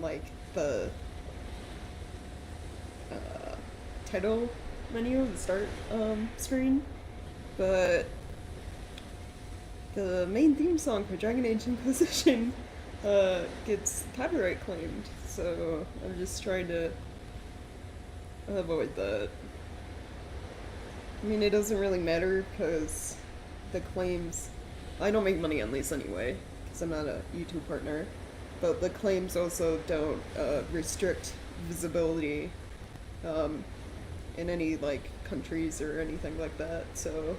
like the title menu, the start screen, but the main theme song for Dragon Age Inquisition gets copyright claimed, so I'm just trying to avoid that. I mean, it doesn't really matter because the claims. I don't make money on these anyway because I'm not a YouTube partner, but the claims also don't restrict visibility um, in any like countries or anything like that. So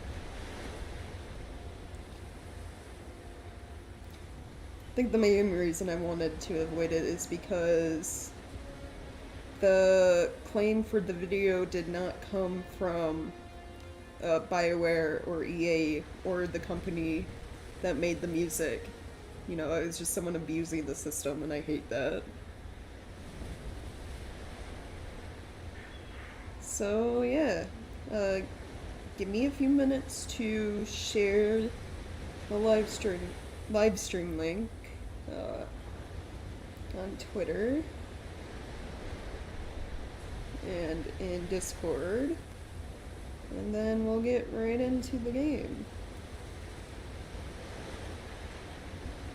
I think the main reason I wanted to avoid it is because the claim for the video did not come from BioWare or EA or the company that made the music. You know, it was just someone abusing the system, and I hate that. So yeah, uh, give me a few minutes to share the live stream link uh, on Twitter and in Discord, and then we'll get right into the game.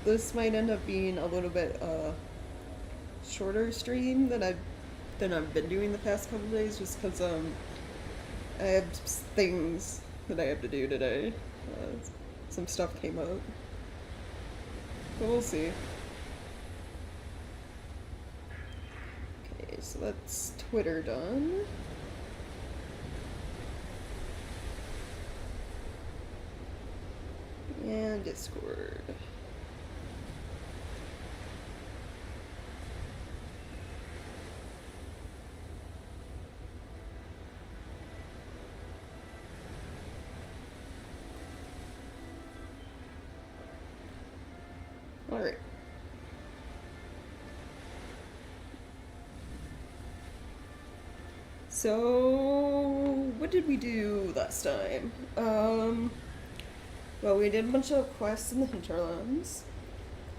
This might end up being a little bit shorter stream than I've been doing the past couple days, just because I have things that I have to do today. Some stuff came up, but we'll see. Okay, so that's Twitter done. And Discord. Alright. So, what did we do last time? Well, we did a bunch of quests in the hinterlands.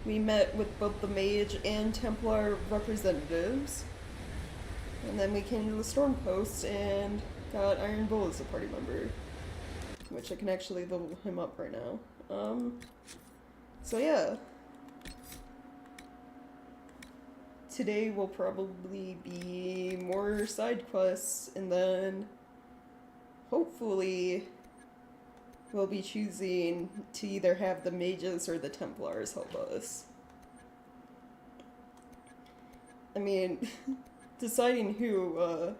We met with both the mage and Templar representatives. And then we came to the Storm Post and got Iron Bull as a party member. Which I can actually level him up right now. So yeah. Today will probably be more side quests, and then hopefully we'll be choosing to either have the mages or the Templars help us. I mean, deciding who,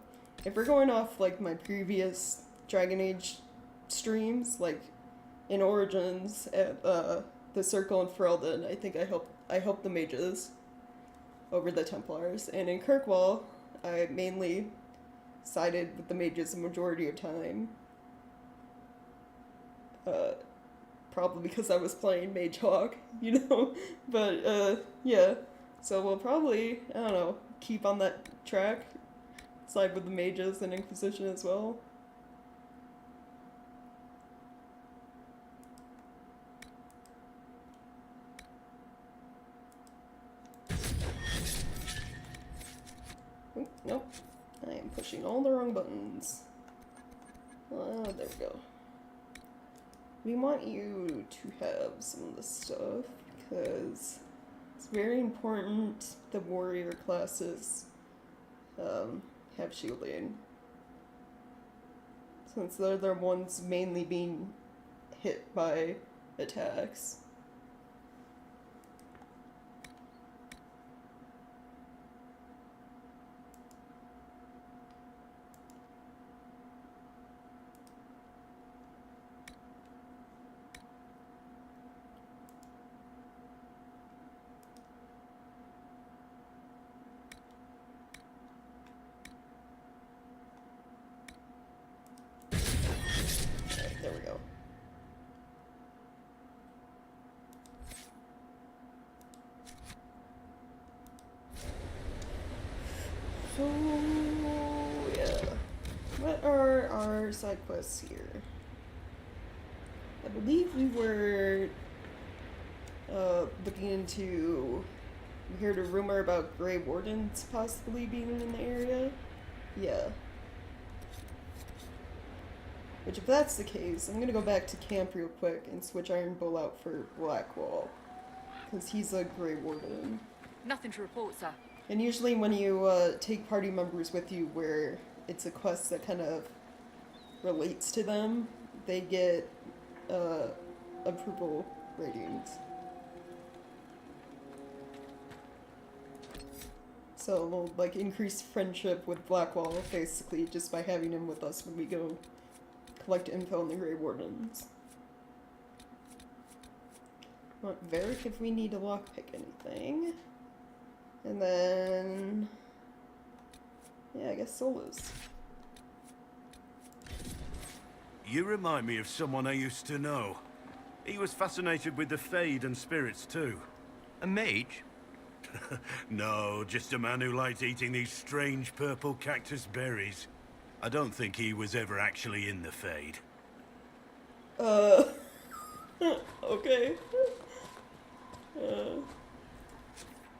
if we're going off like my previous Dragon Age streams, like in Origins at the Circle in Ferelden, I think I helped the mages over the Templars, and in Kirkwall, I mainly sided with the mages the majority of time. Probably because I was playing Mage Hawk, you know? But, yeah. So we'll probably, I don't know, keep on that track, side with the mages and Inquisition as well. Nope. I am pushing all the wrong buttons. Oh, there we go. We want you to have some of this stuff because it's very important the warrior classes have shielding. Since they're the ones mainly being hit by attacks. There we go. So, yeah. What are our side quests here? I believe we were looking into You heard a rumor about Grey Wardens possibly being in the area? Yeah. Which, if that's the case, I'm gonna go back to camp real quick and switch Iron Bull out for Blackwall. Because he's a Grey Warden. Nothing to report, sir. And usually when you take party members with you where it's a quest that kind of relates to them, they get approval ratings. So we'll like increase friendship with Blackwall basically just by having him with us when we go collect info on the Grey Wardens. Want Varric if we need to lockpick anything. And then yeah, I guess Solus. You remind me of someone I used to know. He was fascinated with the Fade and spirits too. A mage? No, just a man who liked eating these strange purple cactus berries. I don't think he was ever actually in the Fade. Okay.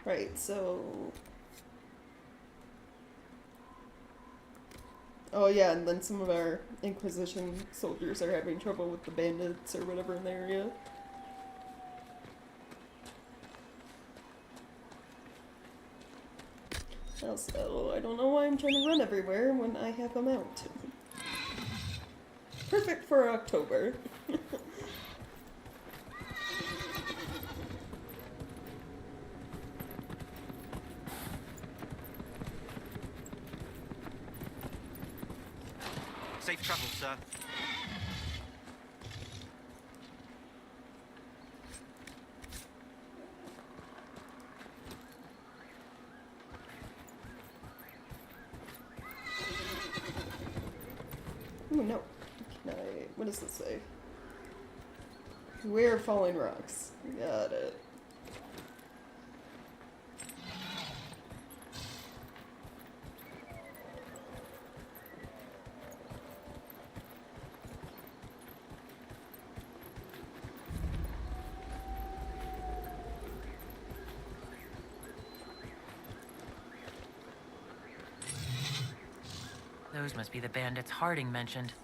Right, so... Oh yeah, and then some of our Inquisition soldiers are having trouble with the bandits or whatever in the area. Also, I don't know why I'm trying to run everywhere when I have a mount. Perfect for October. Safe travel, sir. Ooh, no. Can I... What does this say? Beware falling rocks. Got it. Those must be the bandits Harding mentioned.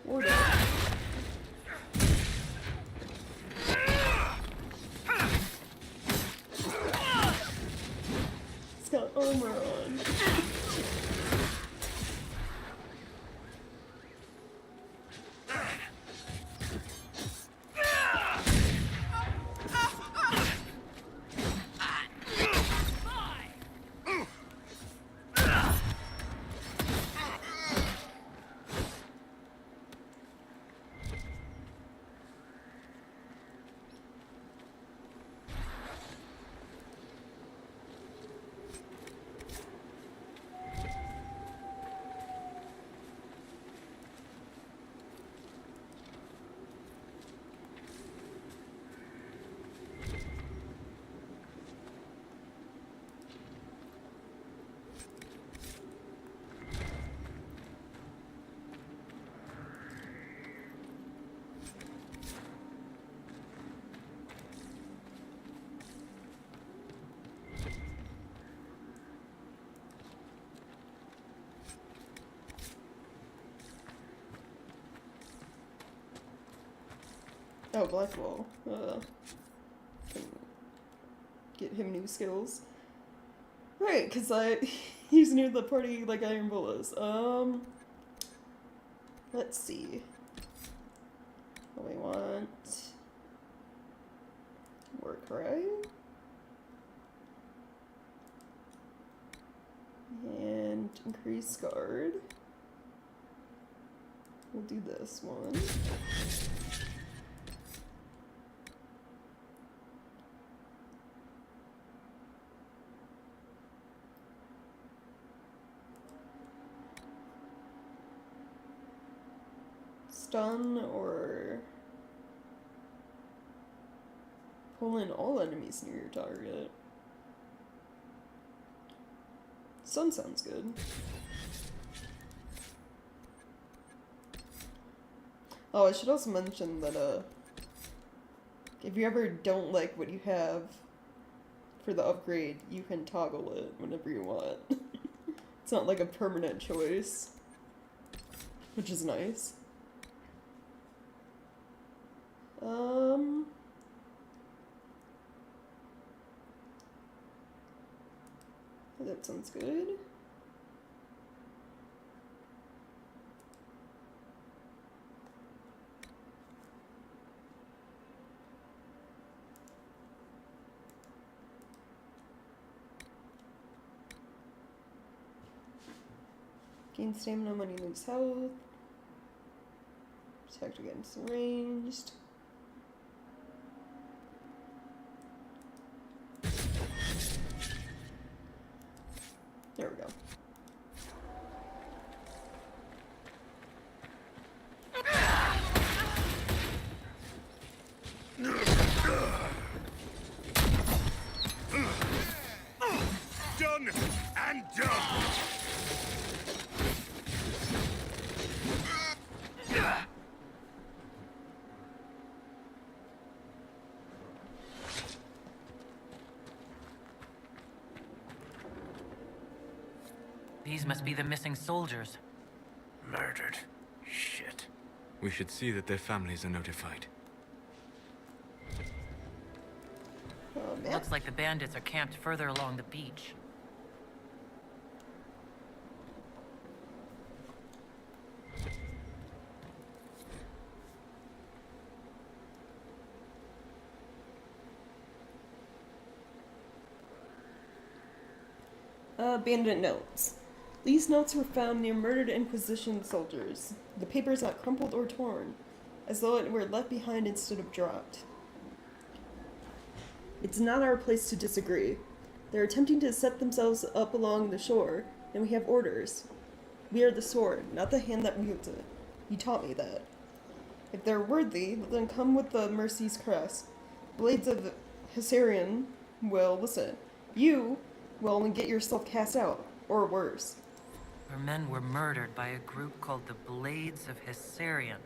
Order. It's got armor on. Oh, Blackwall. Can get him new skills. Right, because he's near the party like Iron Bullets. Let's see. What we want. Work, right? And increase guard. We'll do this one. Stun or pull in all enemies near your target. Stun sounds good. Oh, I should also mention that If you ever don't like what you have for the upgrade, you can toggle it whenever you want. It's not like a permanent choice, which is nice. That sounds good. Gain stamina when you lose health. Protect against ranged. There we go. Done and done! These must be the missing soldiers. Murdered. Shit. We should see that their families are notified. Oh, man. Looks like the bandits are camped further along the beach. Bandit notes. These notes were found near murdered Inquisition soldiers. The paper is not crumpled or torn, as though it were left behind instead of dropped. It's not our place to disagree. They're attempting to set themselves up along the shore, and we have orders. We are the sword, not the hand that wields it. You taught me that. If they're worthy, then come with the Mercy's crest. Blades of Hessarian will listen. You will only get yourself cast out, or worse. Our men were murdered by a group called the Blades of Hessarian.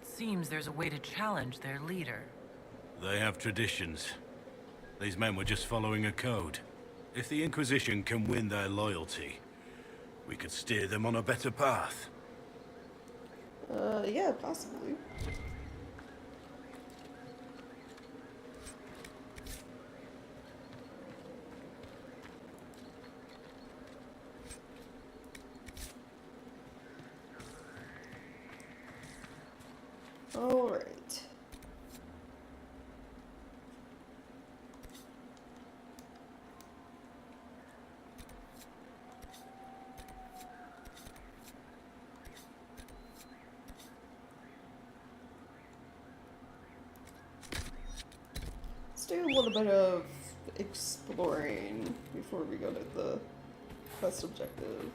It seems there's a way to challenge their leader. They have traditions. These men were just following a code. If the Inquisition can win their loyalty, we could steer them on a better path. Yeah, possibly. Alright. Let's do a little bit of exploring before we go to the quest objective.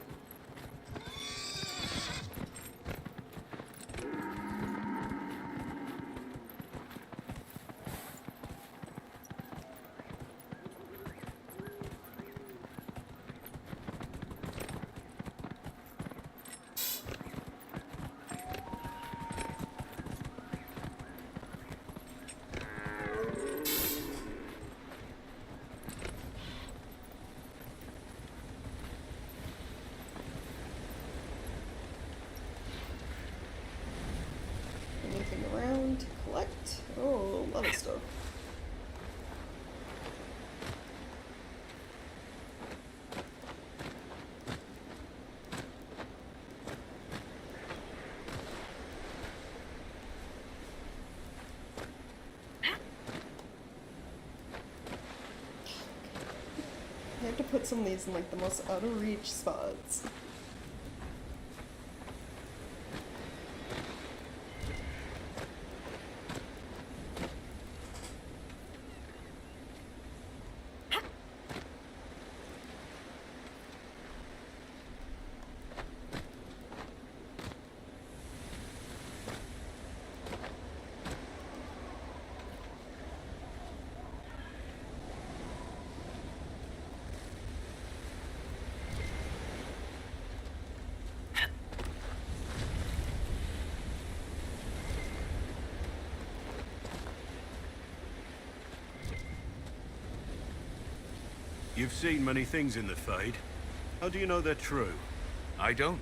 Anything around to collect? Oh, a lot of stuff. I have to put some of these in like the most out of reach spots. You've seen many things in the Fade. How do you know they're true? I don't.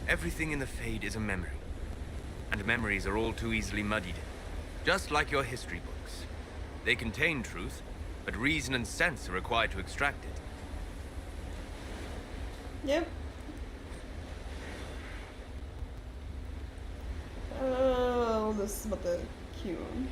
Everything in the Fade is a memory. And memories are all too easily muddied. Just like your history books. They contain truth, but reason and sense are required to extract it. Yep. Oh, this is about the Cume.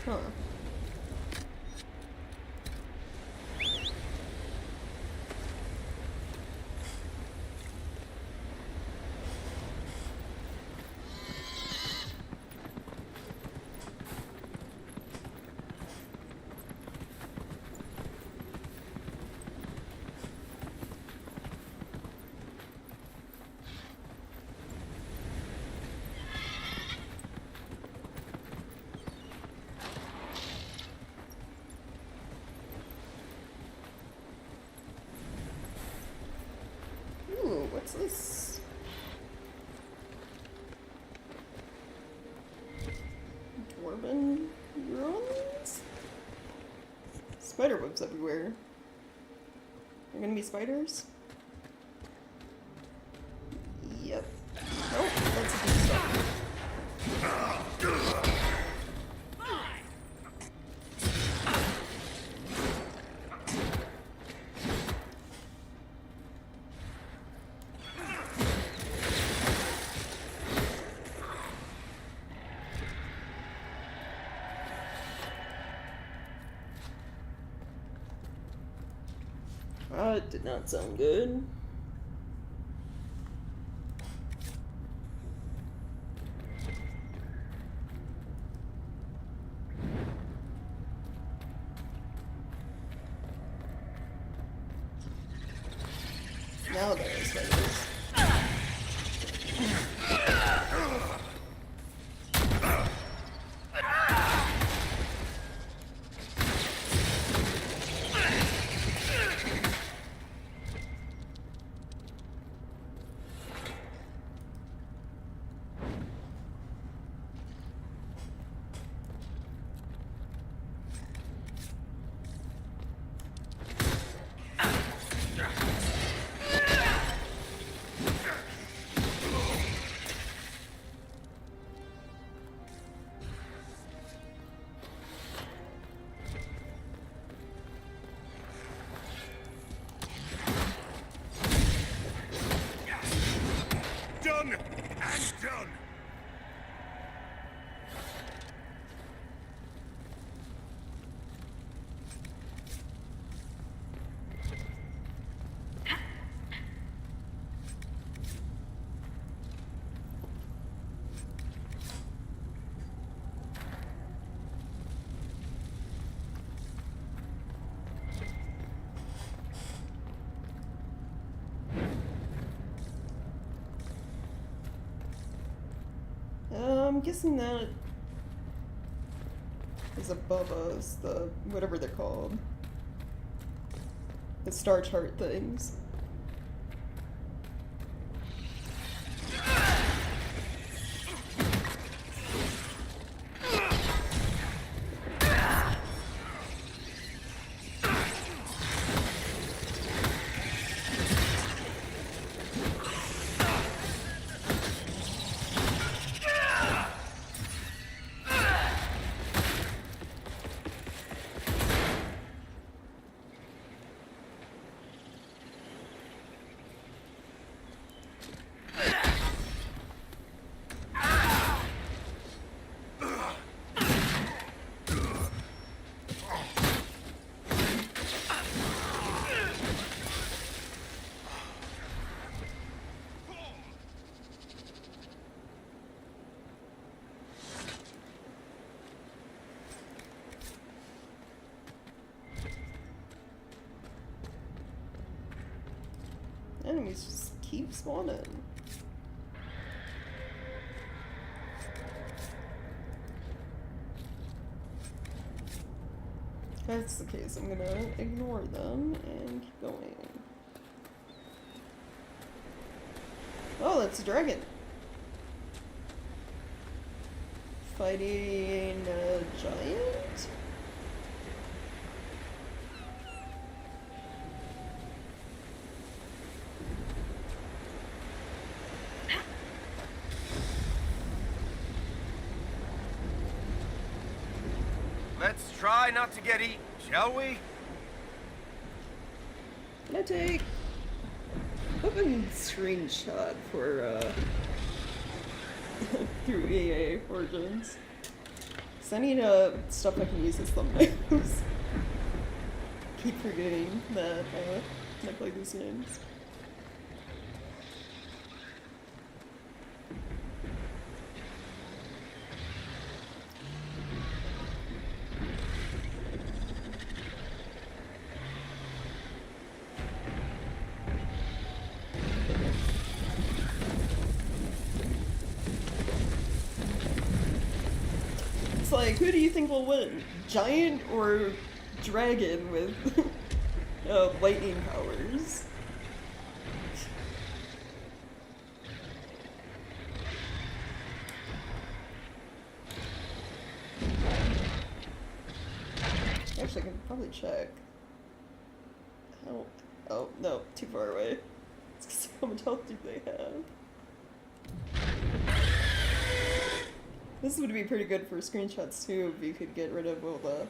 Huh. Ooh, what's this? Dwarven ruins? Spider webs everywhere. Are gonna be spiders? Yep. Oh, that's a good stuff. That did not sound good. Now there's spiders. Done and done. I'm guessing that is above us, the whatever they're called. The star chart things. enemies just keep spawning. If that's the case, I'm gonna ignore them and keep going. Oh, that's a dragon. Fighting a giant? Let's try not to get eaten, shall we? Can I take open screenshot for through EA Origins? Cause I need stuff I can use as thumbnails. Keep forgetting that I play these games. It's like, who do you think will win? Giant or dragon with lightning powers? Actually, I can probably check. How? Oh, no, too far away. It's 'cause how much health do they have? This would be pretty good for screenshots too, if you could get rid of all the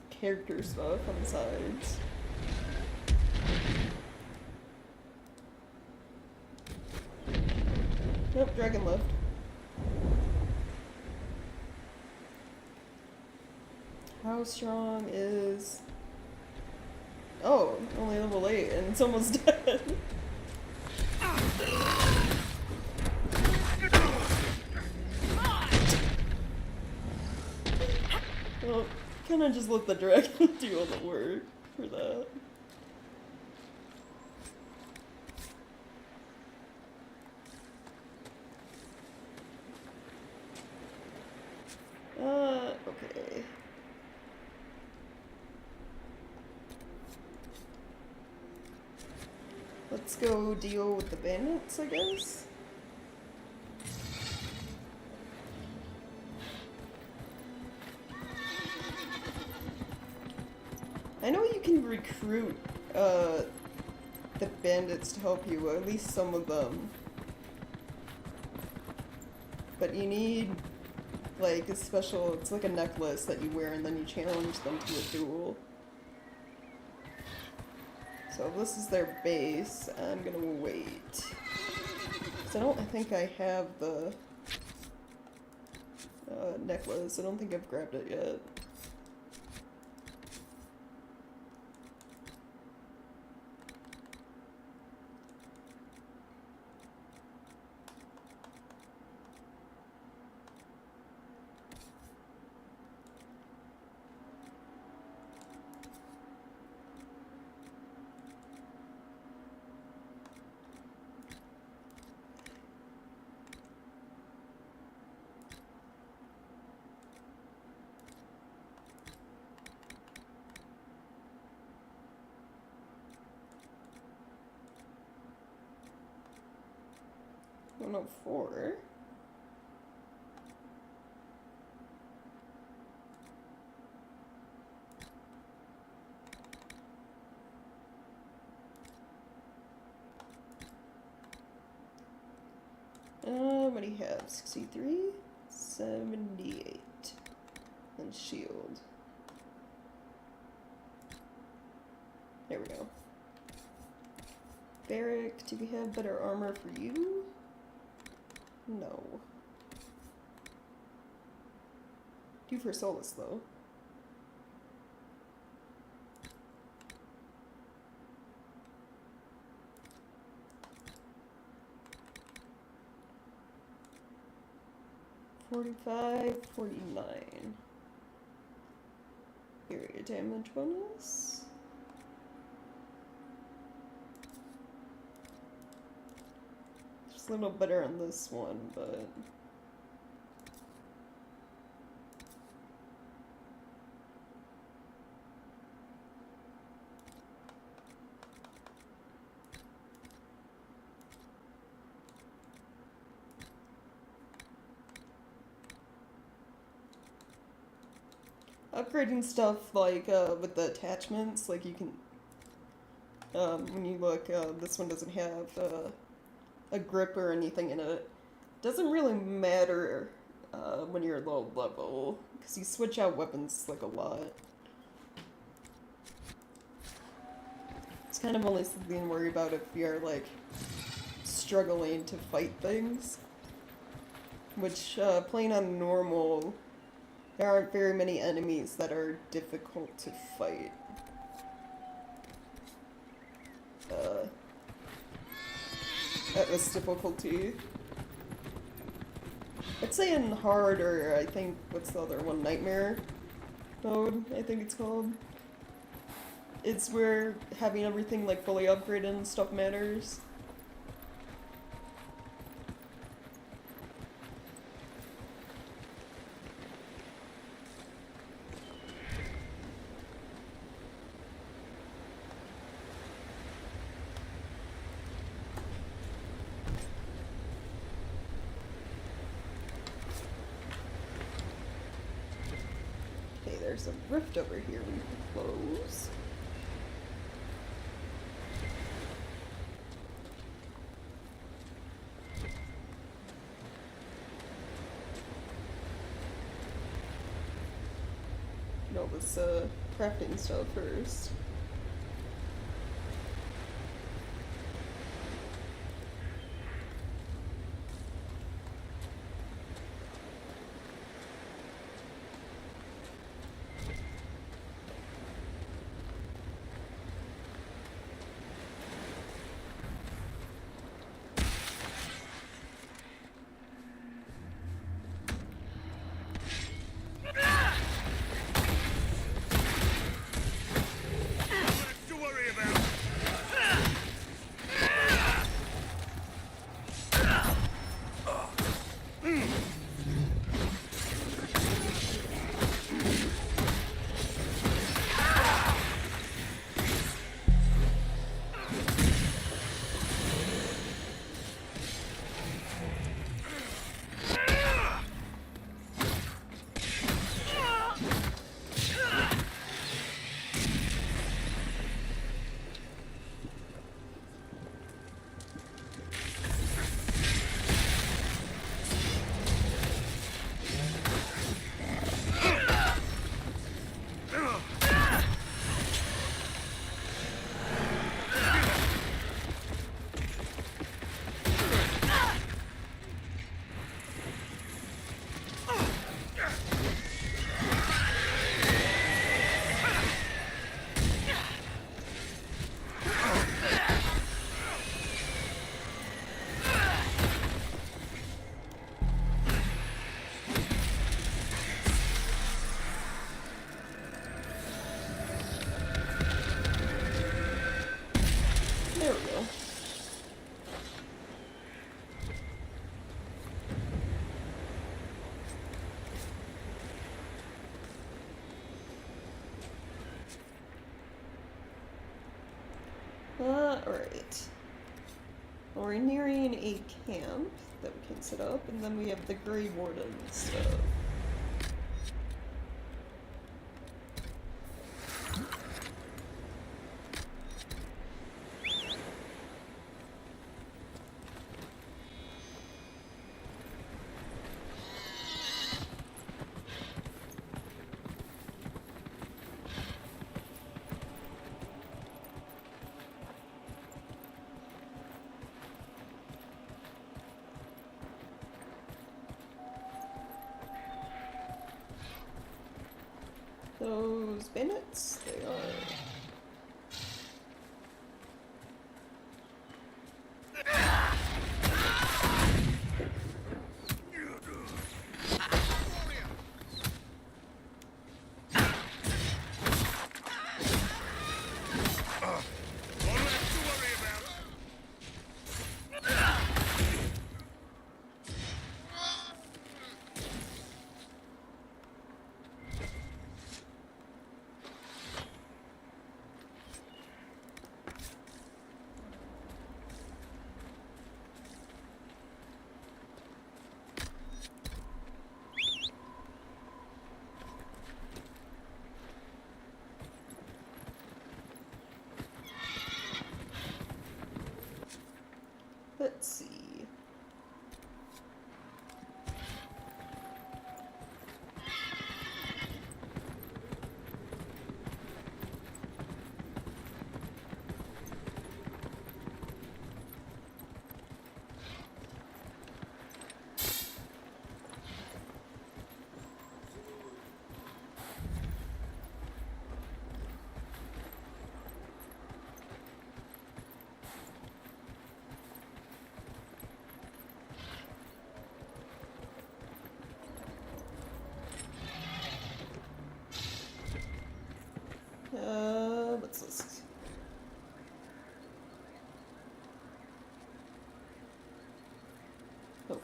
character stuff on the sides. Nope, dragon left. How strong is... Oh, only level 8 and it's almost dead. Well, kinda just let the dragon do all the work for that. Okay. Let's go deal with the bandits, I guess. I know you can recruit the bandits to help you, at least some of them. But you need like a special, it's like a necklace that you wear and then you challenge them to a duel. So if this is their base, I'm gonna wait. 'Cause I think I have the necklace. I don't think I've grabbed it yet. Oh, 4. What do you have? 63? 78. And shield. There we go. Barrack, do we have better armor for you? No. Do for Solus, though. $45, $49. Area damage bonus. Just a little better on this one, but... Upgrading stuff like with the attachments, like you can, when you look, this one doesn't have a grip or anything in it. Doesn't really matter when you're low level, because you switch out weapons like a lot. It's kind of only something to worry about if you're like struggling to fight things. Which, playing on normal, there aren't very many enemies that are difficult to fight. At this difficulty. I'd say in hard, or I think, what's the other one? Nightmare mode, I think it's called. It's where having everything like fully upgraded and stuff matters. There's a rift over here we can close. No, this crafting stuff first. Alright. Well, we're nearing a camp that we can set up, and then we have the Grey Warden stuff. Those bandits? They are.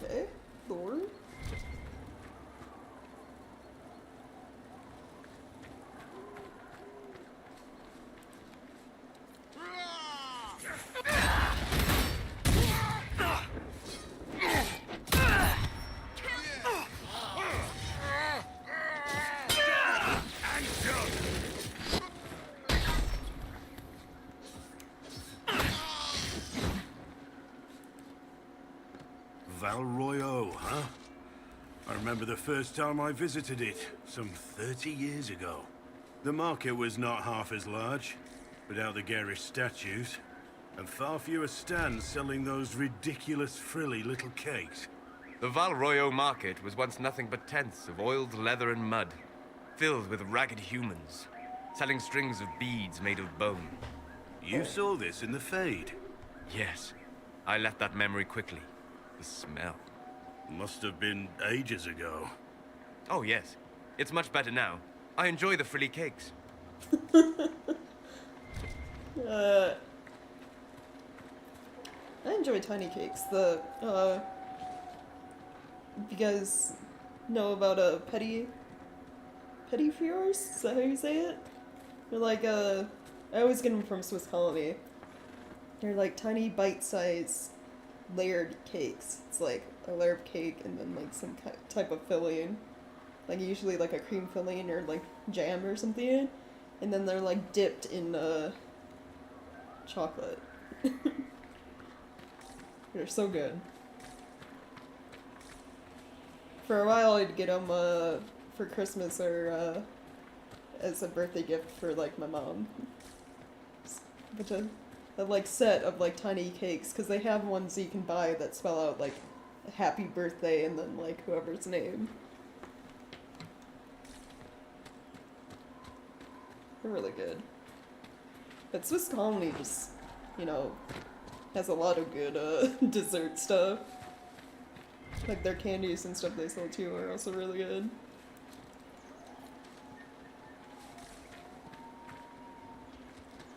Okay. Lord. Val Royo, huh? I remember the first time I visited it, some 30 years ago. The market was not half as large, without the garish statues, and far fewer stands selling those ridiculous frilly little cakes. The Val Royo market was once nothing but tents of oiled leather and mud, filled with ragged humans, selling strings of beads made of bone. You saw this in the Fade. Yes, I left that memory quickly. The smell. Must have been ages ago. Oh yes, it's much better now. I enjoy the frilly cakes. I enjoy tiny cakes. You guys know about petty friars? Is that how you say it? They're like I always get them from Swiss Colony. They're like tiny bite-sized layered cakes. It's like a layer of cake and then like some type of filling, like usually like a cream filling or like jam or something, and then they're like dipped in chocolate. They're so good. For a while I'd get them for Christmas or as a birthday gift for like my mom. Which a like set of like tiny cakes, because they have ones you can buy that spell out like happy birthday and then like whoever's name. They're really good. But Swiss Colony just, you know, has a lot of good dessert stuff. Like their candies and stuff they sell too are also really good.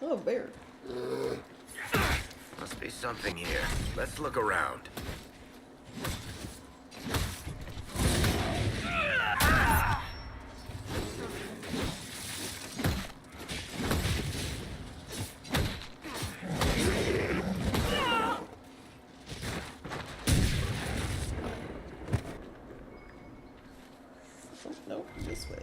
Oh, bear. Must be something here. Let's look around. Oh, nope, this way.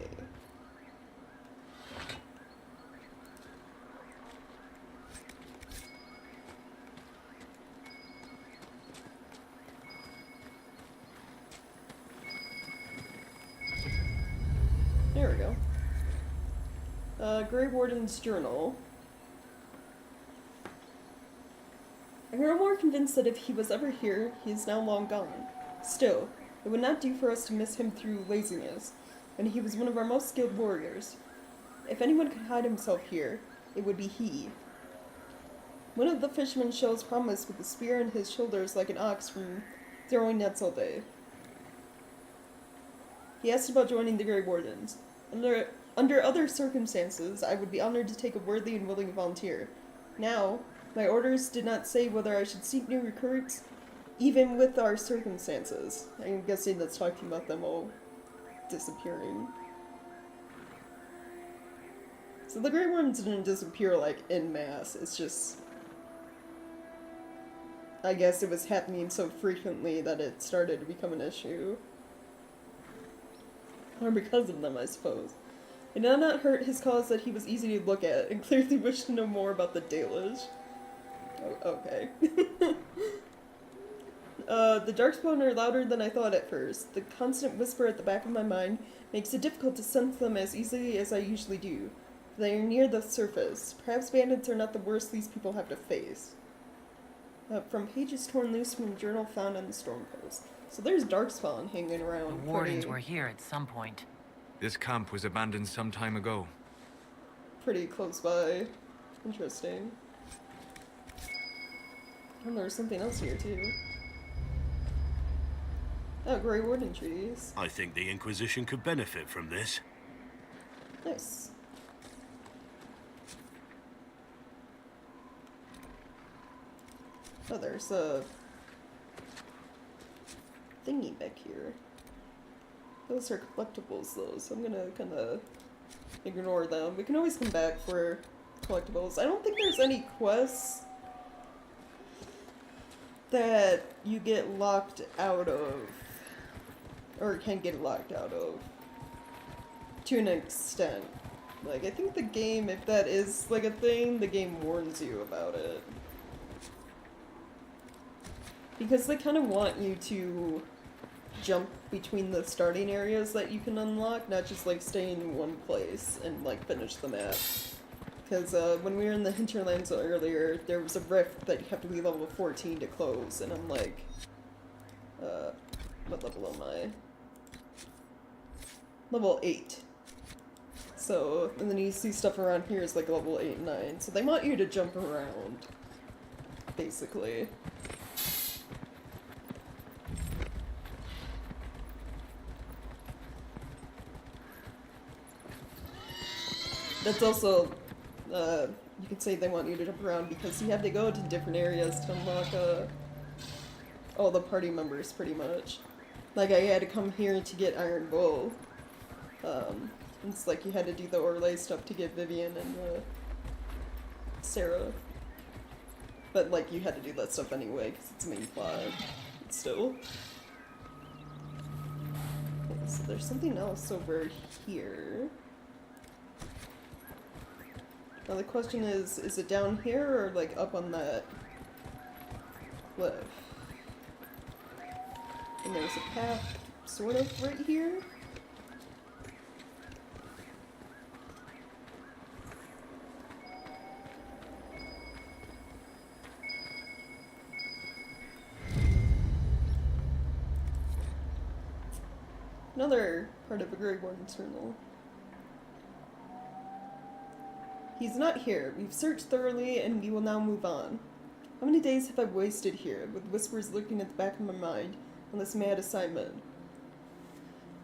There we go. Grey Warden's Journal. I grew more convinced that if he was ever here, he is now long gone. Still, it would not do for us to miss him through laziness, and he was one of our most skilled warriors. If anyone could hide himself here, it would be he. One of the fishermen shows promise with a spear in his shoulders like an ox from throwing nets all day. He asked about joining the Grey Wardens. Under other circumstances, I would be honored to take a worthy and willing volunteer. Now, my orders did not say whether I should seek new recruits, even with our circumstances. I'm guessing that's talking about them all disappearing. So the Grey Wardens didn't disappear, like, en masse. It's just... I guess it was happening so frequently that it started to become an issue. Or because of them, I suppose. It did not hurt his cause that he was easy to look at, and clearly wished to know more about the Dalish. Oh, okay. The Darkspawn are louder than I thought at first. The constant whisper at the back of my mind makes it difficult to sense them as easily as I usually do. They are near the surface. Perhaps bandits are not the worst these people have to face. From pages torn loose from a journal found on the storm post. So there's Darkspawn hanging around. The wardens were here at some point. This camp was abandoned some time ago. Pretty close by. Interesting. And there's something else here too. Oh, Grey Warden trees. I think the Inquisition could benefit from this. Nice. Oh, there's thingy back here. Those are collectibles though, so I'm gonna kinda ignore them. We can always come back for collectibles. I don't think there's any quests that you get locked out of, or can get locked out of, to an extent. Like, I think the game, if that is, like, a thing, the game warns you about it. Because they kind of want you to jump between the starting areas that you can unlock, not just, like, stay in one place and, like, finish the map. Because when we were in the hinterlands earlier, there was a rift that you have to be level 14 to close, and I'm like, what level am I? Level 8. So, and then you see stuff around here is like level 8 and 9, so they want you to jump around, basically. That's also, you could say they want you to jump around because you have to go to different areas to unlock, all the party members, pretty much. Like, I had to come here to get Iron Bull. It's like you had to do the Orlais stuff to get Vivian and, Sarah. But, like, you had to do that stuff anyway, because it's main plot. But still. Okay, so there's something else over here. Now the question is it down here or like up on that cliff? And there's a path sort of right here. Another part of a Grey Warden's journal. He's not here. We've searched thoroughly, and we will now move on. How many days have I wasted here, with whispers lurking at the back of my mind, on this mad assignment?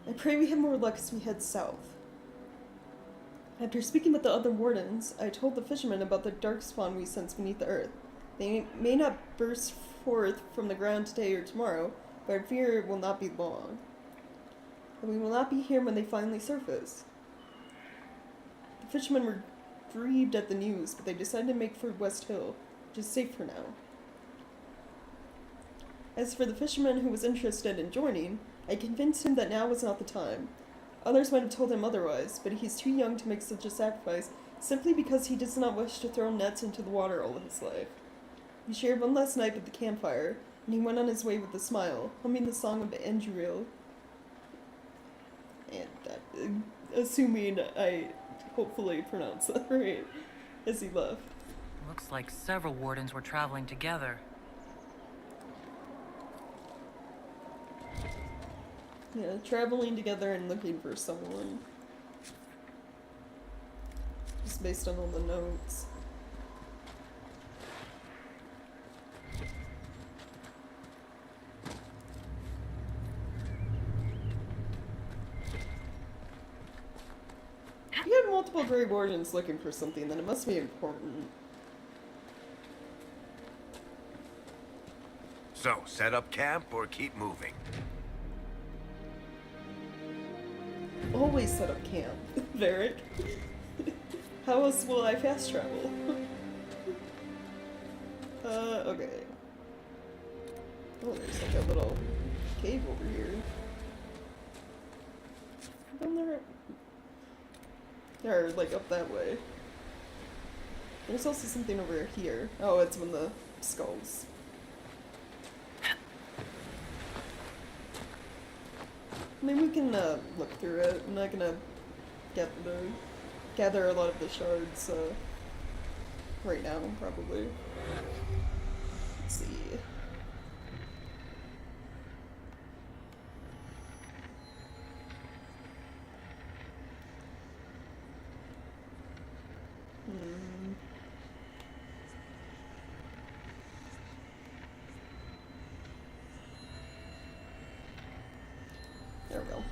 I pray we have more luck as we head south. After speaking with the other wardens, I told the fishermen about the dark spawn we sense beneath the earth. They may not burst forth from the ground today or tomorrow, but I fear it will not be long. And we will not be here when they finally surface. The fishermen were grieved at the news, but they decided to make for West Hill, which is safe for now. As for the fisherman who was interested in joining, I convinced him that now was not the time. Others might have told him otherwise, but he's too young to make such a sacrifice simply because he does not wish to throw nets into the water all his life. We shared one last night at the campfire, and he went on his way with a smile, humming the song of Anduril. And assuming I hopefully pronounced that right, as he left. Looks like several wardens were traveling together. Yeah, traveling together and looking for someone. Just based on all the notes. If you had multiple Grey Wardens looking for something, then it must be important. So, set up camp or keep moving? Always set up camp, Varric. How else will I fast travel? Okay. Oh, there's like a little cave over here. Down there? Or, like, up that way. There's also something over here. Oh, it's one of the skulls. I mean, we can look through it. I'm not gonna gather a lot of the shards right now, probably. Let's see. There we go.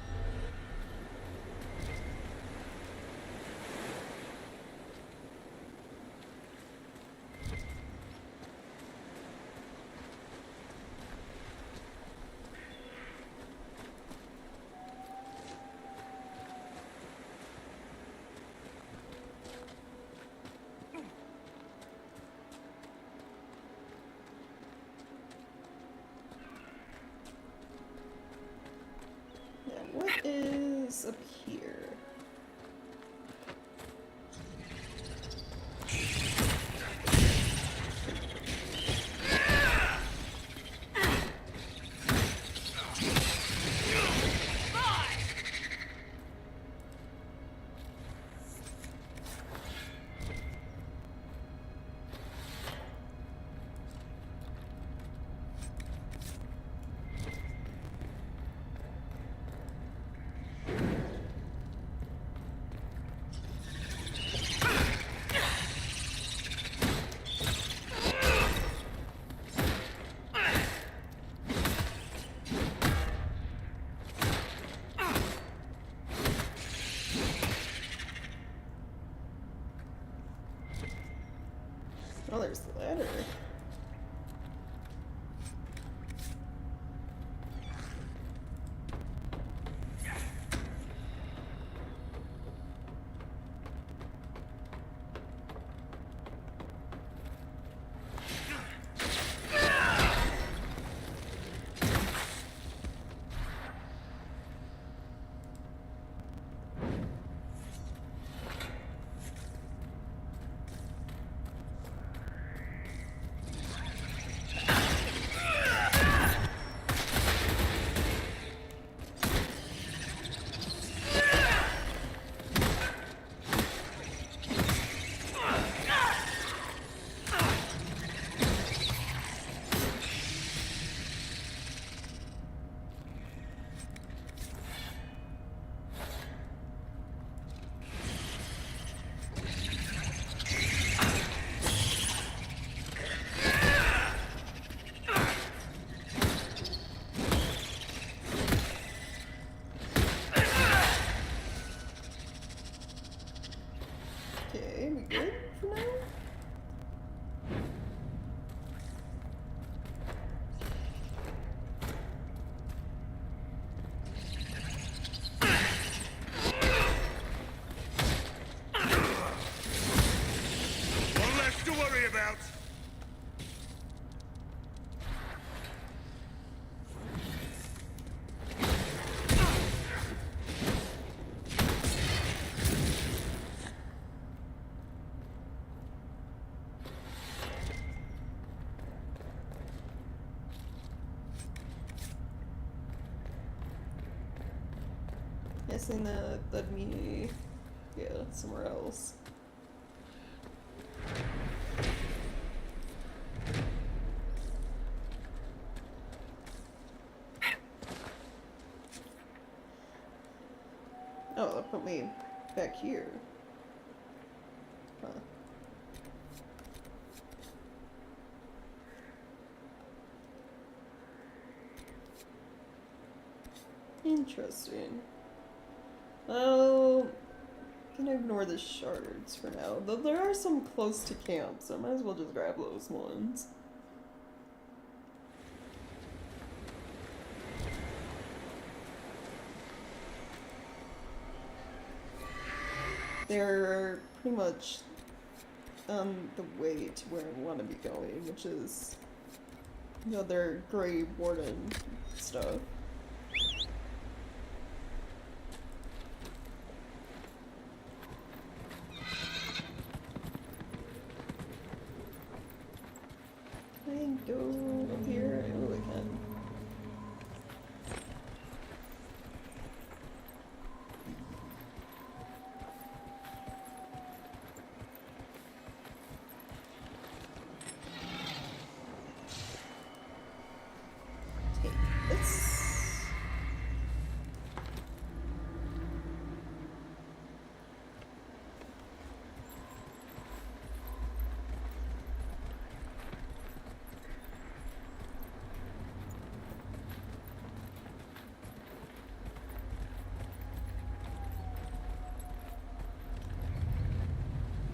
what is up here? Oh, there's the ladder. Okay, we good for now? One less to worry about. Guessing that'd be, yeah, somewhere else. Oh, that put me back here. Huh. Interesting. Well, I'm gonna ignore the shards for now. Though there are some close to camp, so I might as well just grab those ones. They're pretty much on the way to where I want to be going, which is the other Grey Warden stuff. Can I go up here? Oh, I can. Take this.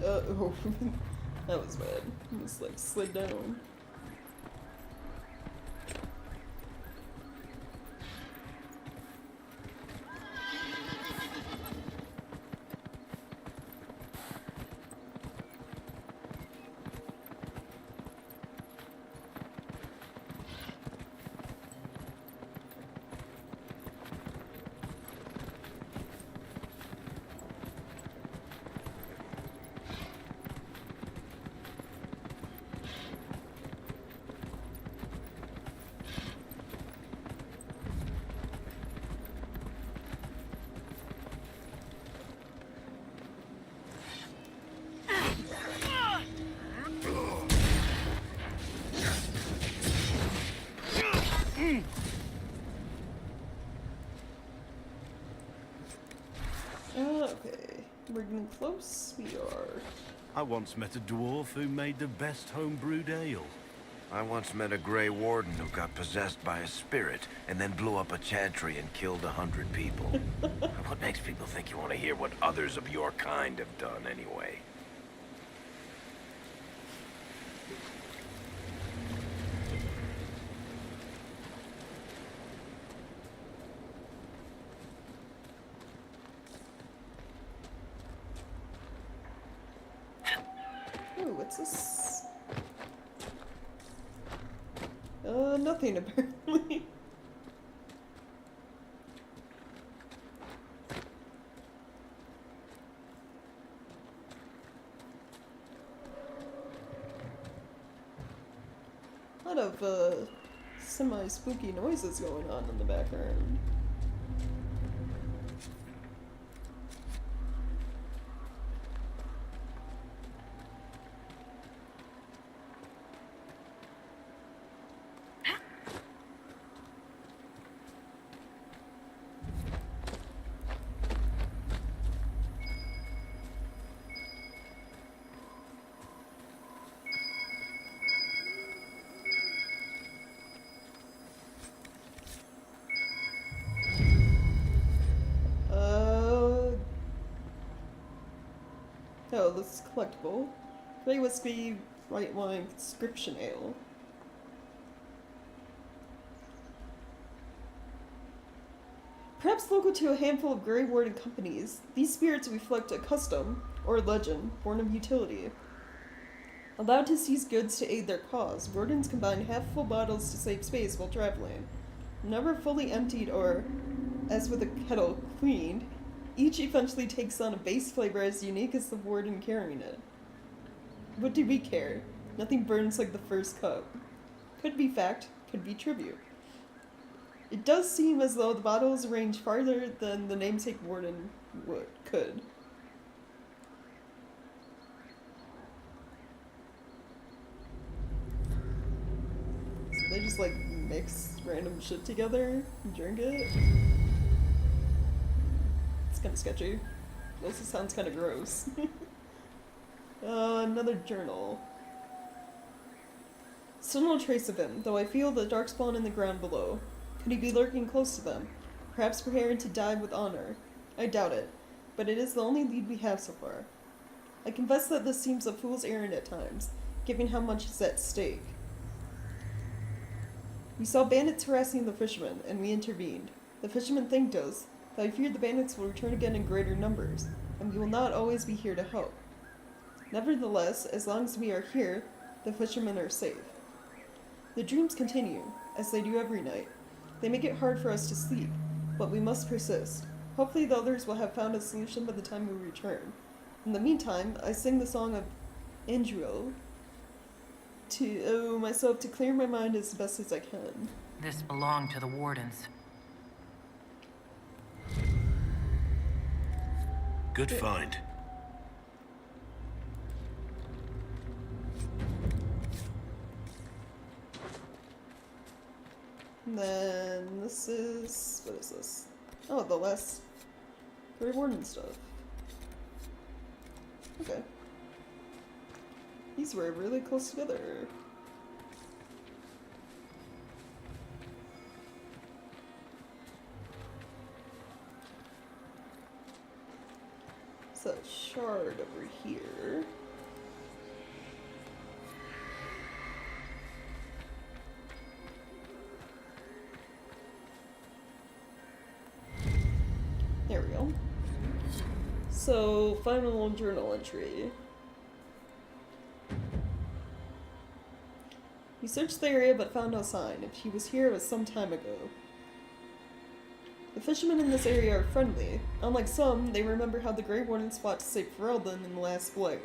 Oh, that was bad. Just like slid down. Okay, we're getting close. We are. I once met a dwarf who made the best home-brewed ale. I once met a Grey Warden who got possessed by a spirit and then blew up a chantry and killed 100 people. What makes people think you want to hear what others of your kind have done anyway? Ooh, what's this? Nothing apparently. A lot of semi-spooky noises going on in the background. Oh, this is collectible. Grey Whiskey, White Wine, Conscription Ale. Perhaps local to a handful of Grey Warden companies, these spirits reflect a custom, or legend, born of utility. Allowed to seize goods to aid their cause, Wardens combine half-full bottles to save space while traveling. Never fully emptied or, as with a kettle, cleaned, each eventually takes on a base flavor as unique as the Warden carrying it. What do we care? Nothing burns like the first cup. Could be fact, could be tribute. It does seem as though the bottles range farther than the namesake Warden could. So they just like mix random shit together and drink it? It's kind of sketchy. It also sounds kind of gross. Another journal. Still no trace of him, though I feel the darkspawn in the ground below. Could he be lurking close to them? Perhaps preparing to die with honor? I doubt it, but it is the only lead we have so far. I confess that this seems a fool's errand at times, given how much is at stake. We saw bandits harassing the fishermen, and we intervened. The fishermen thanked us, though I fear the bandits will return again in greater numbers, and we will not always be here to help. Nevertheless, as long as we are here, the fishermen are safe. The dreams continue, as they do every night. They make it hard for us to sleep, but we must persist. Hopefully the others will have found a solution by the time we return. In the meantime, I sing the song of Andriel to myself to clear my mind as best as I can. This belonged to the Wardens. Good find. And then this is... what is this? Oh, the last Grey Warden stuff. Okay. These were really close together. It's a shard over here. There we go. So, final journal entry. We searched the area but found no sign. If he was here, it was some time ago. The fishermen in this area are friendly. Unlike some, they remember how the Grey Wardens fought to save Ferelden in the last blight.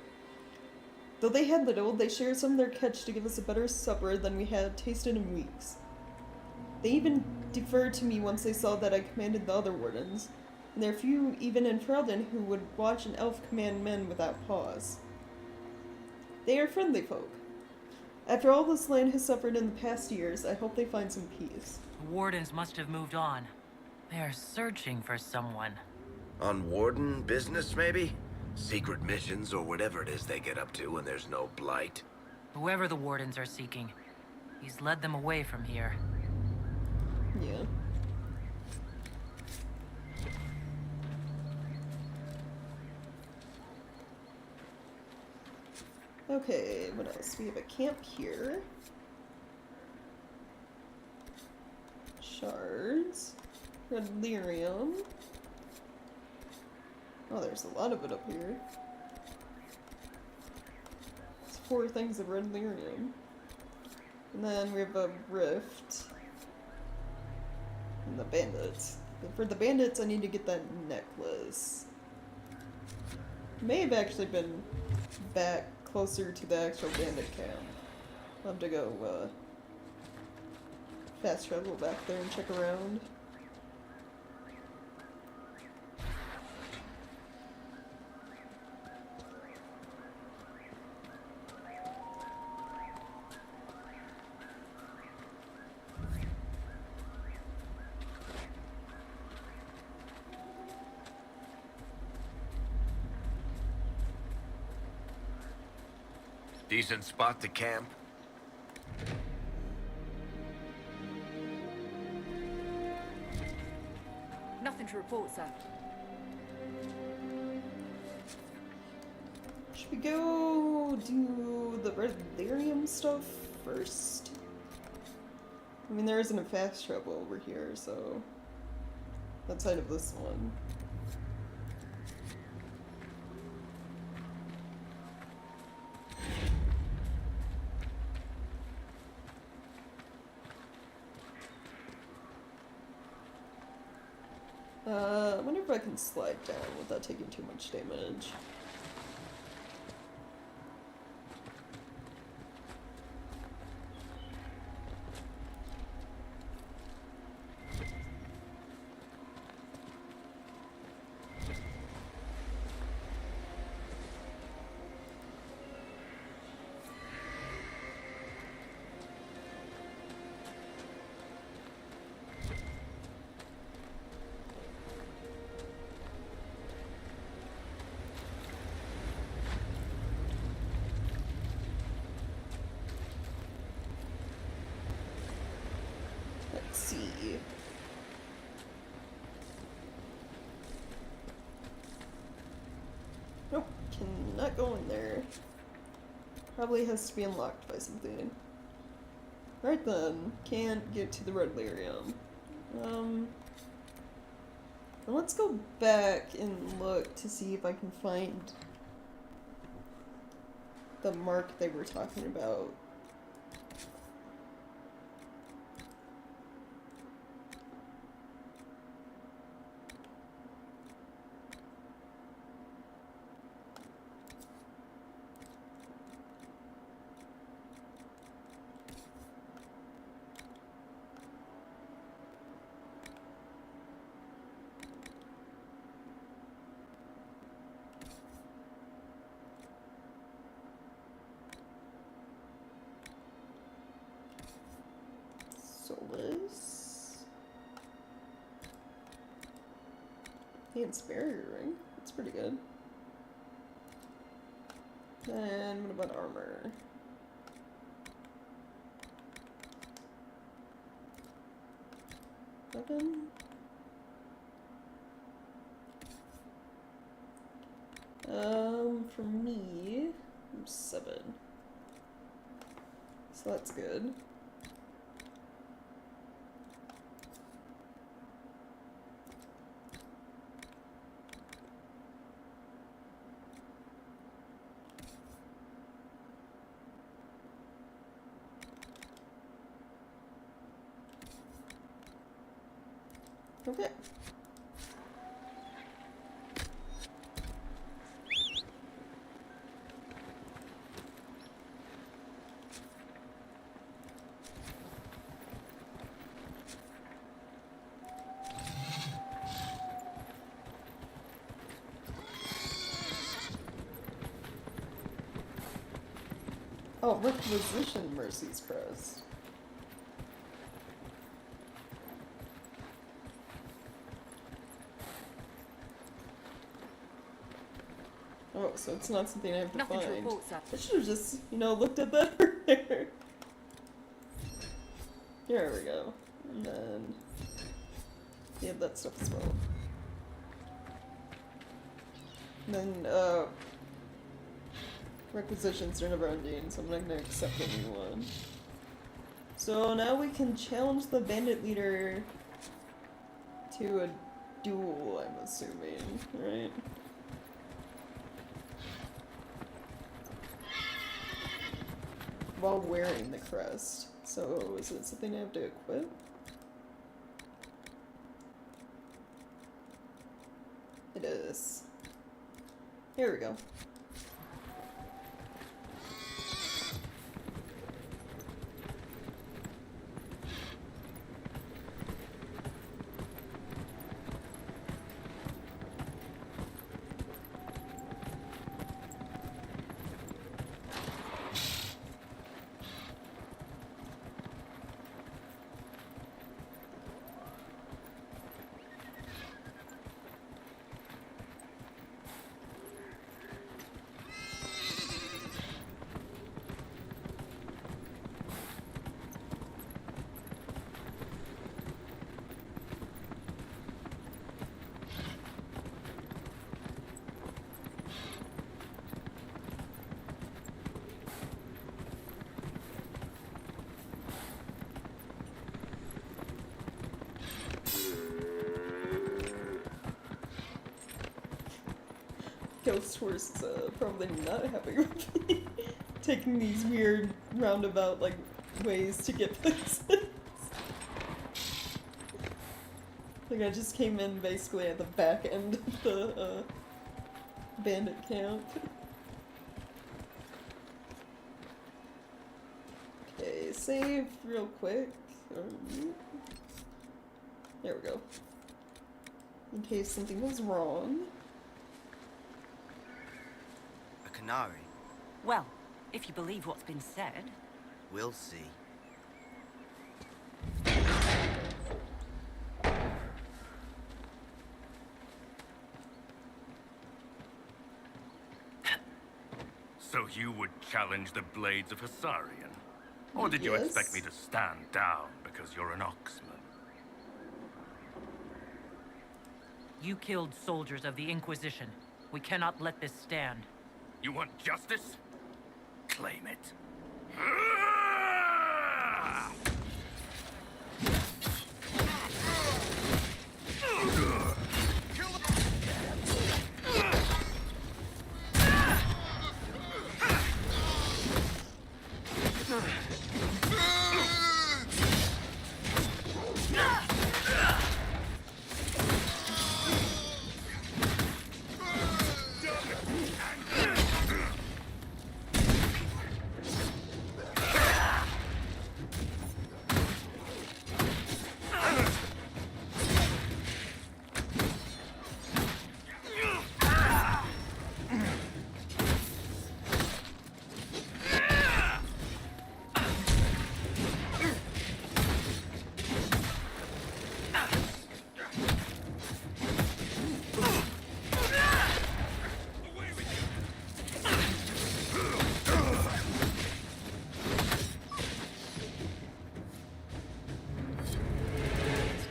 Though they had little, they shared some of their catch to give us a better supper than we had tasted in weeks. They even deferred to me once they saw that I commanded the other Wardens, and there are few even in Ferelden who would watch an elf command men without pause. They are friendly folk. After all this land has suffered in the past years, I hope they find some peace. The Wardens must have moved on. They are searching for someone. On Warden business, maybe? Secret missions or whatever it is they get up to when there's no blight. Whoever the Wardens are seeking, he's led them away from here. Yeah. Okay, what else? We have a camp here. Shards. Red lyrium. Oh, there's a lot of it up here. It's 4 things of red lyrium. And then we have a rift. And the bandits. And for the bandits, I need to get that necklace. May have actually been back closer to the actual bandit camp. I'll have to go, fast travel back there and check around. Decent spot to camp? Nothing to report, sir. Should we go do the red lyrium stuff first? I mean, there isn't a fast travel over here, so outside of this one. I wonder if I can slide down without taking too much damage. Let's see. Nope, cannot go in there. Probably has to be unlocked by something. Right then, can't get to the red lyrium. Let's go back and look to see if I can find the mark they were talking about. Solus. Enhanced barrier ring. That's pretty good. Then what about armor? Weapon. For me, I'm 7. So that's good. Okay. Oh, Requisition Mercy's Crest. Oh, so it's not something I have to Nothing to find. report, sir. I should have just, looked at that earlier. Here we go. And then... yeah, that stuff as well. And then, requisitions are never ending, so I'm not gonna accept a new one. So now we can challenge the bandit leader to a duel, I'm assuming, right? While wearing the crest. So is it something I have to equip? It is. Here we go. Ghost Horse is probably not happy with me taking these weird roundabout like ways to get places. Like I just came in basically at the back end of the bandit camp. Okay, save real quick. There we go. In case something goes wrong. Canary. Well, if you believe what's been said. We'll see. So you would challenge the Blades of Hissarian? Or did you expect me to stand down because you're an Oxman? You killed soldiers of the Inquisition. We cannot let this stand. You want justice? Claim it.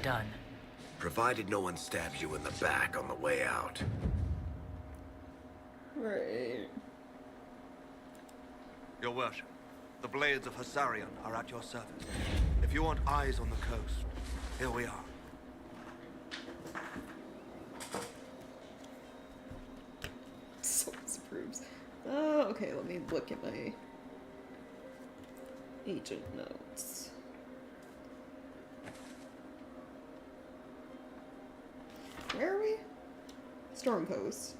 Done. Provided no one stabs you in the back on the way out. Right. Your worship, the Blades of Hissarian are at your service. If you want eyes on the coast, here we are. Souls approves. Okay, let me look at my agent notes. Where are we? Storm Coast.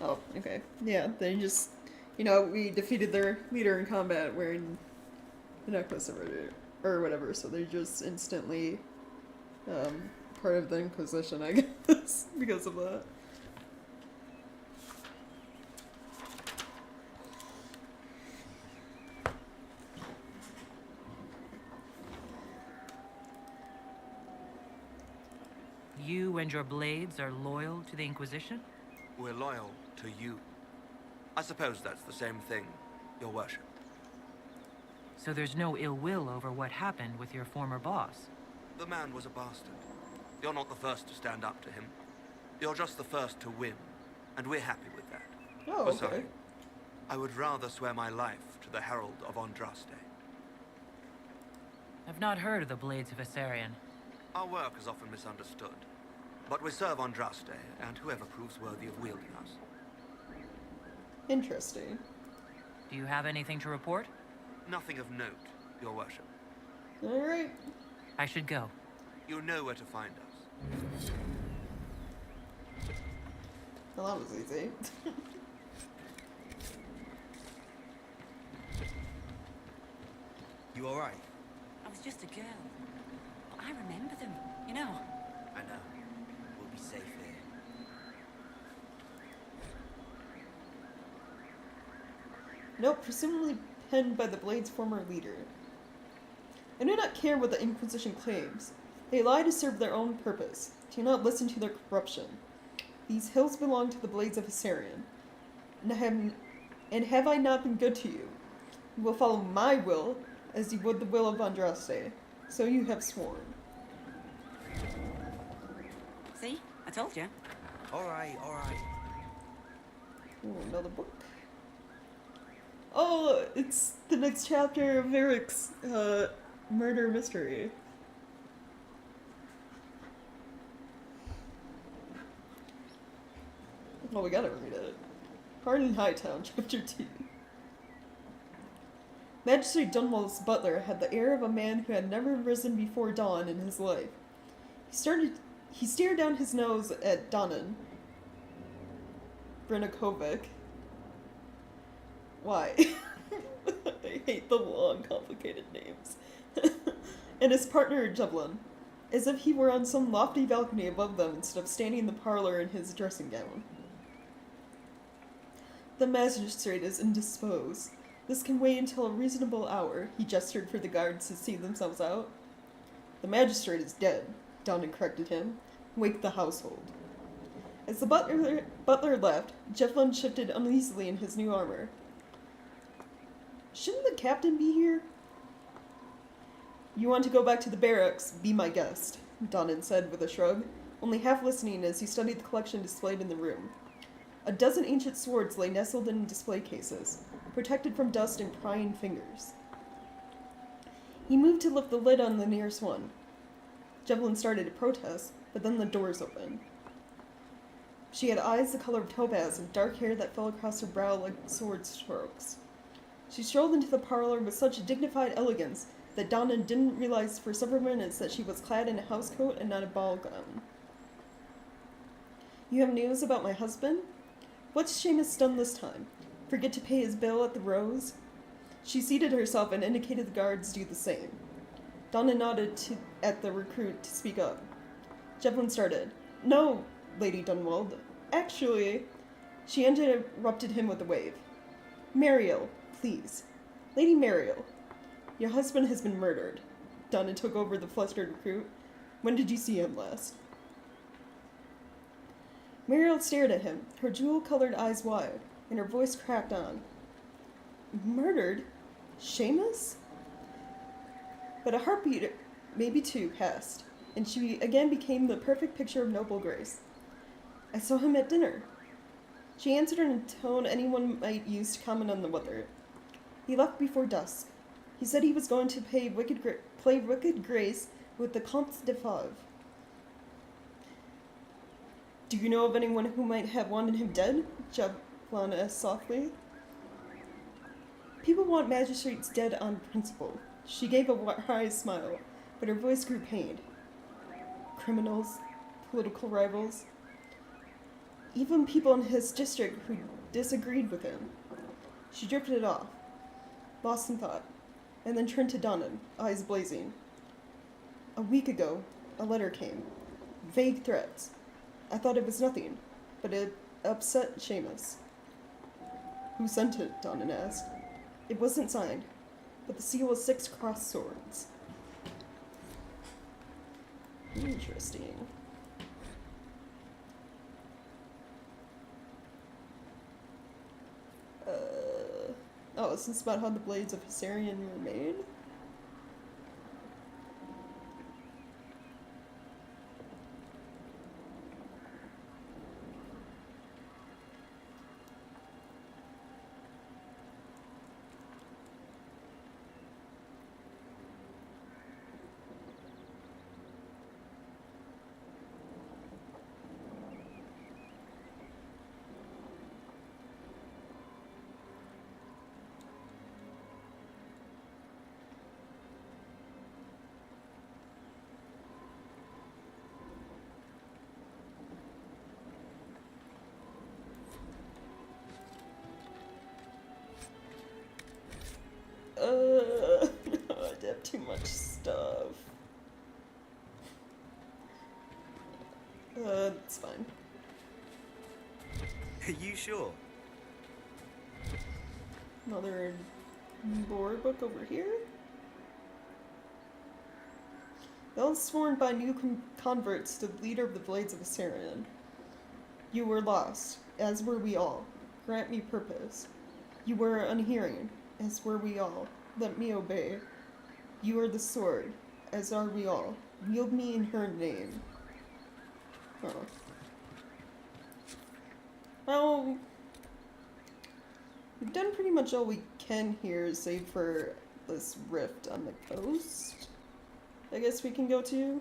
Oh, okay. Yeah, they just, we defeated their leader in combat wearing the necklace or whatever, so they're just instantly part of the Inquisition, I guess, because of that. You and your blades are loyal to the Inquisition? We're loyal to you. I suppose that's the same thing, Your Worship. So there's no ill will over what happened with your former boss? The man was a bastard. You're not the first to stand up to him. You're just the first to win, and we're happy with that. Oh, okay. Besides, I would rather swear my life to the Herald of Andraste. I've not heard of the Blades of Hessarian. Our work is often misunderstood, but we serve Andraste and whoever proves worthy of wielding us. Interesting. Do you have anything to report? Nothing of note, Your Worship. Alright. I should go. You know where to find us. Well, that was easy. You alright? I was just a girl. But I remember them, you know. I know. We'll be safe here. Nope, presumably penned by the Blade's former leader. I do not care what the Inquisition claims. They lie to serve their own purpose. Do not listen to their corruption. These hills belong to the Blades of Hessarian. And have I not been good to you? You will follow my will, as you would the will of Andraste. So you have sworn. See? I told you. Alright, alright. Ooh, another book. Oh, it's the next chapter of Eric's murder mystery. Well, we gotta read it. Hardin Hightown, Chapter 2. Magistrate Dunwall's butler had the air of a man who had never risen before dawn in his life. He stared down his nose at Donan Brinakovic. Why? I hate the long, complicated names. And his partner, Jevlin, as if he were on some lofty balcony above them instead of standing in the parlor in his dressing gown. The magistrate is indisposed. This can wait until a reasonable hour, he gestured for the guards to see themselves out. The magistrate is dead, Donan corrected him. Wake the household. As the butler left, Jevlin shifted uneasily in his new armor. Shouldn't the captain be here? You want to go back to the barracks? Be my guest, Donan said with a shrug, only half listening as he studied the collection displayed in the room. A dozen ancient swords lay nestled in display cases, protected from dust and prying fingers. He moved to lift the lid on the nearest one. Jevlin started to protest, but then the doors opened. She had eyes the color of topaz and dark hair that fell across her brow like sword strokes. She strolled into the parlor with such dignified elegance that Donan didn't realize for several minutes that she was clad in a housecoat and not a ball gown. You have news about my husband? What's Seamus done this time? Forget to pay his bill at the Rose? She seated herself and indicated the guards do the same. Donna nodded at the recruit to speak up. Jevlin started. No, Lady Dunwald. Actually, she interrupted him with a wave. Mariel, please. Lady Mariel, your husband has been murdered. Donna took over the flustered recruit. When did you see him last? Mariel stared at him, her jewel-colored eyes wide, and her voice cracked on. Murdered? Seamus? But a heartbeat, maybe two, passed, and she again became the perfect picture of noble grace. I saw him at dinner. She answered in a tone anyone might use to comment on the weather. He left before dusk. He said he was going to play Wicked Grace with the Comte de Fauve. Do you know of anyone who might have wanted him dead? Jevlin asked softly. People want magistrates dead on principle. She gave a wry smile, but her voice grew pained. Criminals, political rivals, even people in his district who disagreed with him. She drifted off, lost in thought, and then turned to Donan, eyes blazing. A week ago, a letter came. Vague threats. I thought it was nothing, but it upset Seamus. Who sent it? Donan asked. It wasn't signed, but the seal was 6 crossed swords. Interesting. Oh, is this about how the blades of Hissarian were made? I have too much stuff. It's fine. Are you sure? Another lore book over here. Those sworn by new converts to the leader of the Blades of Hissarian. You were lost, as were we all. Grant me purpose. You were unhearing, as were we all. Let me obey. You are the sword, as are we all. Wield me in her name. Huh. Well, we've done pretty much all we can here, save for this rift on the coast. I guess we can go to.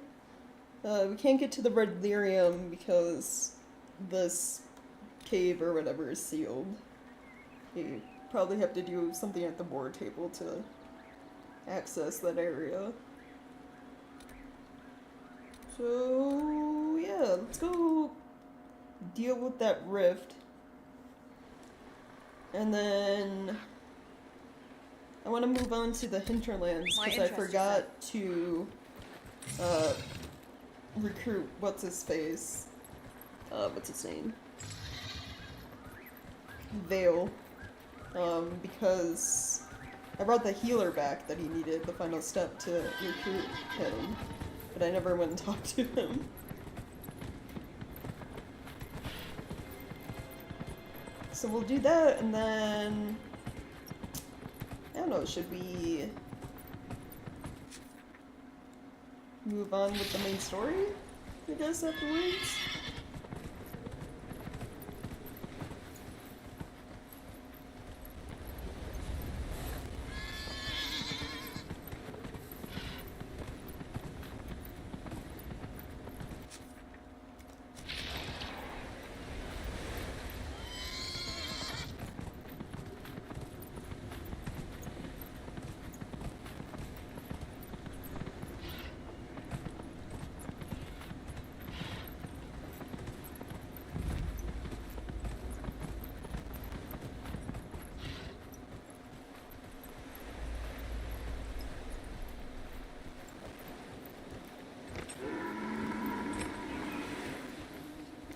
We can't get to the Red Lyrium because this cave or whatever is sealed. You probably have to do something at the war table to access that area. So yeah, let's go deal with that rift. And then I want to move on to the hinterlands because I forgot to recruit what's his face. What's his name? Vale. Because I brought the healer back that he needed, the final step to recruit him, but I never went and talked to him. So we'll do that, and then I don't know, should we move on with the main story, I guess, afterwards?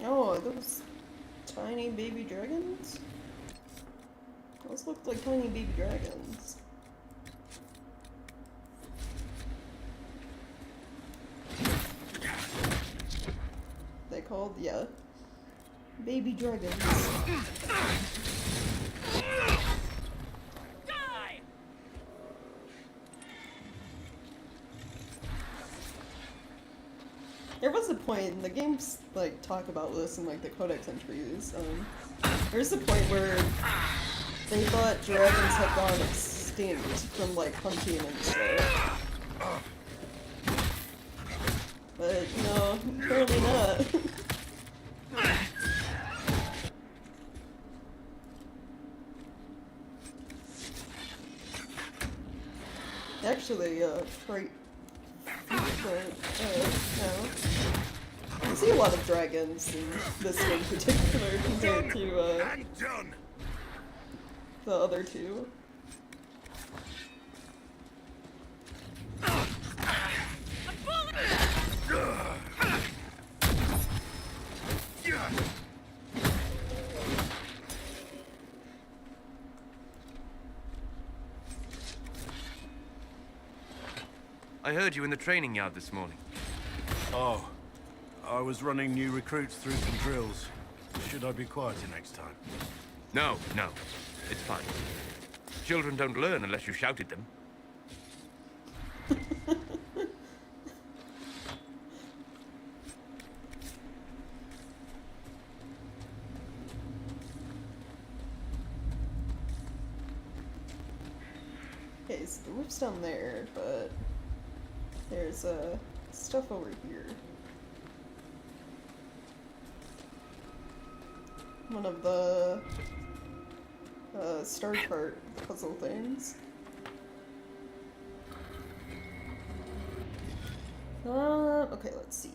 Oh, are those tiny baby dragons? Those look like tiny baby dragons. They called, yeah, baby dragons. There was a point, and the games like talk about this in like the codex entries. There's a point where they thought dragons had gone extinct from like hunting and stuff. But no, apparently not. Actually, right. No. I see a lot of dragons in this one in particular compared to the other two. I heard you in the training yard this morning. Oh, I was running new recruits through some drills. Should I be quieter next time? No, no. It's fine. Children don't learn unless you shout at them. Okay, so the whip's down there, but there's stuff over here. One of the star chart puzzle things. Okay, let's see.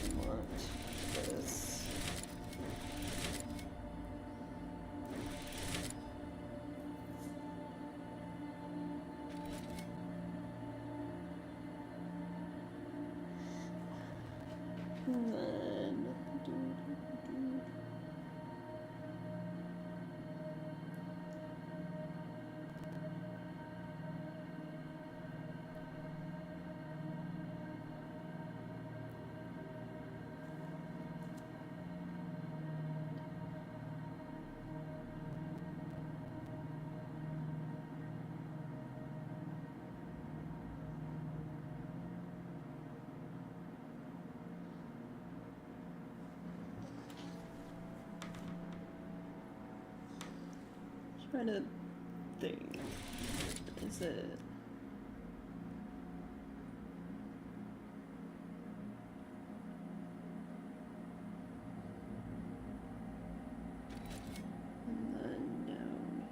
I want this. And then trying to think. Is it? And then down.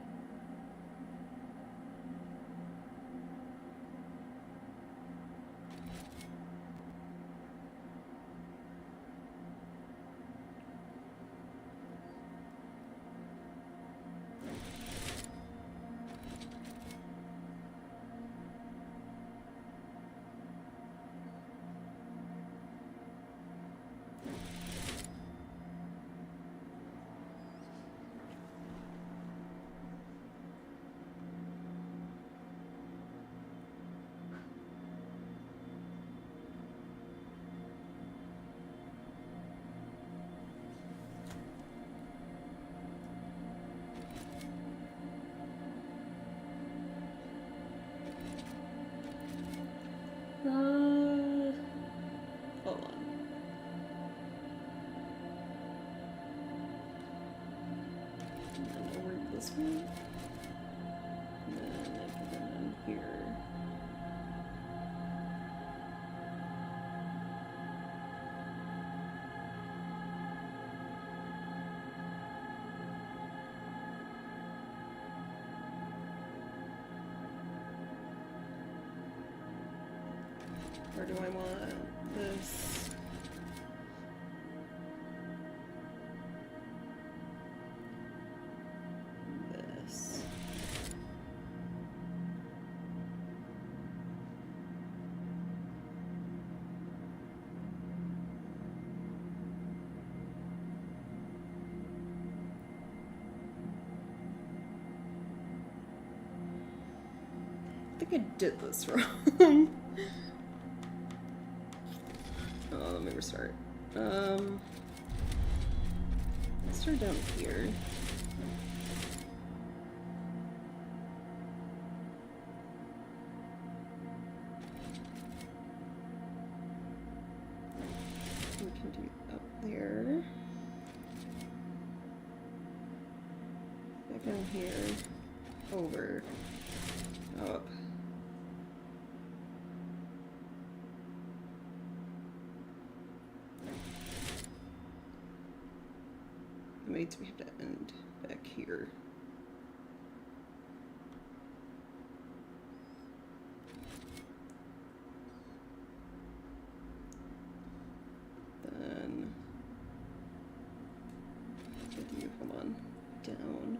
Hold on. And then over this way. And then I put them in here. Or do I want this? This. I think I did this wrong. Let me restart. Let's start down here. We can do up there. Back down here. Over. Up. We have to end back here. Then did you come on down?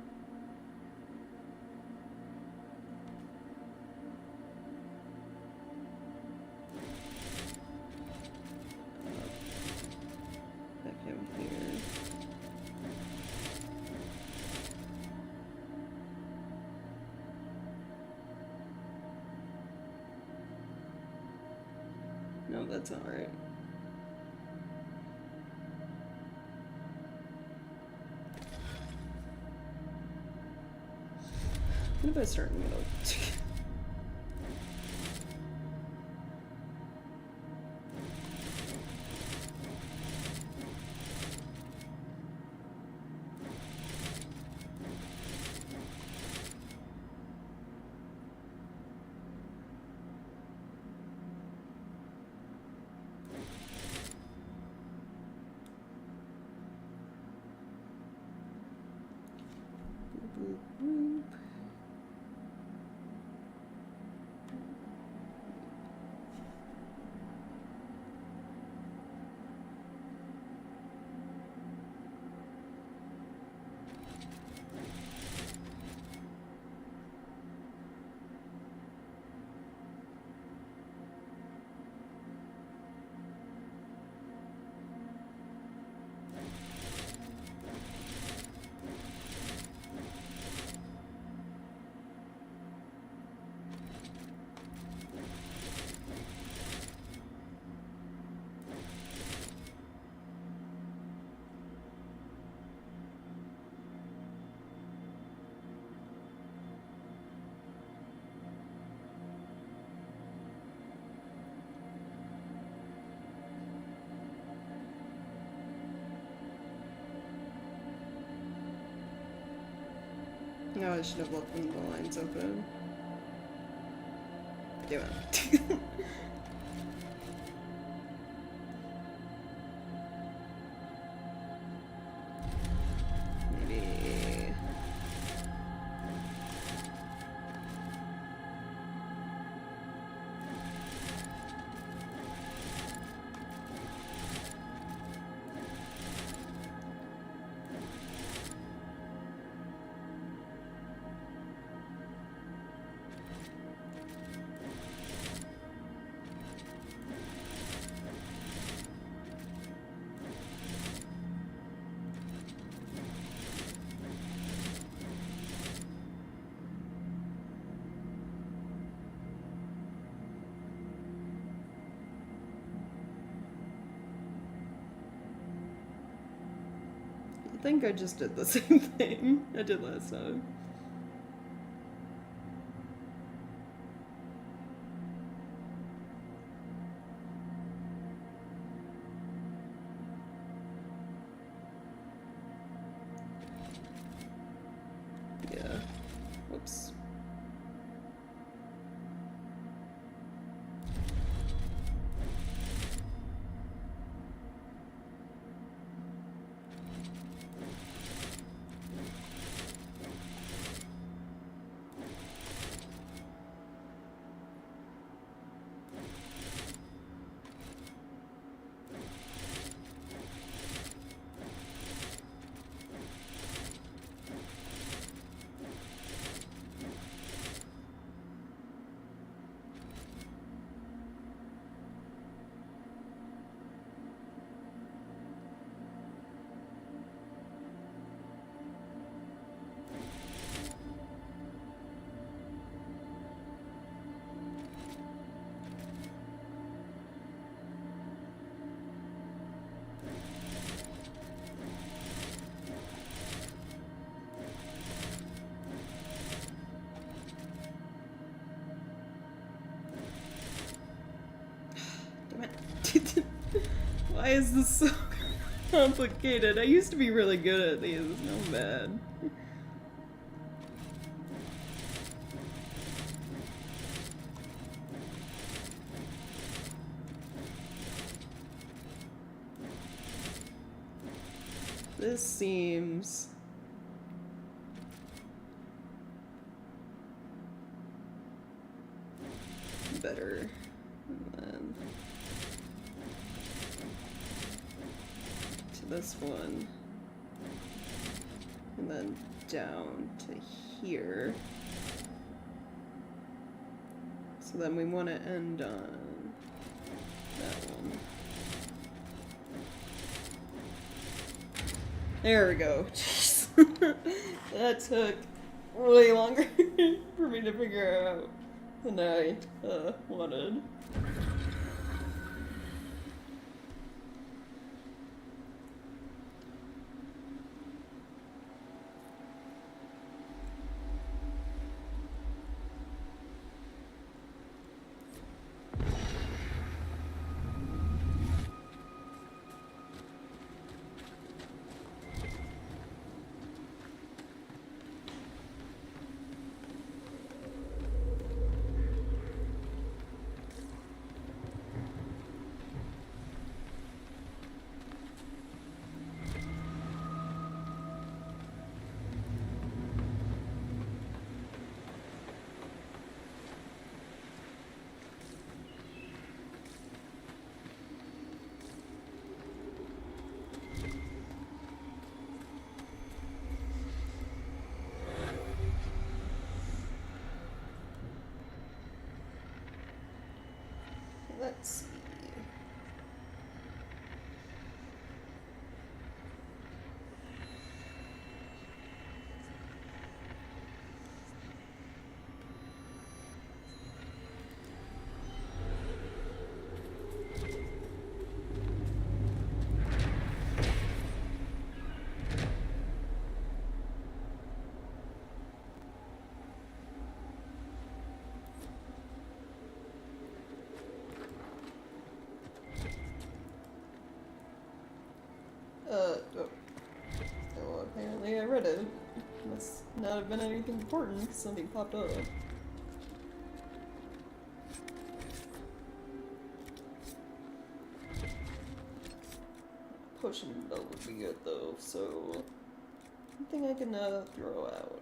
Back down here. that's not right. What if I start in the middle? No, I should have left the lines open. Damn it. Maybe. I think I just did the same thing I did last time. Yeah. Whoops. Why is this so complicated? I used to be really good at these. No bad. This seems better. And then to this one. And then down to here. So then we want to end on that one. There we go. Jeez. That took way longer for me to figure out than I wanted. I read it. Must not have been anything important. Something popped up. Potion belt would be good though, so something I can throw out.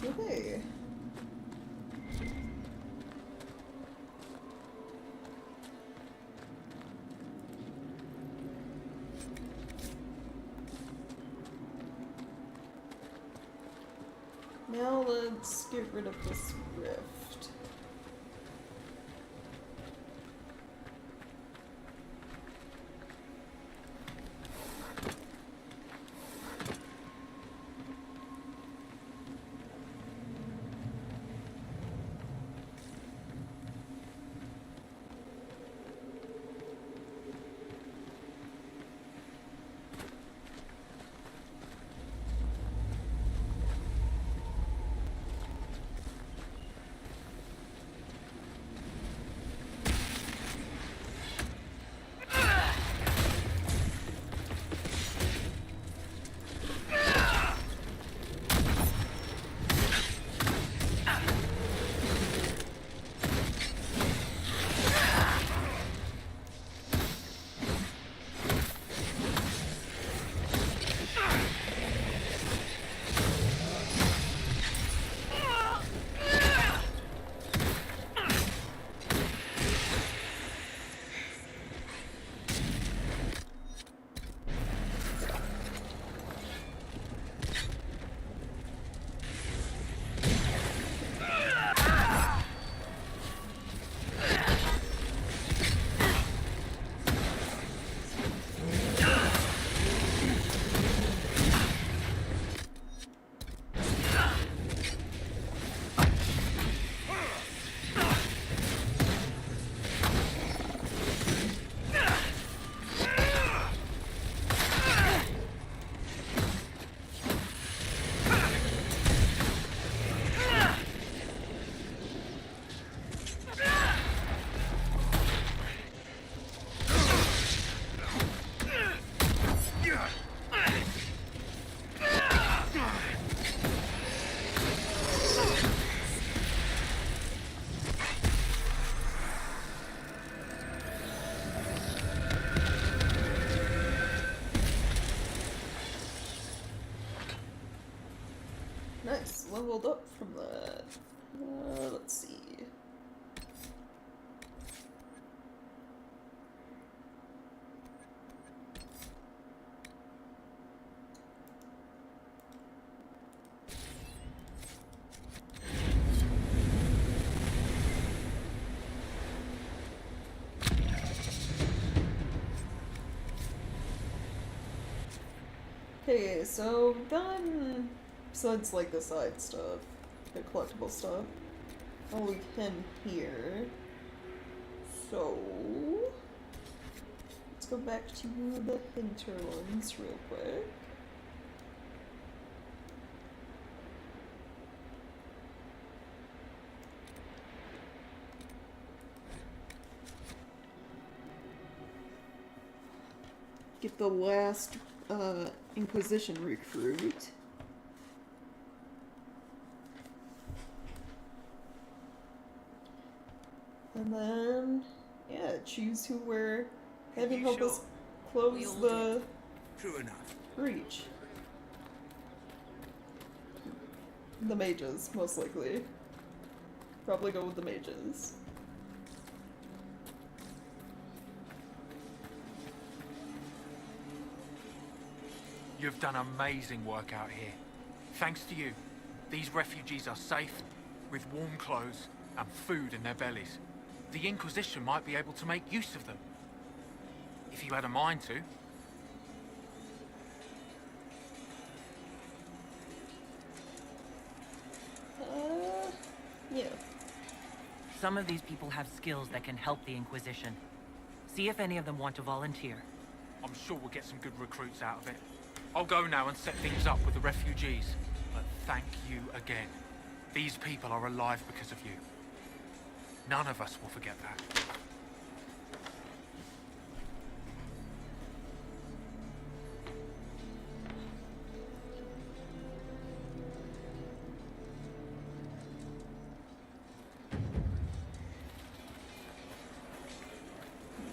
Okay. Now let's get rid of this rift. Nice, leveled up from that. Let's see. Okay, so we've done, besides like the side stuff, the collectible stuff, all we can here. So let's go back to the hinterlands real quick. Get the last Inquisition recruit. And then, yeah, choose who we're having help us close the True enough. breach. The mages, most likely. Probably go with the mages. You've done amazing work out here. Thanks to you, these refugees are safe, with warm clothes and food in their bellies. The Inquisition might be able to make use of them. If you had a mind to. Yeah. Some of these people have skills that can help the Inquisition. See if any of them want to volunteer. I'm sure we'll get some good recruits out of it. I'll go now and set things up with the refugees. But thank you again. These people are alive because of you. None of us will forget that.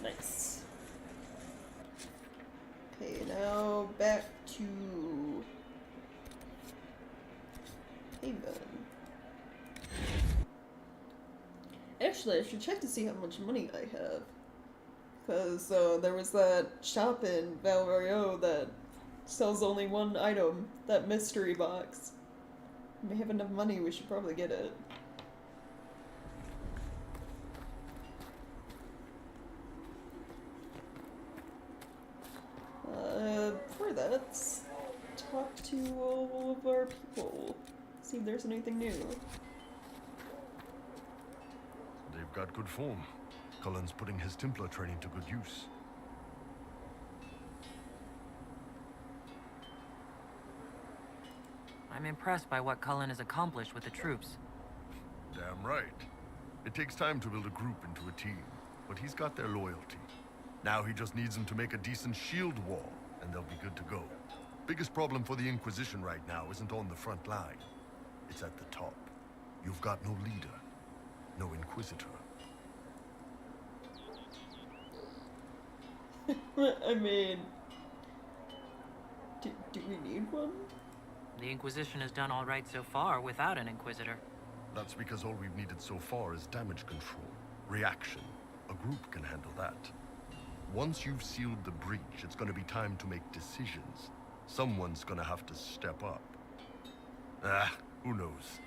Nice. Okay, now back to Haven. Actually, I should check to see how much money I have. Because there was that shop in Val Royeaux that sells only one item, that mystery box. If we have enough money, we should probably get it. For that, let's talk to all of our people. See if there's anything new. They've got good form. Cullen's putting his Templar training to good use. I'm impressed by what Cullen has accomplished with the troops. Damn right. It takes time to build a group into a team, but he's got their loyalty. Now he just needs them to make a decent shield wall, and they'll be good to go. Biggest problem for the Inquisition right now isn't on the front line. It's at the top. You've got no leader, no Inquisitor. I mean, do we need one? The Inquisition has done all right so far without an Inquisitor. That's because all we've needed so far is damage control, reaction. A group can handle that. Once you've sealed the breach, it's gonna be time to make decisions. Someone's gonna have to step up. Who knows?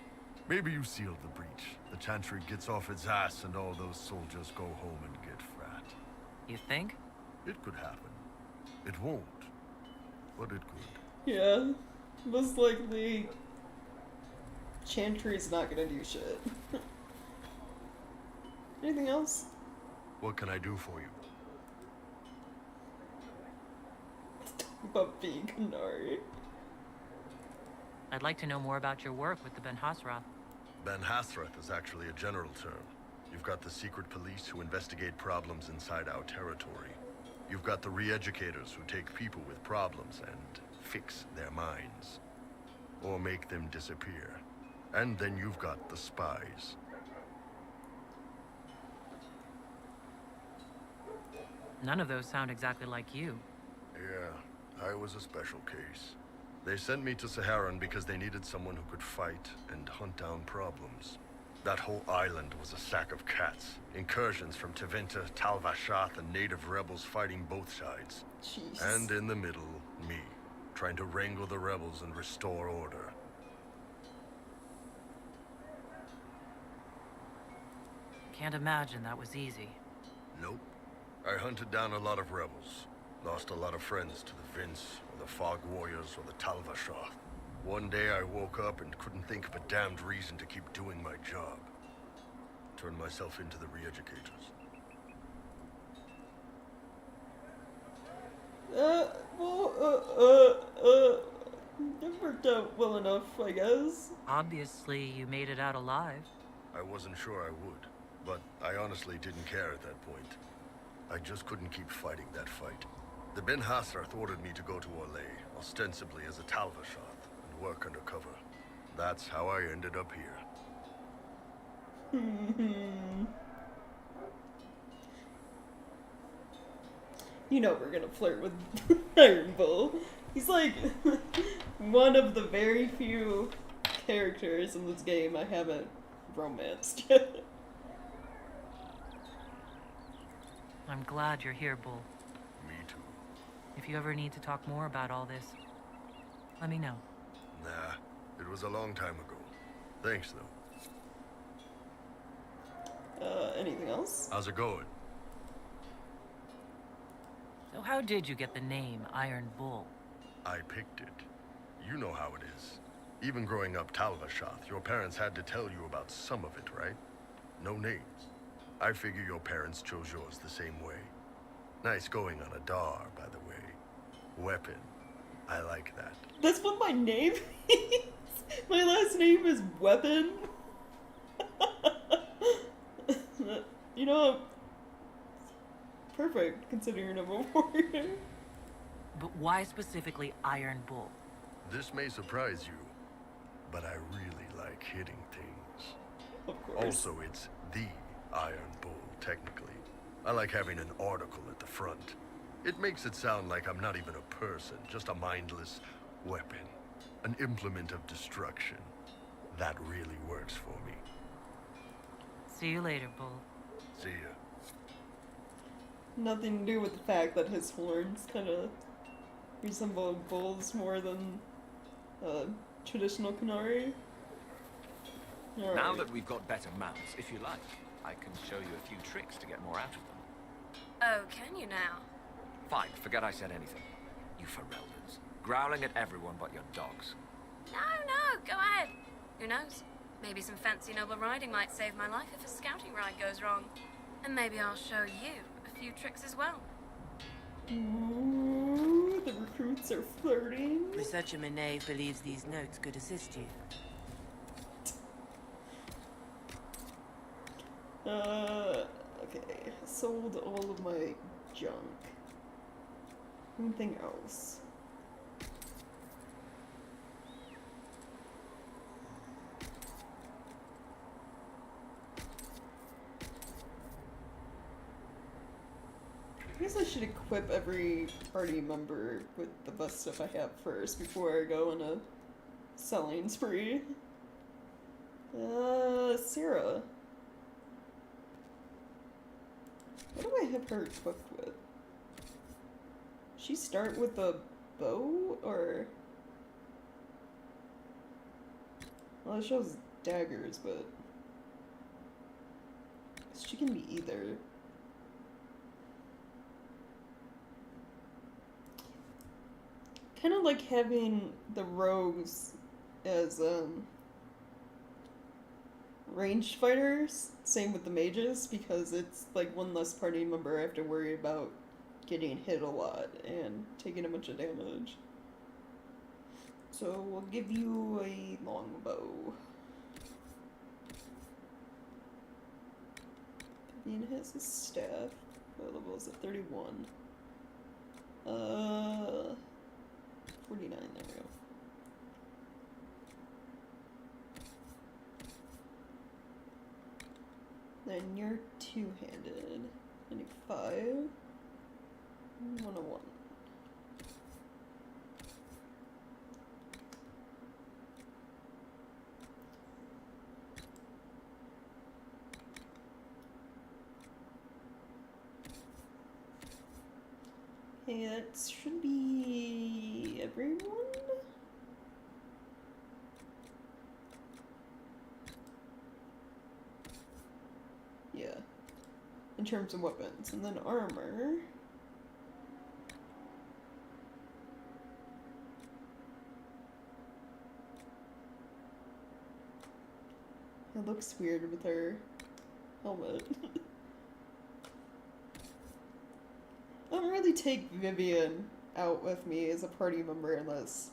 Maybe you sealed the breach. The Chantry gets off its ass and all those soldiers go home and get fat. You think? It could happen. It won't, but it could. Yeah, most likely Chantry's not gonna do shit. Anything else? What can I do for you? About being Canary. I'd like to know more about your work with the Ben Hasrath. Ben Hasrath is actually a general term. You've got the secret police who investigate problems inside our territory. You've got the re-educators who take people with problems and fix their minds. Or make them disappear. And then you've got the spies. None of those sound exactly like you. Yeah, I was a special case. They sent me to Saharan because they needed someone who could fight and hunt down problems. That whole island was a sack of cats. Incursions from Tevinter, Tal Vashath, and native rebels fighting both sides. Jeez. And in the middle, me, trying to wrangle the rebels and restore order. Can't imagine that was easy. Nope. I hunted down a lot of rebels. Lost a lot of friends to the Vince, or the Fog Warriors, or the Tal Vashath. One day I woke up and couldn't think of a damned reason to keep doing my job. Turned myself into the re-educators. It worked out well enough, I guess. Obviously, you made it out alive. I wasn't sure I would, but I honestly didn't care at that point. I just couldn't keep fighting that fight. The Ben Hasrath ordered me to go to Orlais, ostensibly as a Tal Vashath, and work undercover. That's how I ended up here. You know we're gonna flirt with Iron Bull. He's like one of the very few characters in this game I haven't romanced yet. I'm glad you're here, Bull. Me too. If you ever need to talk more about all this, let me know. Nah, it was a long time ago. Thanks, though. Anything else? How's it going? So how did you get the name Iron Bull? I picked it. You know how it is. Even growing up Tal Vashath, your parents had to tell you about some of it, right? No names. I figure your parents chose yours the same way. Nice going on a Dar, by the way. Weapon. I like that. That's what my name is? My last name is Weapon? You know, perfect considering I'm a warrior. But why specifically Iron Bull? This may surprise you, but I really like hitting things. Of course. Also, it's the Iron Bull, technically. I like having an article at the front. It makes it sound like I'm not even a person, just a mindless weapon. An implement of destruction. That really works for me. See you later, Bull. See ya. Nothing to do with the fact that his horns kind of resemble bulls more than traditional Canary. All Now right. that we've got better mounts, if you like, I can show you a few tricks to get more out of them. Oh, can you now? Fine, forget I said anything. You Fereldas, growling at everyone but your dogs. No, go ahead. Who knows? Maybe some fancy noble riding might save my life if a scouting ride goes wrong. And maybe I'll show you a few tricks as well. Ooh, the recruits are flirting. Researcher Manet believes these notes could assist you. Okay. Sold all of my junk. Anything else? I guess I should equip every party member with the best stuff I have first before I go on a selling spree. Sarah. What do I have her equipped with? She start with a bow, or... Well, it shows daggers, but... She can be either. Kind of like having the rogues as, ranged fighters. Same with the mages, because it's like one less party member I have to worry about getting hit a lot and taking a bunch of damage. So we'll give you a longbow. Vivian has his staff. What level is it? 31. 49, there we go. Then you're two-handed. I need 5. 101. Okay, that should be everyone? Yeah. In terms of weapons. And then armor. It looks weird with her helmet. I don't really take Vivian out with me as a party member unless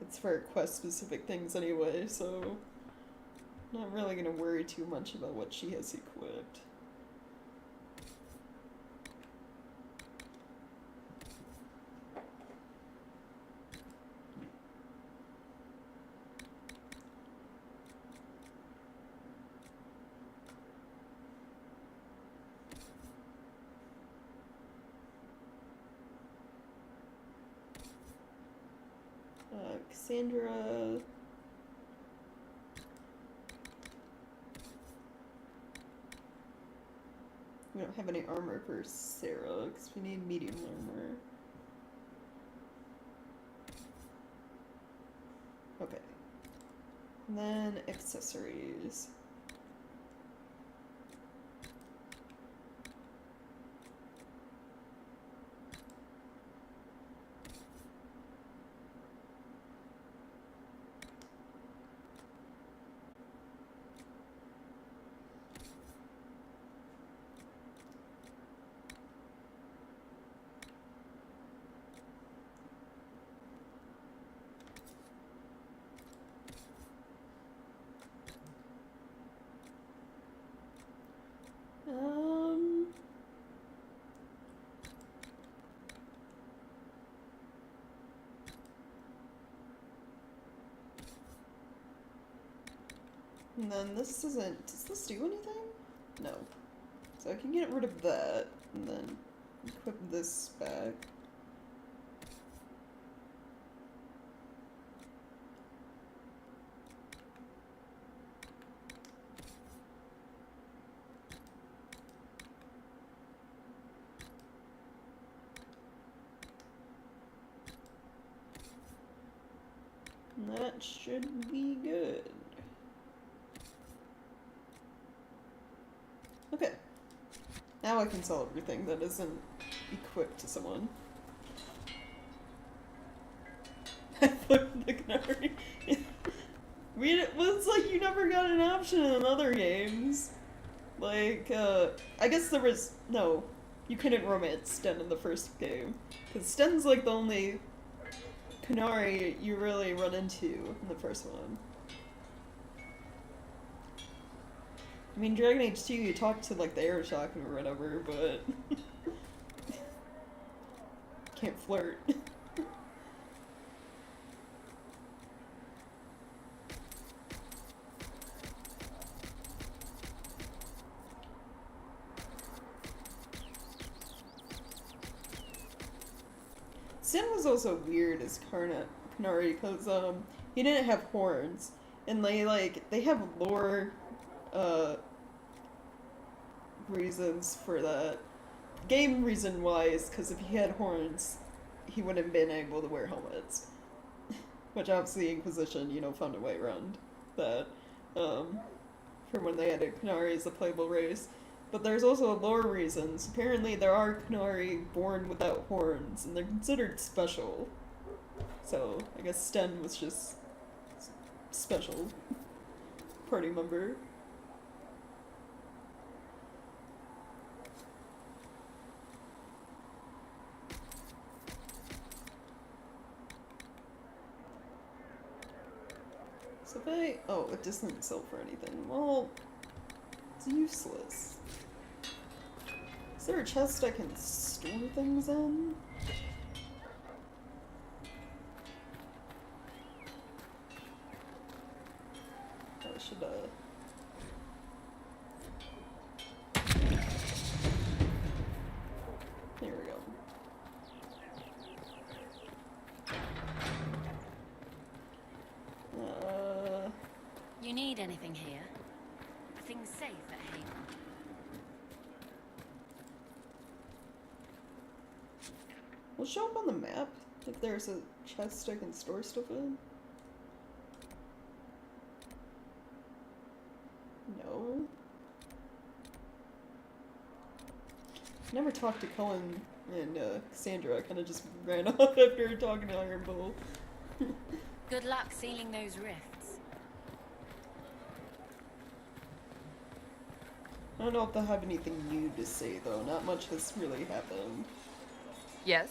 it's for quest-specific things anyway, so not really gonna worry too much about what she has equipped. Cassandra. We don't have any armor for Sarah because we need medium armor. Okay. And then accessories. And then this isn't... Does this do anything? No. So I can get rid of that, and then equip this back. And that should be good. Okay. Now I can sell everything that isn't equipped to someone. I flipped the canary. It was like you never got an option in other games. Like, I guess there was... No. You couldn't romance Sten in the first game. Because Sten's like the only Canary you really run into in the first one. I mean, Dragon Age 2, you talk to, like, the air shock or whatever, but... can't flirt. Sin was also weird as Canary, because, he didn't have horns. And they have lore, reasons for that. Game reason wise, because if he had horns, he wouldn't have been able to wear helmets. Which obviously Inquisition, you know, found a way around that, for when they added Canary as a playable race. But there's also lore reasons. Apparently there are Canary born without horns, and they're considered special. So, I guess Sten was just special party member. So if I... Oh, it doesn't sell for anything. Well, it's useless. Is there a chest I can store things in? I should, There we go. You need anything here? Things safe at Haven? Will it show up on the map if there's a chest I can store stuff in? No. Never talked to Cullen and Cassandra. I kind of just ran off after talking to Iron Bull. Good luck sealing those rifts. I don't know if they'll have anything new to say though. Not much has really happened. Yes?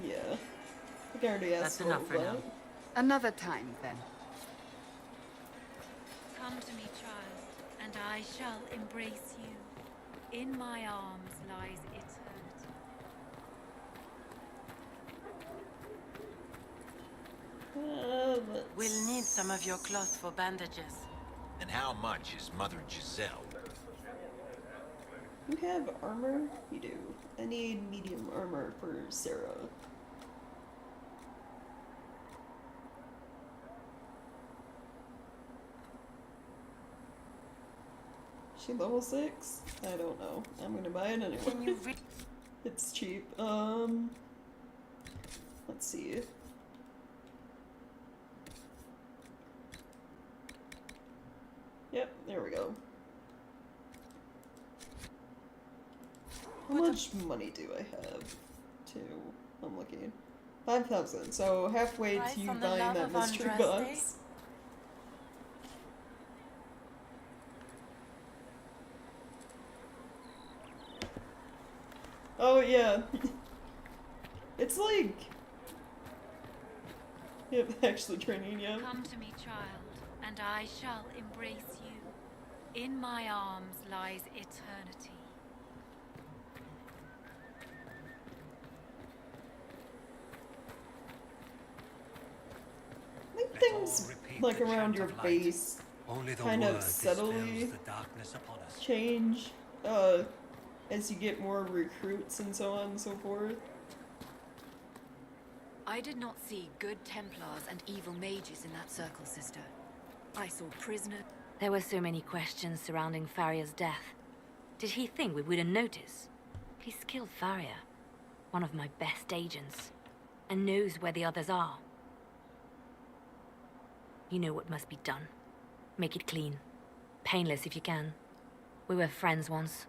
Yeah. I think I already asked. That's enough for now. Another time, then. Come to me, child, and I shall embrace you. In my arms lies eternity. We'll need some of your cloth for bandages. And how much is Mother Giselle? You have armor? You do. I need medium armor for Sarah. She level 6? I don't know. I'm gonna buy it anyway. Can you read? It's cheap. Let's see. Yep, there we go. How much money do I have to... I'm looking. 5,000, so halfway to you buying that mystery box. Oh yeah. It's like... Yep, actually training, yeah. Come to me, child, and I shall embrace you. In my arms lies eternity. things like around your base kind of subtly change as you get more recruits and so on and so forth. I did not see good Templars and evil mages in that circle, sister. I saw prisoners. There were so many questions surrounding Faria's death. Did he think we wouldn't notice? He's killed Faria, one of my best agents, and knows where the others are. You know what must be done. Make it clean. Painless if you can. We were friends once.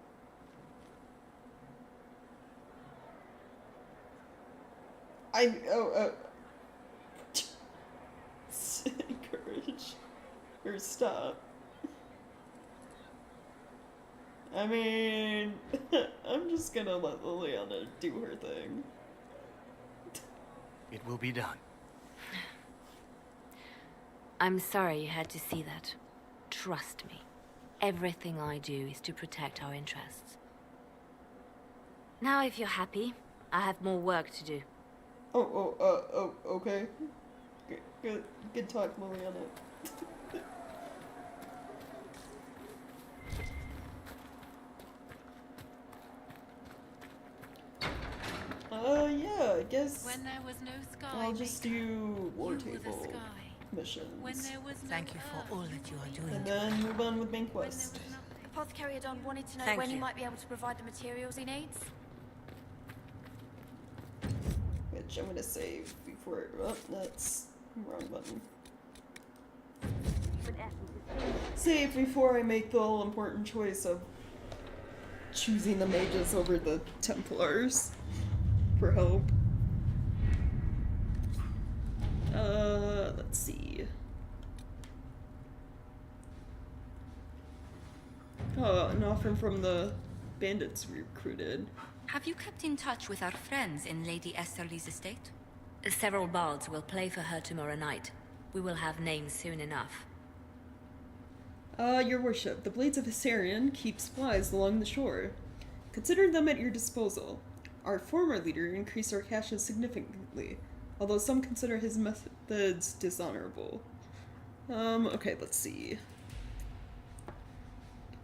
Encourage or stop. I mean, I'm just gonna let Liliana do her thing. It will be done. I'm sorry you had to see that. Trust me. Everything I do is to protect our interests. Now, if you're happy, I have more work to do. Okay. Good talk, Liliana. Yeah, I guess when there was no sky, I'll just do war table sky. missions. When there was no Thank you for all that you are doing. And then move on with main quest. Apothecary Adon wanted to know Thank when you. he might be able to provide the materials he needs. Which I'm gonna save before. Oh, that's wrong button. Save before I make the all important choice of choosing the mages over the Templars for help. Let's see. Oh, an offer from the bandits we recruited. Have you kept in touch with our friends in Lady Esterly's estate? Several bards will play for her tomorrow night. We will have names soon enough. Your worship, the Blades of Hissarion keep supplies along the shore. Consider them at your disposal. Our former leader increased our caches significantly, although some consider his methods dishonorable. Okay, let's see.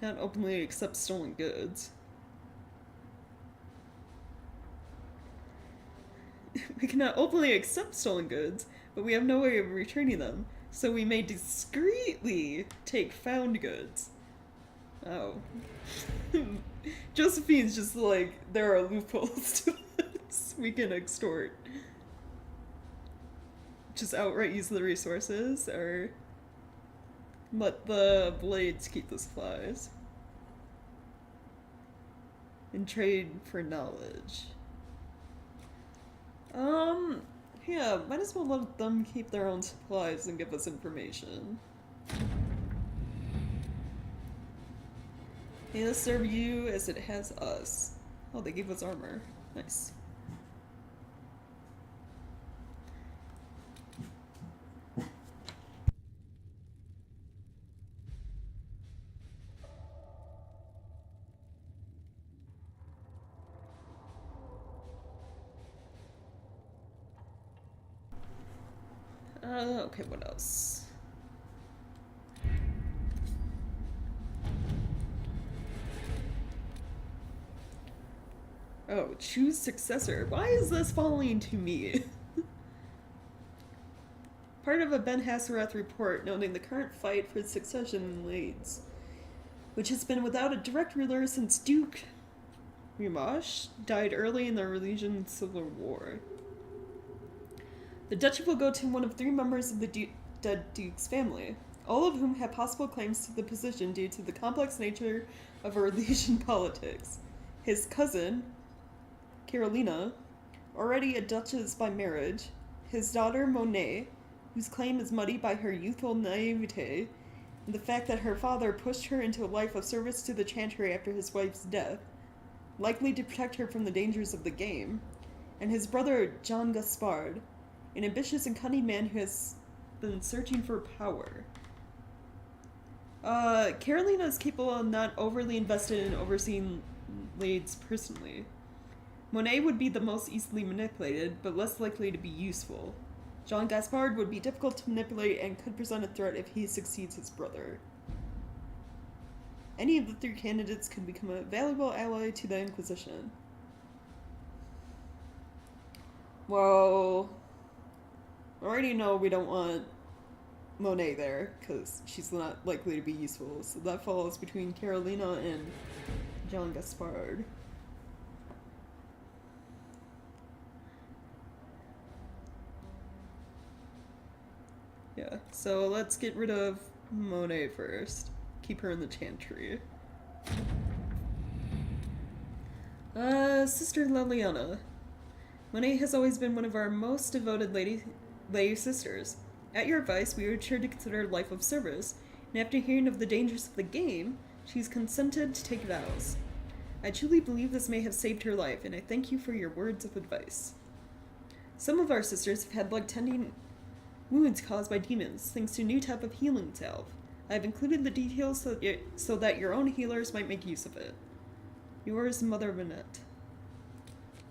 Not openly accept stolen goods. We cannot openly accept stolen goods, but we have no way of returning them, so we may discreetly take found goods. Oh. Josephine's just like, there are loopholes to this. We can extort. Just outright use the resources, or let the blades keep the supplies. And trade for knowledge. Yeah, might as well let them keep their own supplies and give us information. May this serve you as it has us. Oh, they gave us armor. Nice. Okay, what else? Oh, choose successor. Why is this falling to me? Part of a Ben Hassarath report noting the current fight for succession in Lades, which has been without a direct ruler since Duke Rimash died early in the Rhodesian Civil War. The duchy will go to one of 3 members of the dead Duke's family, all of whom have possible claims to the position due to the complex nature of Rhodesian politics. His cousin, Carolina, already a duchess by marriage, his daughter Monet, whose claim is muddied by her youthful naivete, and the fact that her father pushed her into a life of service to the Chantry after his wife's death, likely to protect her from the dangers of the game, and his brother John Gaspard, an ambitious and cunning man who has been searching for power. Carolina is capable of not overly invested in overseeing Lades personally. Monet would be the most easily manipulated, but less likely to be useful. Jean Gaspard would be difficult to manipulate and could present a threat if he succeeds his brother. Any of the 3 candidates could become a valuable ally to the Inquisition. Well, I already know we don't want Monet there, because she's not likely to be useful, so that falls between Carolina and Jean Gaspard. Yeah, so let's get rid of Monet first. Keep her in the chantry. Sister Leliana. Monet has always been one of our most devoted lay sisters. At your advice, we urge her to consider a life of service, and after hearing of the dangers of the game, she's consented to take vows. I truly believe this may have saved her life, and I thank you for your words of advice. Some of our sisters have had blood-tending wounds caused by demons, thanks to a new type of healing salve. I have included the details so that your own healers might make use of it. Yours, Mother Vinette.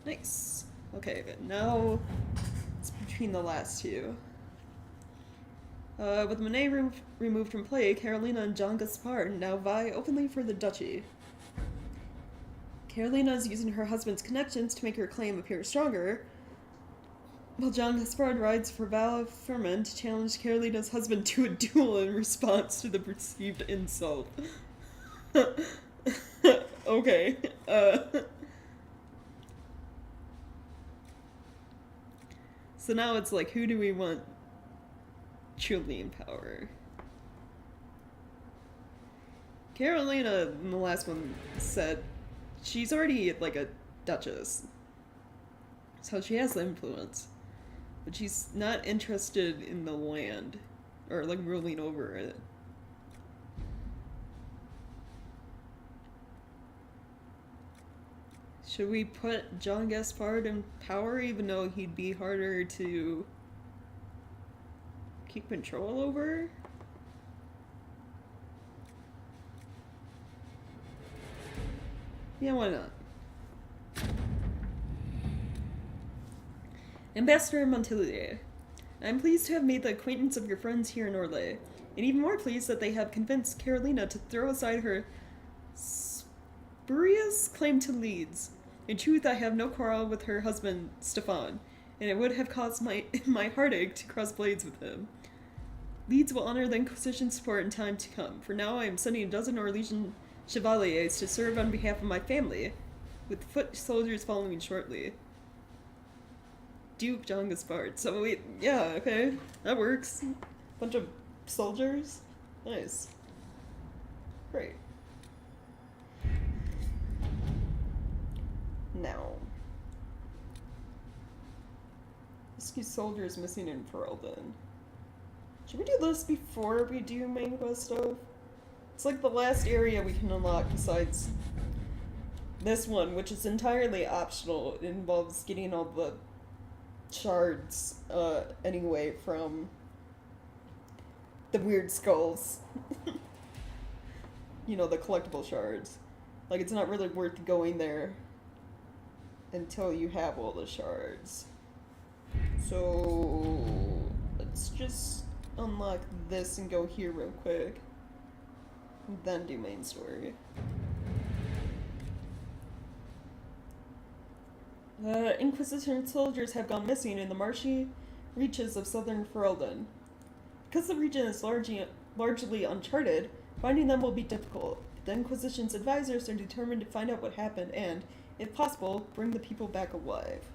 Nice. Okay, but now it's between the last 2. With Monet removed from play, Carolina and Jean Gaspard now vie openly for the duchy. Carolina is using her husband's connections to make her claim appear stronger, while Jean Gaspard rides for Val Fermin to challenge Carolina's husband to a duel in response to the perceived insult. Okay, So now it's like, who do we want truly in power? Carolina, in the last one, said she's already, like, a duchess. So she has the influence. But she's not interested in the land. Or, like, ruling over it. Should we put Jean Gaspard in power, even though he'd be harder to keep control over? Yeah, why not? Ambassador Montelier, I'm pleased to have made the acquaintance of your friends here in Orlais, and even more pleased that they have convinced Carolina to throw aside her spurious claim to Leeds. In truth, I have no quarrel with her husband, Stefan, and it would have caused my heartache to cross blades with him. Leeds will honor the Inquisition's support in time to come. For now, I am sending a dozen Orlesian chevaliers to serve on behalf of my family, with foot soldiers following shortly. Duke Jean Gaspard. So wait, yeah, okay, that works. Bunch of soldiers. Nice. Great. Now, rescue soldiers missing in Ferelden. Should we do this before we do main quest stuff? It's like the last area we can unlock besides this one, which is entirely optional. It involves getting all the shards, anyway, from the weird skulls. You know, the collectible shards. Like, it's not really worth going there until you have all the shards. So let's just unlock this and go here real quick, and then do main story. Inquisition soldiers have gone missing in the marshy reaches of southern Ferelden. Because the region is largely uncharted, finding them will be difficult. The Inquisition's advisors are determined to find out what happened and, if possible, bring the people back alive.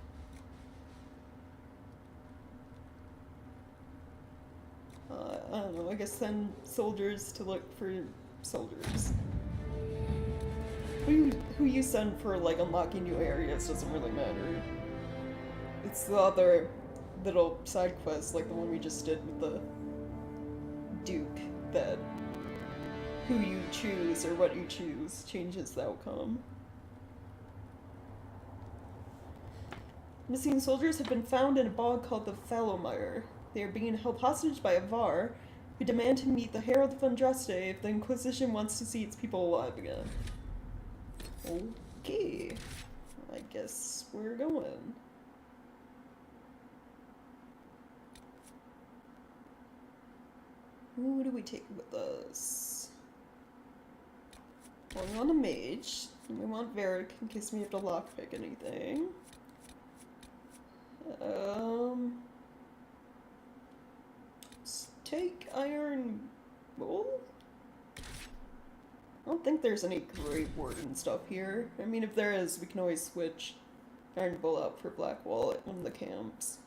I don't know, I guess send soldiers to look for soldiers. Who you send for, like, unlocking new areas doesn't really matter. It's the other little side quest, like the one we just did with the Duke, that who you choose or what you choose changes the outcome. Missing soldiers have been found in a bog called the Fallowmire. They are being held hostage by a Var, who demand to meet the Herald of Andraste if the Inquisition wants to see its people alive again. Okay, I guess we're going. Who do we take with us? Well, we want a mage. And we want Varric in case we have to lockpick anything. Let's take Iron Bull? I don't think there's any Great Warden stuff here. I mean, if there is, we can always switch Iron Bull out for Black Wall at one of the camps.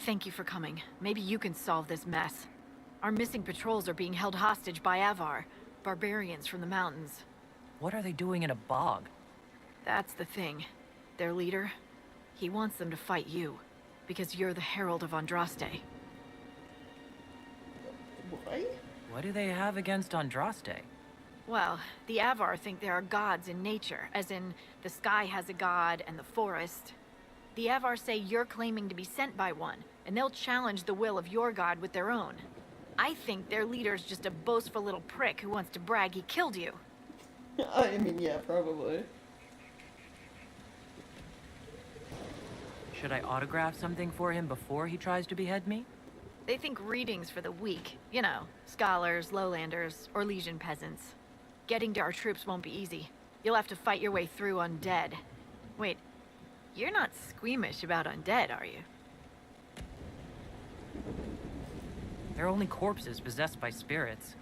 Thank you for coming. Maybe you can solve this mess. Our missing patrols are being held hostage by Avar, barbarians from the mountains. What are they doing in a bog? That's the thing. Their leader, he wants them to fight you, because you're the Herald of Andraste. What? What do they have against Andraste? Well, the Avar think there are gods in nature, as in the sky has a god and the forest. The Avar say you're claiming to be sent by one, and they'll challenge the will of your god with their own. I think their leader's just a boastful little prick who wants to brag he killed you. I mean, yeah, probably. Should I autograph something for him before he tries to behead me? They think readings for the weak. You know, scholars, lowlanders, or Legion peasants. Getting to our troops won't be easy. You'll have to fight your way through undead. Wait, you're not squeamish about undead, are you? They're only corpses possessed by spirits.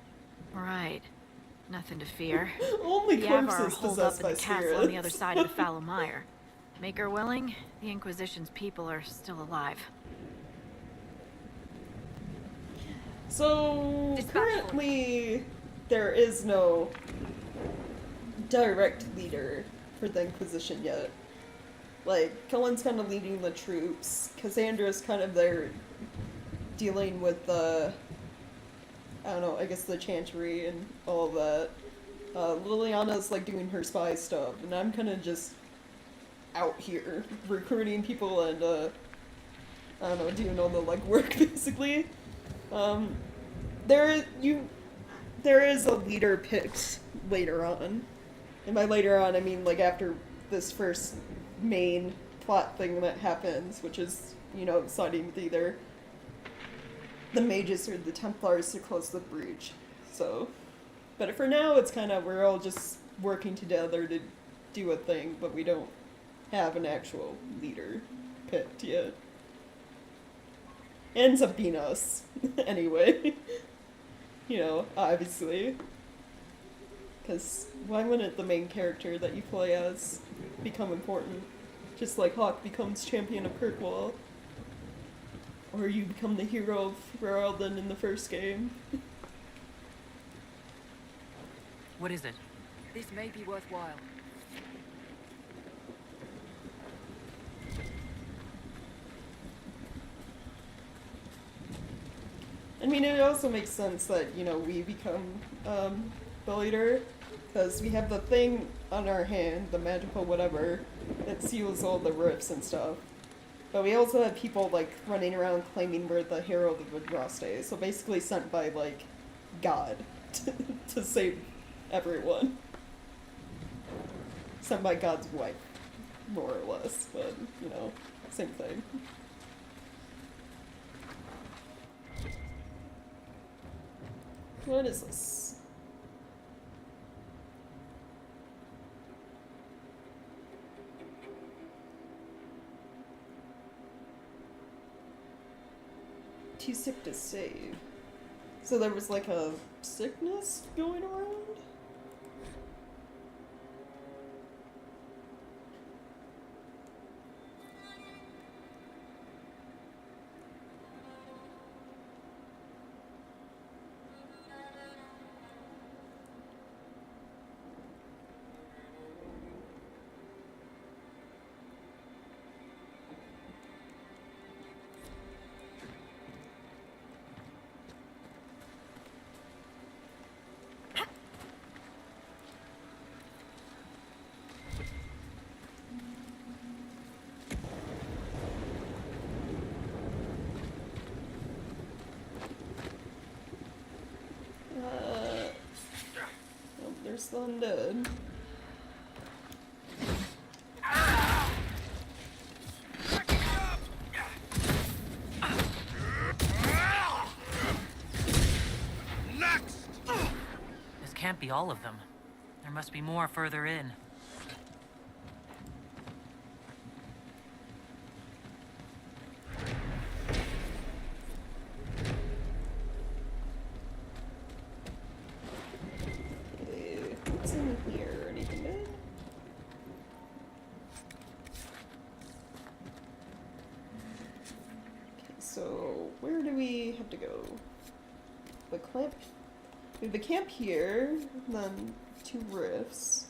Right. Nothing to fear. Only the Avar corpses hold up possessed in by the castle spirits. on the other side of the fallow mire. Make her willing, the Inquisition's people are still alive. So, currently, there is no direct leader for the Inquisition yet. Like, Cullen's kind of leading the troops, Cassandra's kind of there dealing with the, I don't know, I guess the Chantry and all of that. Liliana's, like, doing her spy stuff, and I'm kind of just out here recruiting people and, I don't know, doing all the, like, work, basically. There is a leader picked later on. And by later on, I mean, like, after this first main plot thing that happens, which is, you know, siding with either the mages or the Templars to close the breach. So, but for now, it's kind of, we're all just working together to do a thing, but we don't have an actual leader picked yet. Ends up being us, anyway. You know, obviously. Because why wouldn't the main character that you play as become important? Just like Hawke becomes champion of Kirkwall. Or you become the hero of Ferelden in the first game. What is it? This may be worthwhile. I mean, it also makes sense that, you know, we become the leader, because we have the thing on our hand, the magical whatever, that seals all the rifts and stuff. But we also have people, like, running around claiming we're the Herald of Andraste, so basically sent by, like, God to save everyone. Sent by God's wife, more or less, but, you know, same thing. What is this? Too sick to save. So there was like a sickness going around? Face the undead. Next! This can't be all of them. There must be more further in. What's in here? Anything good? Okay, so where do we have to go? The camp. We have the camp here, and then 2 rifts.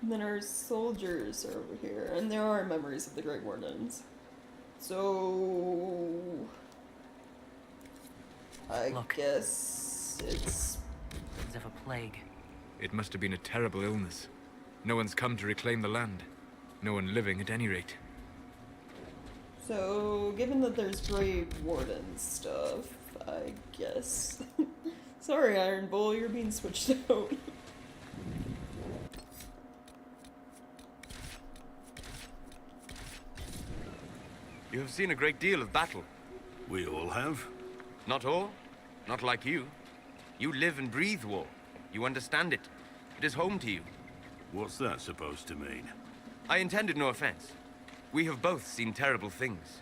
And then our soldiers are over here, and there are memories of the Great Wardens. So I guess it's as if a plague. It must have been a terrible illness. No one's come to reclaim the land. No one living, at any rate. So, given that there's Grey Warden stuff, I guess. Sorry, Iron Bull, you're being switched out. You have seen a great deal of battle. We all have. Not all. Not like you. You live and breathe war. You understand it. It is home to you. What's that supposed to mean? I intended no offense. We have both seen terrible things.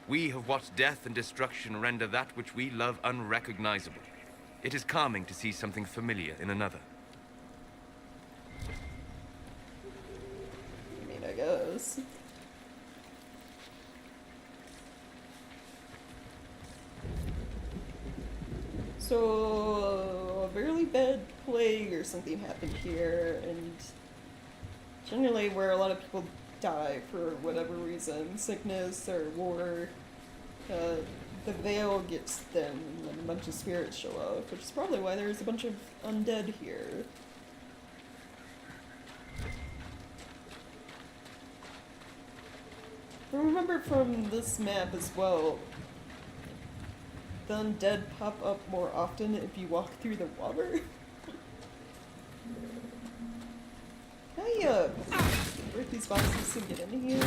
We have watched death and destruction render that which we love unrecognizable. It is calming to see something familiar in another. I mean, I guess. So, a really bad plague or something happened here, and generally where a lot of people die for whatever reason, sickness or war, the veil gets thin and then a bunch of spirits show up, which is probably why there's a bunch of undead here. I remember from this map as well, the undead pop up more often if you walk through the water. Can I, break these boxes to get into here?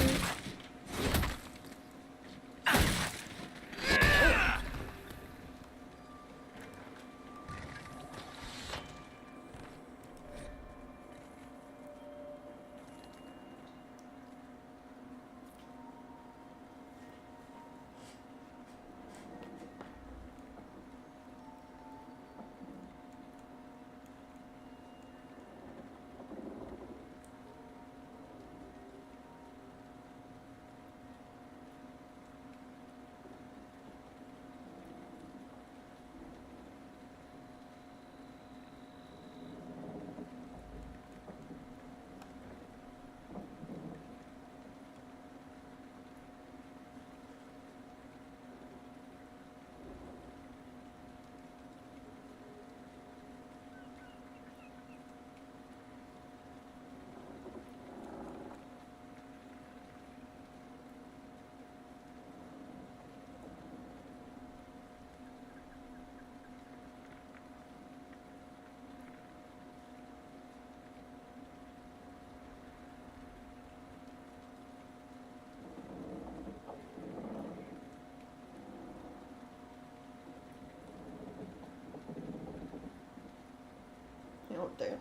Oh, damn.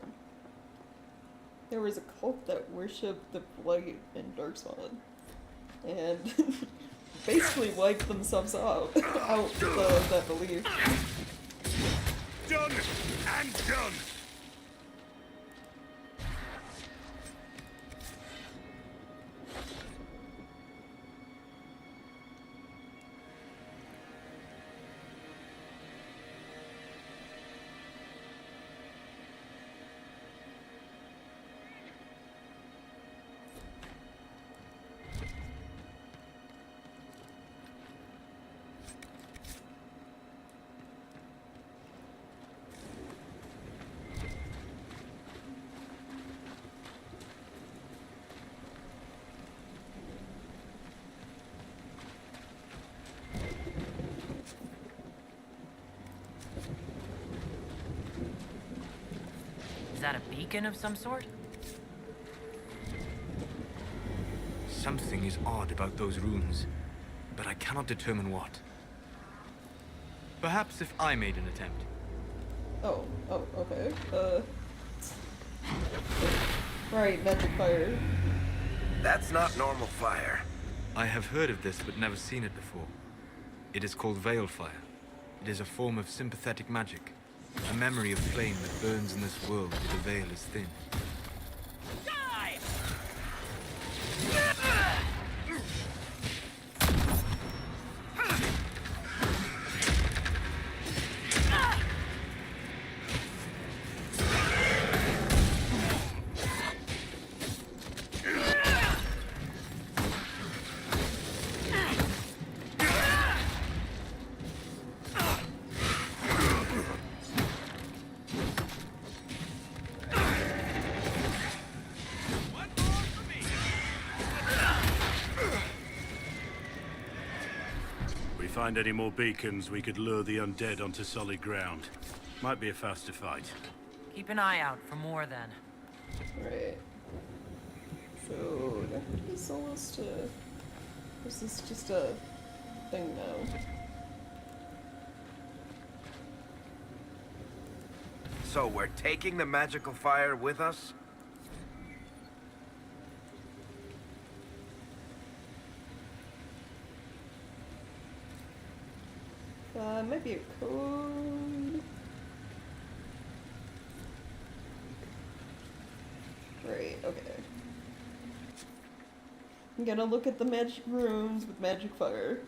There was a cult that worshipped the Blight in Darkspawn, and basically wiped themselves out with that belief. Done and done! that a beacon of some sort? Something is odd about those runes, but I cannot determine what. Perhaps if I made an attempt. Oh, okay. Right, magic fire. That's not normal fire. I have heard of this, but never seen it before. It is called Veil Fire. It is a form of sympathetic magic. A memory of flame that burns in this world where the veil is thin. Find any more beacons, we could lure the undead onto solid ground. Might be a faster fight. Keep an eye out for more then. Right. So, do I have to be soulless to... Or is this just a thing now? So we're taking the magical fire with us? Might be a code. Right, okay. I'm gonna look at the magic rooms with magic fire.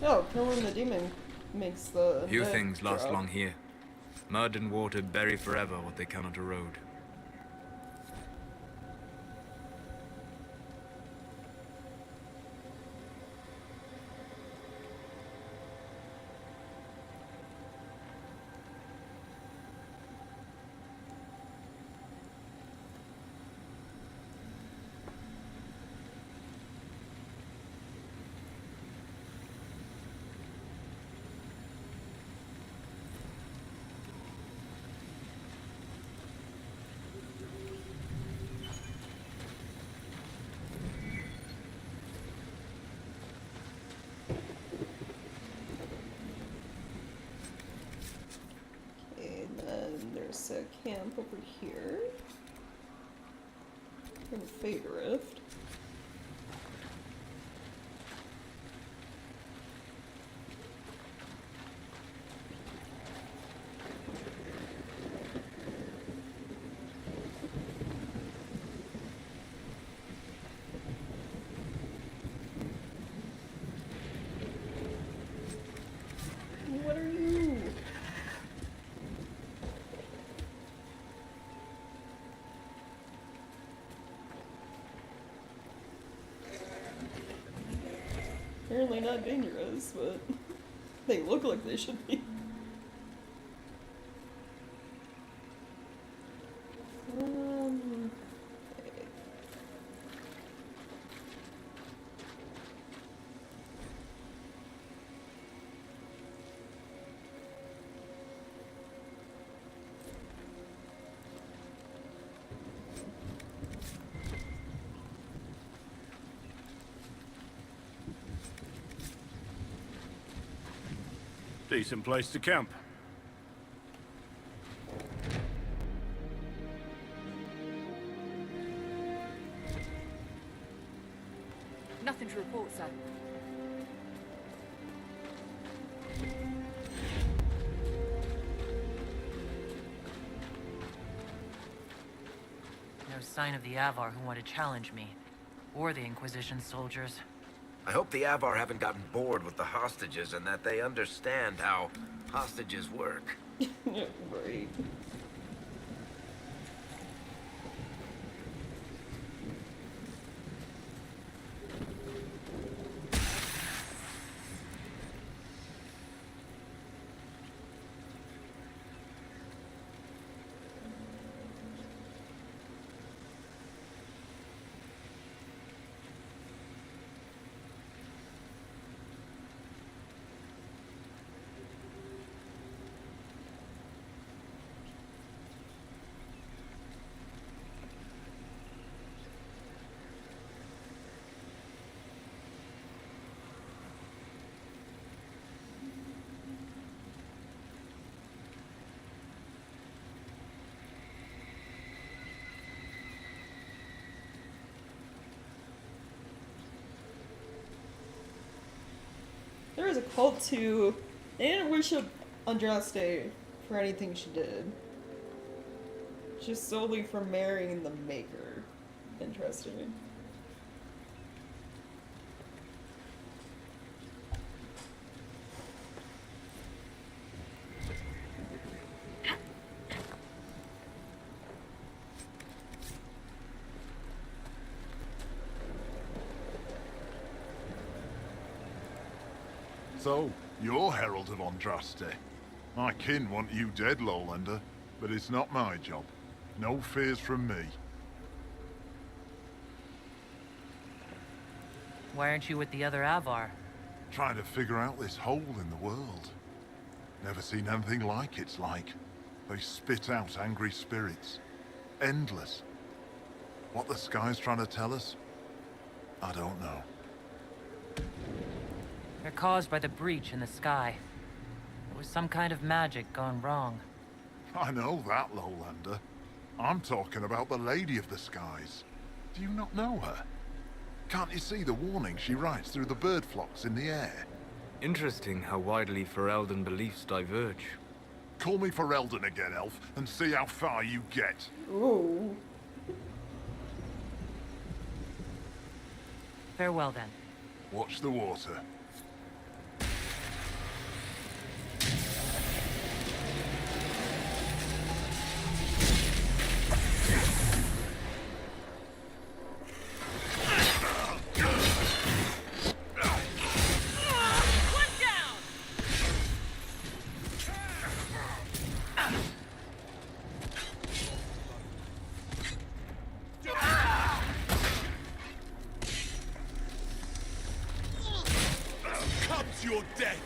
Oh, killing the demon makes the... Few things last long here. Mud and water bury forever what they cannot erode. There's a camp over here. And a fade rift. What are you? Apparently not dangerous, but they look like they should be. Okay. Decent place to camp. Nothing to report, sir. No sign of the Avar who want to challenge me. Or the Inquisition soldiers. I hope the Avar haven't gotten bored with the hostages and that they understand how hostages work. Right. There was a cult too. They didn't worship Andraste for anything she did. Just solely for marrying the Maker. Interesting. So, you're Herald of Andraste. My kin want you dead, Lowlander, but it's not my job. No fears from me. Why aren't you with the other Avar? Trying to figure out this hole in the world. Never seen anything like it's like. They spit out angry spirits. Endless. What the sky's trying to tell us? I don't know. They're caused by the breach in the sky. It was some kind of magic gone wrong. I know that, Lowlander. I'm talking about the Lady of the Skies. Do you not know her? Can't you see the warning she writes through the bird flocks in the air? Interesting how widely Ferelden beliefs diverge. Call me Ferelden again, Elf, and see how far you get. Ooh. Farewell, then. Watch the water. Your death!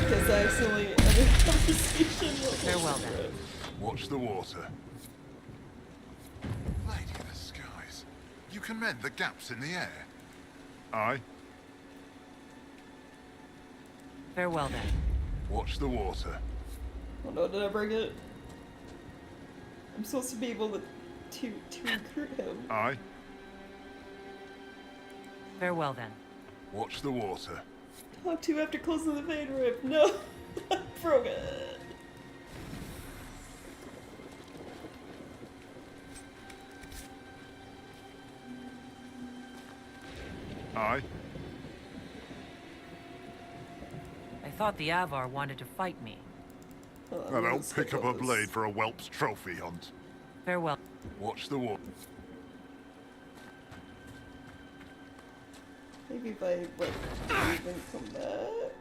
Because I accidentally ended the conversation. Farewell, then. Watch the water. Lady of the Skies, you can mend the gaps in the air. Aye. Farewell, then. Watch the water. Oh no, did I break it? I'm supposed to be able to recruit him. Aye. Farewell then. Watch the water. How to after closing the vein rip? No! I broke it! Aye. I thought the Avar wanted to fight me. I don't pick up a blade for a whelp's trophy hunt. Farewell. Watch the water. Maybe if I, like, leave and come back?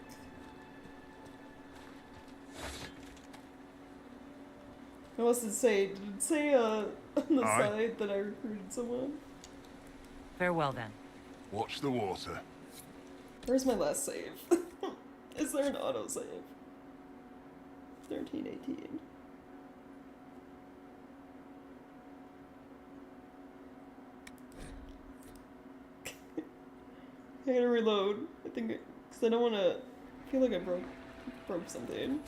What else did it say? Did it say, on the side that I recruited someone? Farewell then. Watch the water. Where's my last save? Is there an autosave? 1318. I gotta reload. I think, because I don't want to feel like I broke something.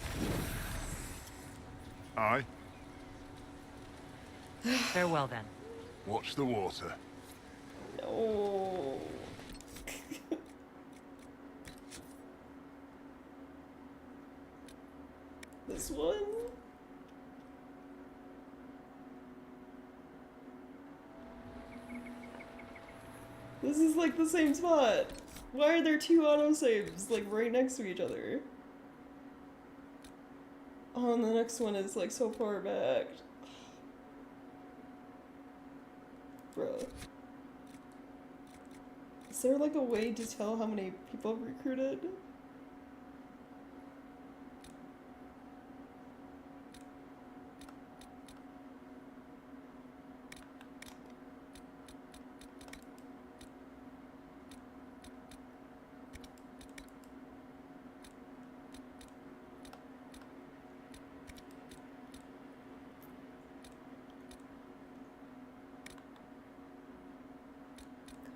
Aye. Farewell then. Watch the water. No. This one? This is like the same spot. Why are there two autosaves like right next to each other? Oh, and the next one is like so far back. Bruh. Is there like a way to tell how many people I've recruited?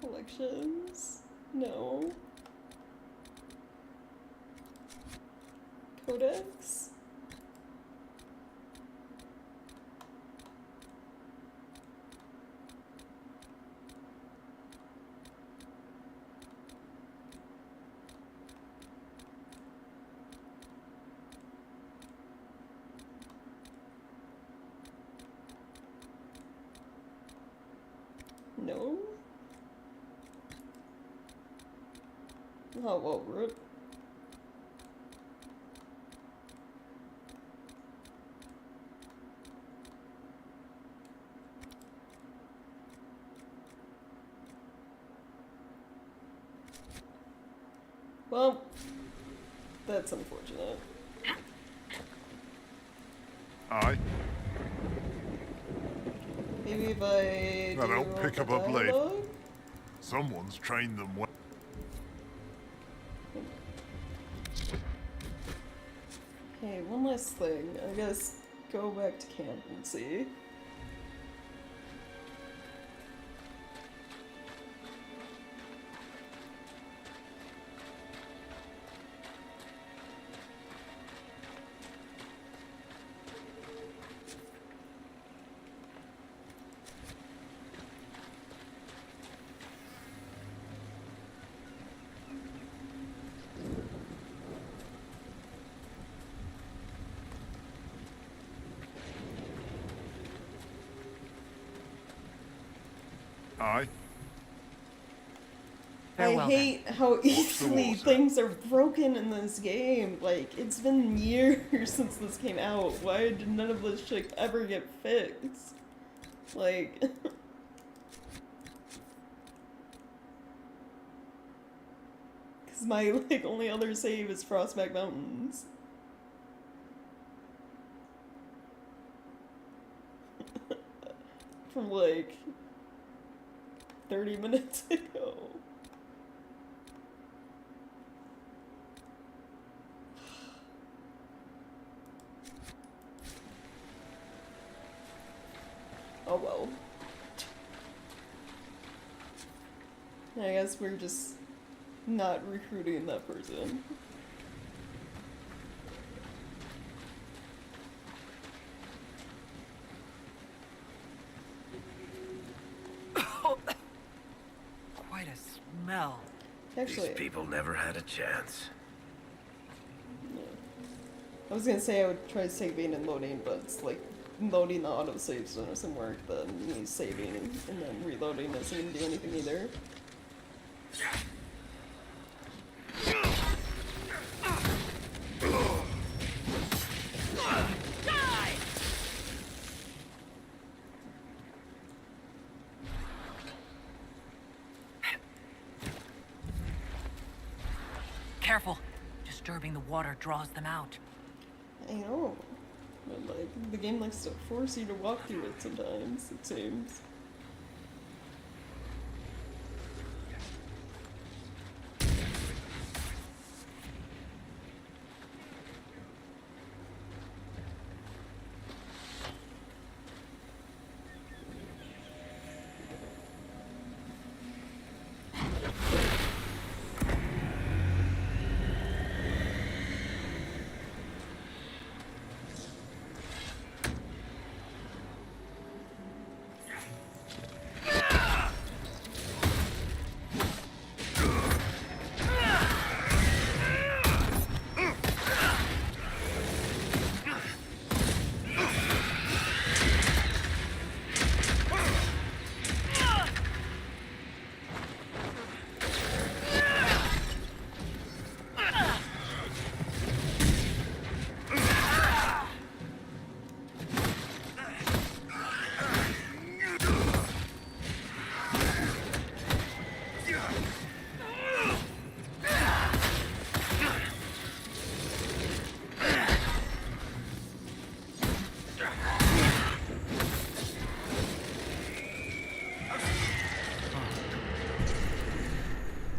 Collections? No. Codex? No? Oh, well, rip. Well, that's unfortunate. Aye. Maybe if I don't pick up a blade. dialogue? Someone's trained them well. Okay, one last thing. I guess go back to camp and see. Aye. Farewell, I hate how easily things are broken in this game. Like, it's been years since this came out. Why did none of this shit ever get fixed? Like... Because my, like, only other save is Frostback Mountains. From, like... 30 minutes ago. Oh well. I guess we're just not recruiting that person. Actually, These people never had a chance. yeah. I was gonna say I would try saving and loading, but it's like loading the autosave doesn't work, then me saving and then reloading doesn't even do anything either. Careful! Disturbing the water draws them out. I know. But like, the game likes to force you to walk through it sometimes, it seems.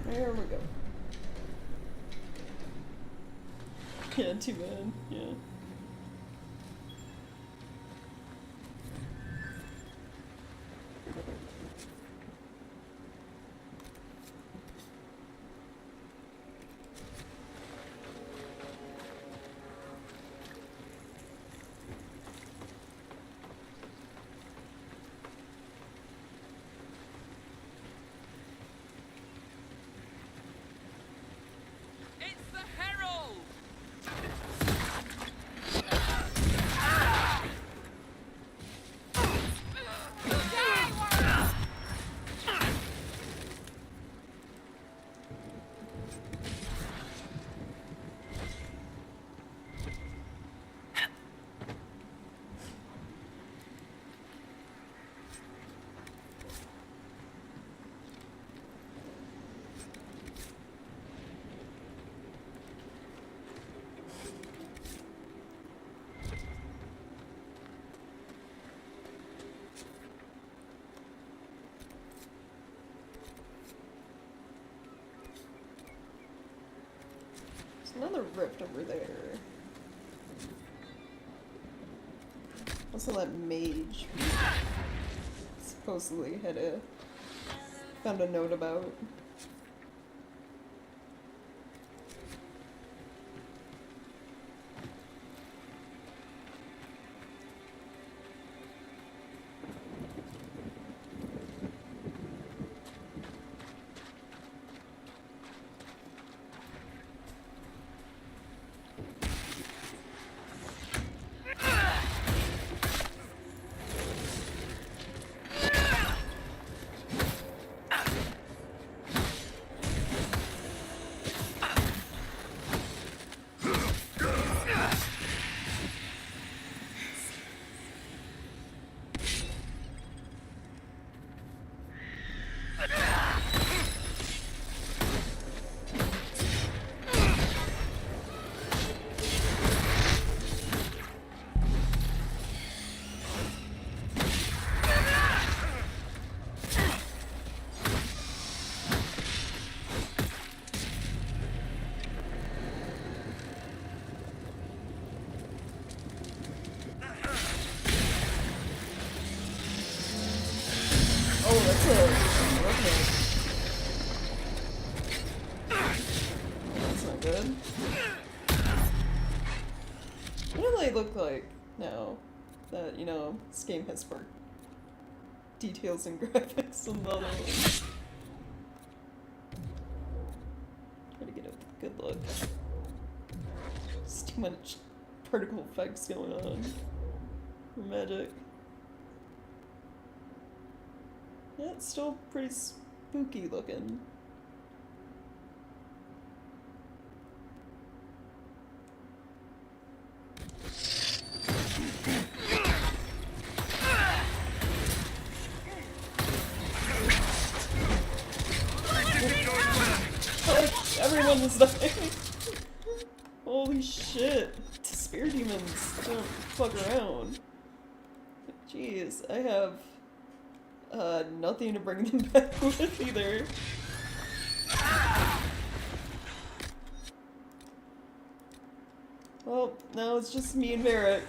There we go. Yeah, too bad. Yeah. Another rift over there. Also that mage we supposedly had found a note about. Oh, that's a okay. That's not good. What do they look like now that, you know, this game has more details and graphics than the other ones? Good luck. There's too much particle effects going on for magic. Yeah, it's still pretty spooky looking. Everyone was dying. Holy shit. Spear demons don't fuck around. Jeez, I have nothing to bring them back with either. Well, now it's just me and Merrick.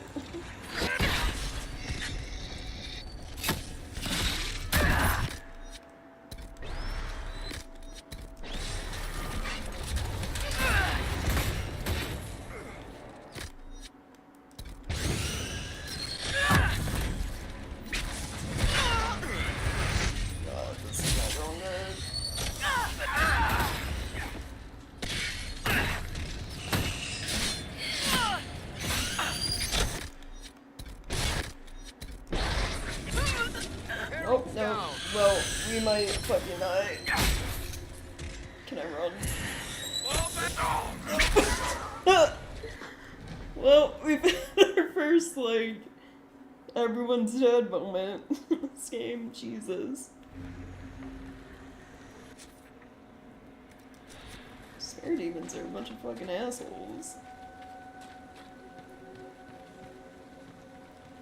Oh, no. Well, we might fucking die. Can I run? Well, we've had our first, like, everyone's dead moment. This game, Jesus. Spare demons are a bunch of fucking assholes.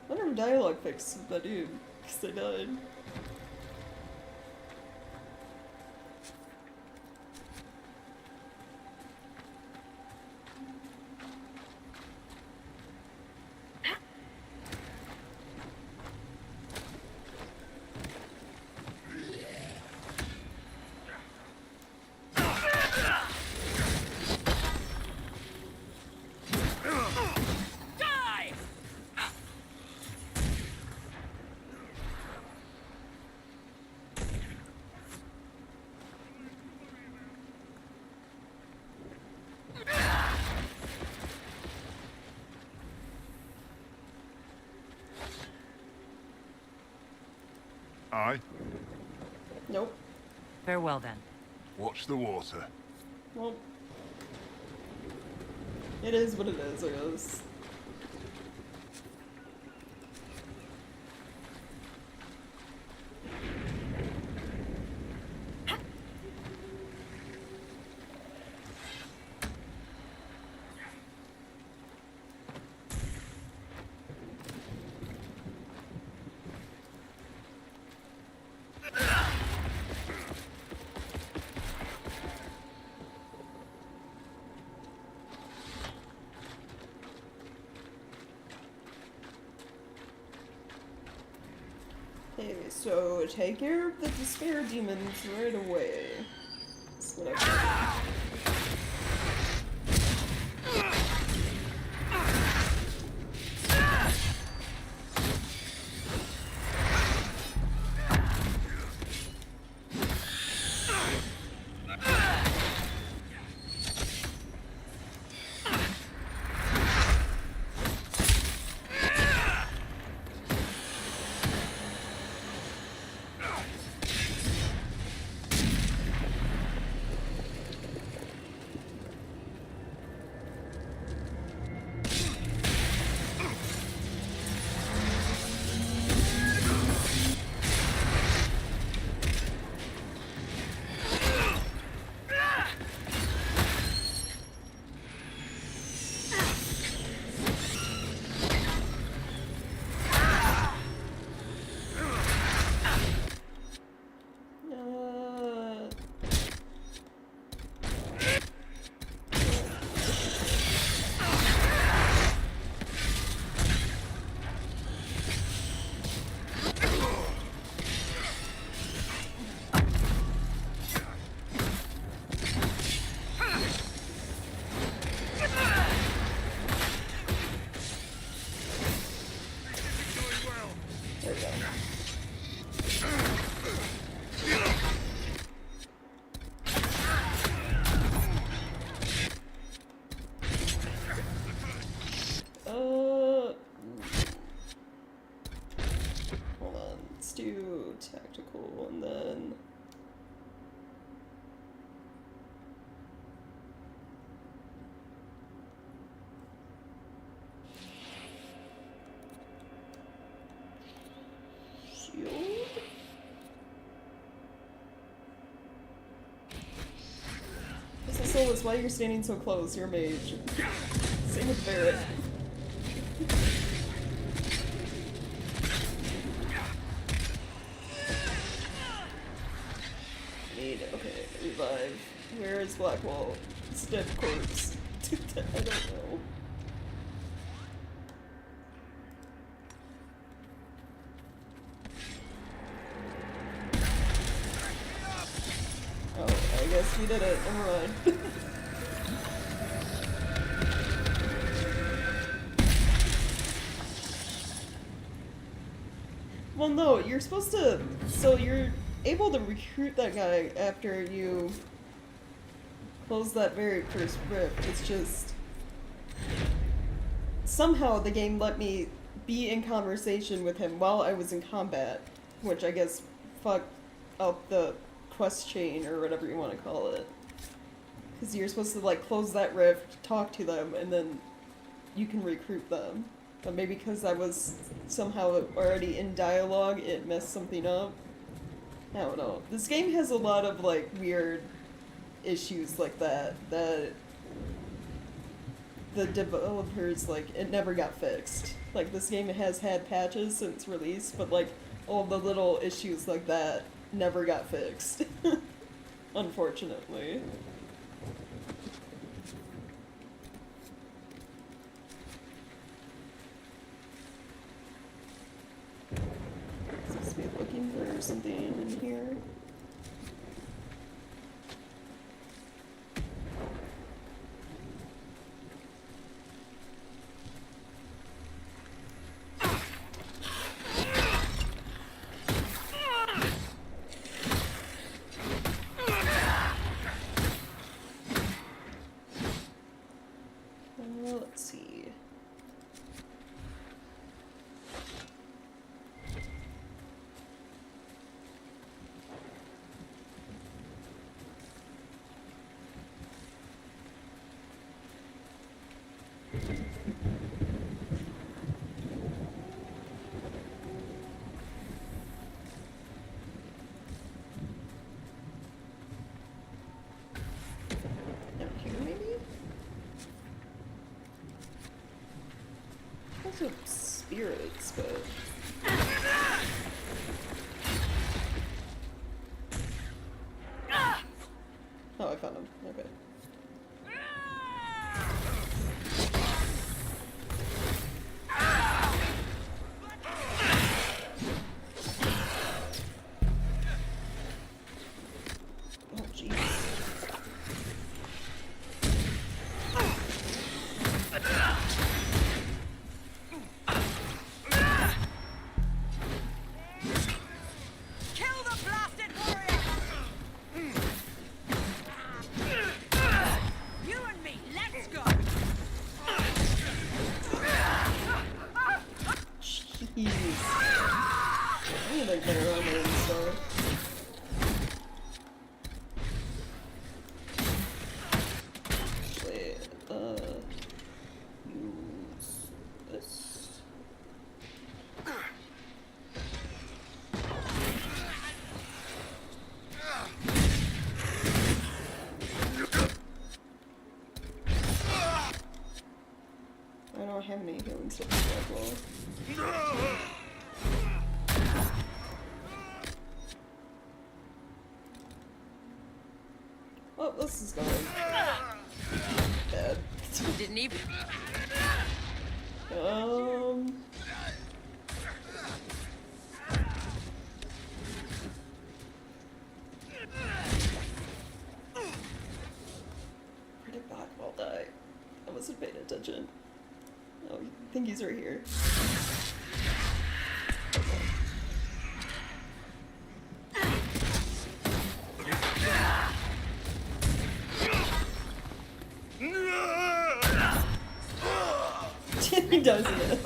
I wonder if dialogue fixed that dude, because they died. Aye. Nope. Farewell then. Watch the water. Well, it is what it is, I guess. Okay, so take care of the despair demons right away. That's what I've Solus, why you're standing so close? You're a mage. Same with Barret. Okay, revive. Where is Blackwall? Stiff corpse. I don't know. Oh, I guess we did it. Never mind. Well, no, you're supposed to. So you're able to recruit that guy after you close that very first rift. It's just somehow the game let me be in conversation with him while I was in combat, which I guess fucked up the quest chain or whatever you want to call it. Because you're supposed to like close that rift, talk to them, and then you can recruit them. But maybe because I was somehow already in dialogue, it messed something up. I don't know. This game has a lot of like weird issues like that the developers, like, it never got fixed. Like, this game has had patches since release, but like all the little issues like that never got fixed. Unfortunately. Supposed to be looking for something in here. Let's see. Down here, maybe? Also spirits, but... Oh, I found him. Okay. Oh, jeez. Kill the blasted warrior! You and me, let's go! Jeez. I need like better armor and stuff. Actually, use this. I don't have any healing stuff as well. Well, this is going bad. Didn't even... Where did Blackwall die? I wasn't paying attention. Oh, I think he's right here. He does it.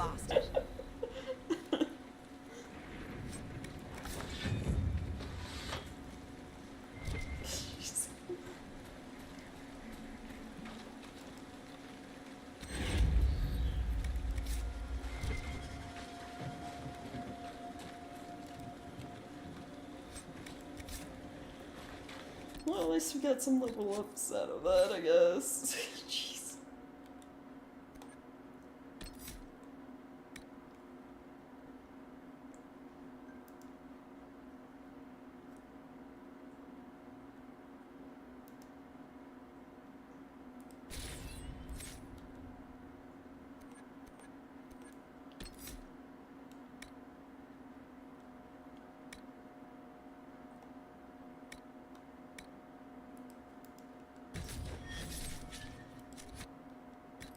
Well, at least we got some level ups out of that, I guess. Jeez.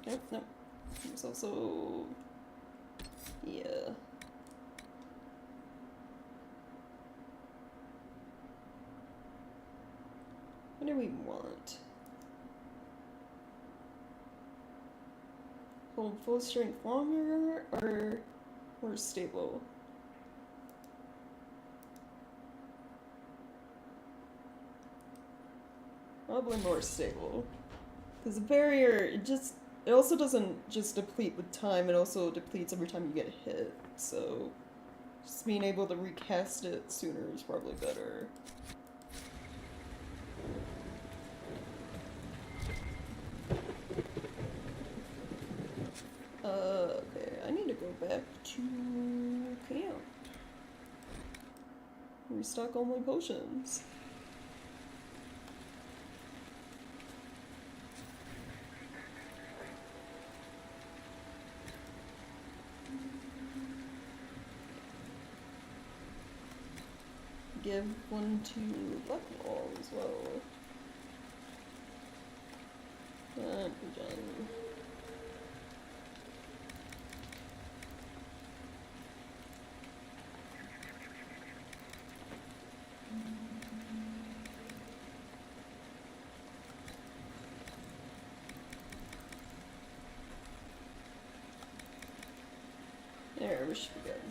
Nope, nope. There's also... yeah. What do we want? Hold full strength longer or more stable? Probably more stable. Because the barrier, it also doesn't just deplete with time, it also depletes every time you get hit, so just being able to recast it sooner is probably better. Okay, I need to go back to camp. Restock all my potions. Give one to Buckwall as well. And we're done. There, we should be good.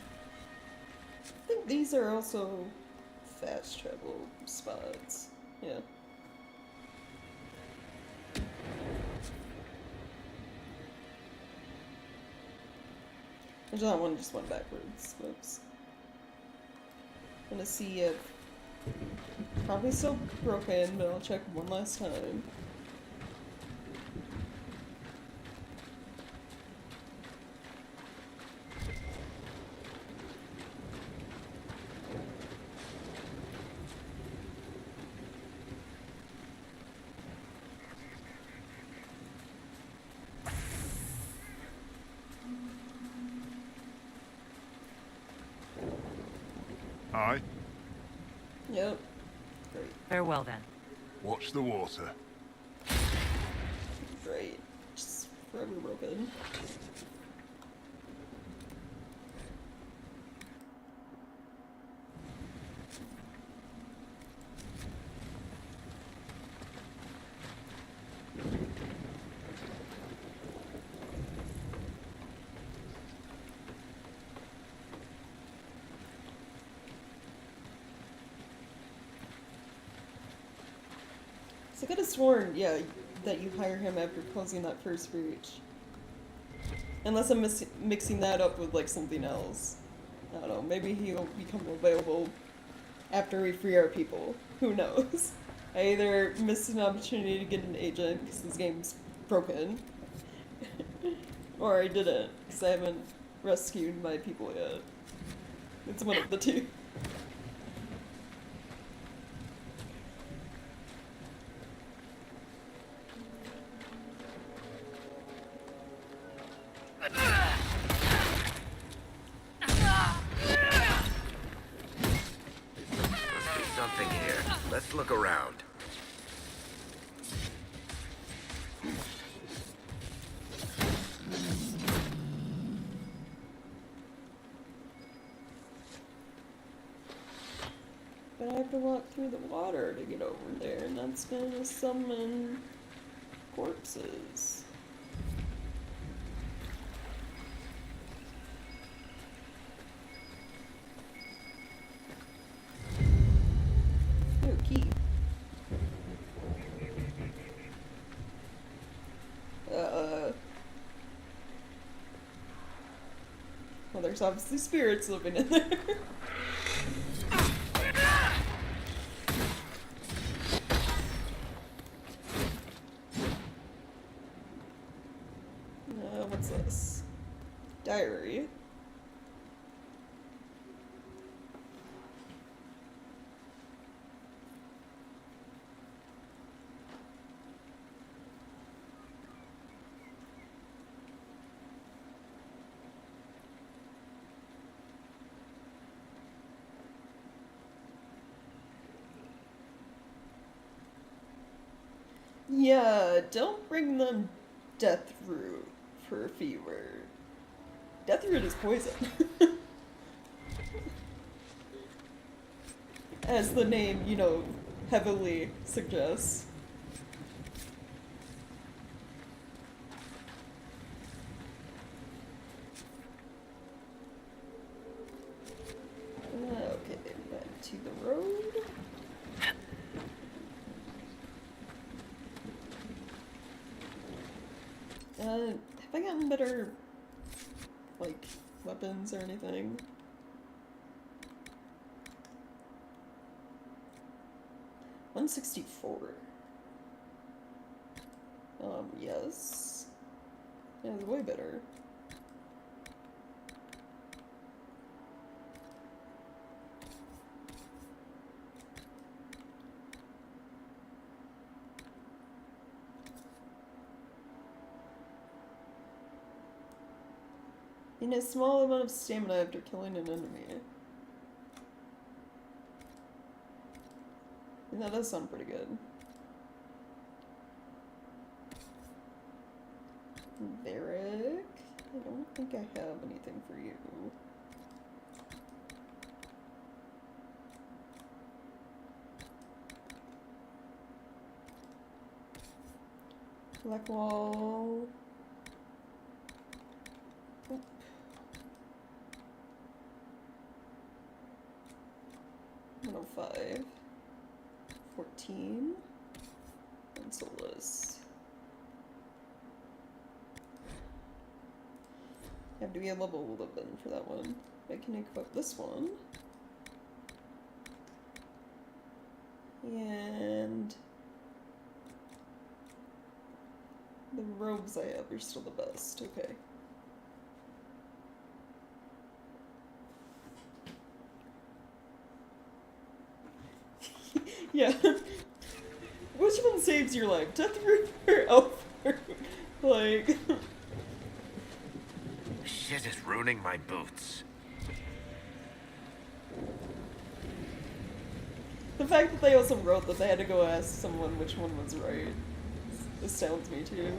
I think these are also fast travel spots. Yeah. That one just went backwards. Whoops. Gonna see if probably still broken, but I'll check one last time. Aye. Yep. Great. Farewell then. Watch the water. Great. Just forever broken. I could have sworn, yeah, that you hire him after closing that first breach. Unless I'm mixing that up with, like, something else. I don't know, maybe he'll become available after we free our people. Who knows? I either missed an opportunity to get an agent because this game's broken, or I didn't because I haven't rescued my people yet. It's one of the two. Let's look around. But I have to walk through the water to get over there, and that's gonna summon corpses. Ooh, key. Well, there's obviously spirits living in there. What's this? Diary. Yeah, don't bring them death root for fever. Death root is poison. As the name, you know, heavily suggests. Okay, back to the road. Have I gotten better, like, weapons or anything? $164. Yes. Yeah, it's way better. In a small amount of stamina after killing an enemy. And that does sound pretty good. Varric? I don't think I have anything for you. Blackwall. 105. 14. And Solus. I have to be a level 11 for that one. I can equip this one. And the robes I have are still the best. Okay. Yeah. Which one saves your life? Death root or elf root? Like... Shit is ruining my boots. The fact that they also wrote that they had to go ask someone which one was right astounds me too.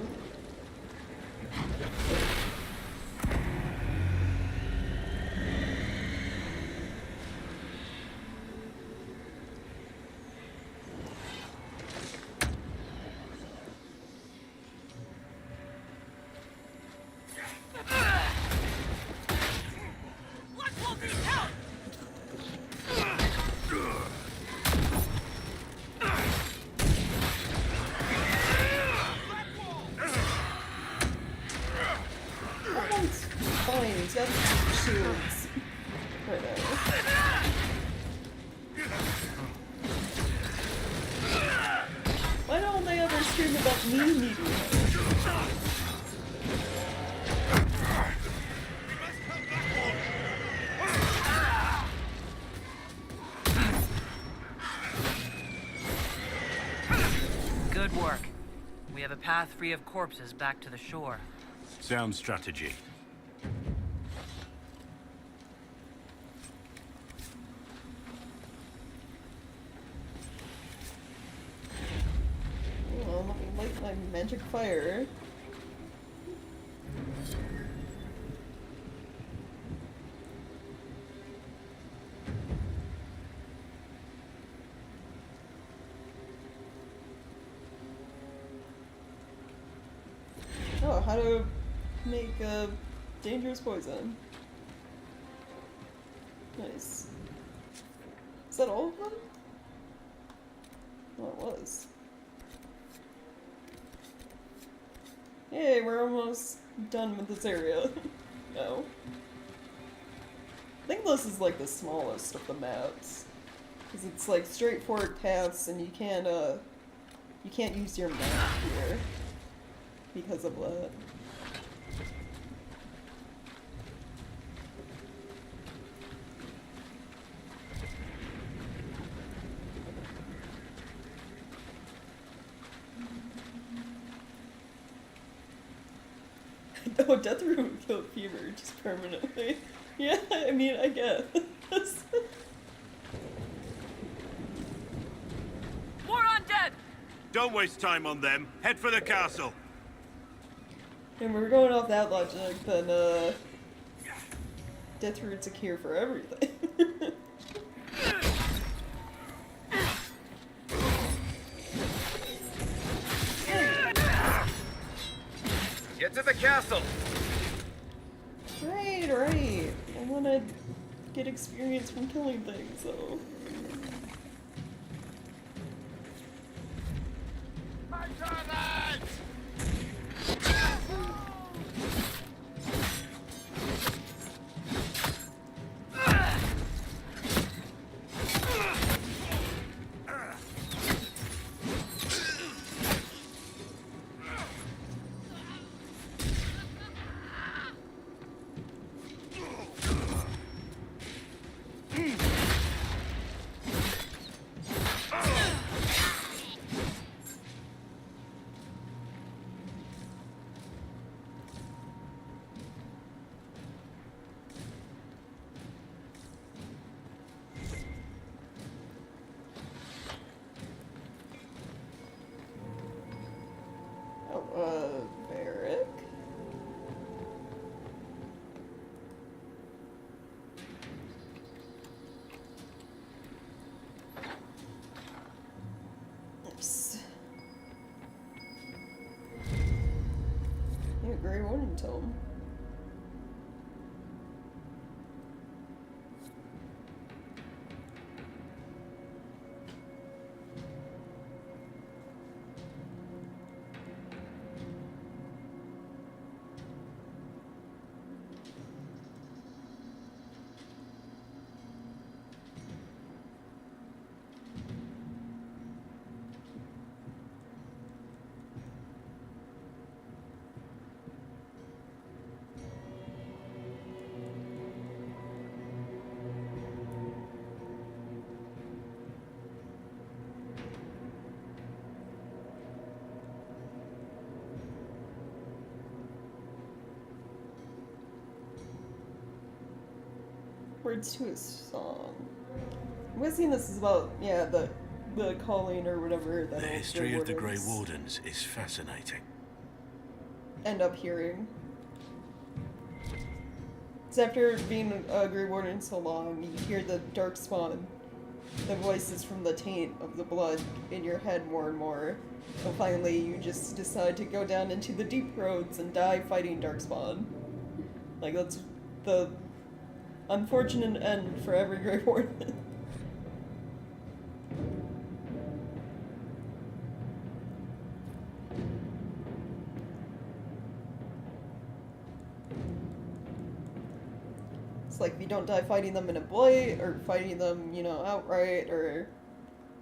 He's got shields right now. Why don't they ever scream about me needing it? Good work. We have a path free of corpses back to the shore. Sound strategy. Well, let me light my magic fire. Oh, how to make a dangerous poison. Nice. Is that all of them? Well, it was. Hey, we're almost done with this area. No. I think this is like the smallest of the maps. Because it's like straightforward paths and you can't use your map here. Because of that. Oh, Deathroot would kill fever just permanently. Yeah, I mean, I guess. More undead! Don't waste time on them. Head for the castle. And we're going off that logic, then, Deathroot's a cure for everything. Get to the castle! Right, right. I wanna get experience from killing things, so... Barrack? Nice. Yeah, Grey Warden Tome. Words to a song. I'm guessing this is about, yeah, the calling or whatever that The all history Grey of the Grey Wardens Wardens is fascinating. end up hearing. It's after being a Grey Warden so long, you hear the Darkspawn, the voices from the taint of the blood in your head more and more. So finally, you just decide to go down into the deep roads and die fighting Darkspawn. Like, that's the unfortunate end for every Grey Warden. It's like if you don't die fighting them in a blight, or fighting them, you know, outright, or,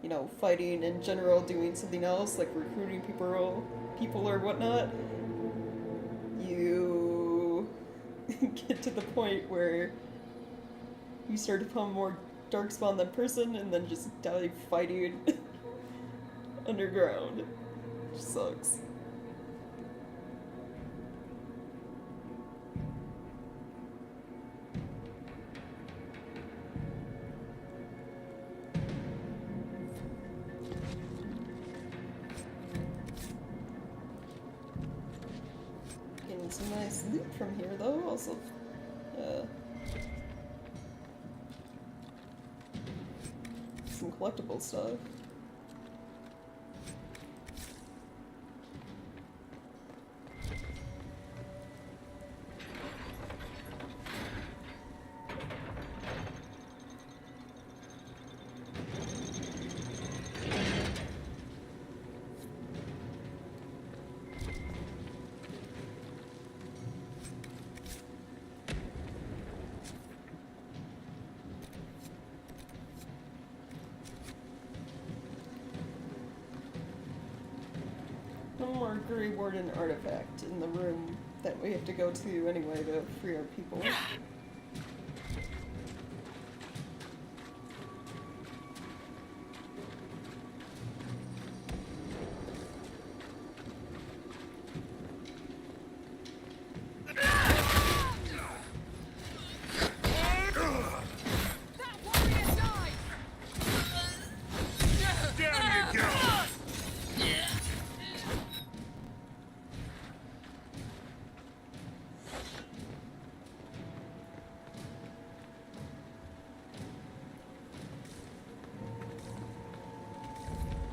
you know, fighting in general, doing something else, like recruiting people or whatnot, you get to the point where you start to become more Darkspawn than person, and then just die fighting underground. Which sucks. Getting some nice loot from here, though. Also, some collectible stuff. One more Grey Warden artifact in the room that we have to go to anyway to free our people.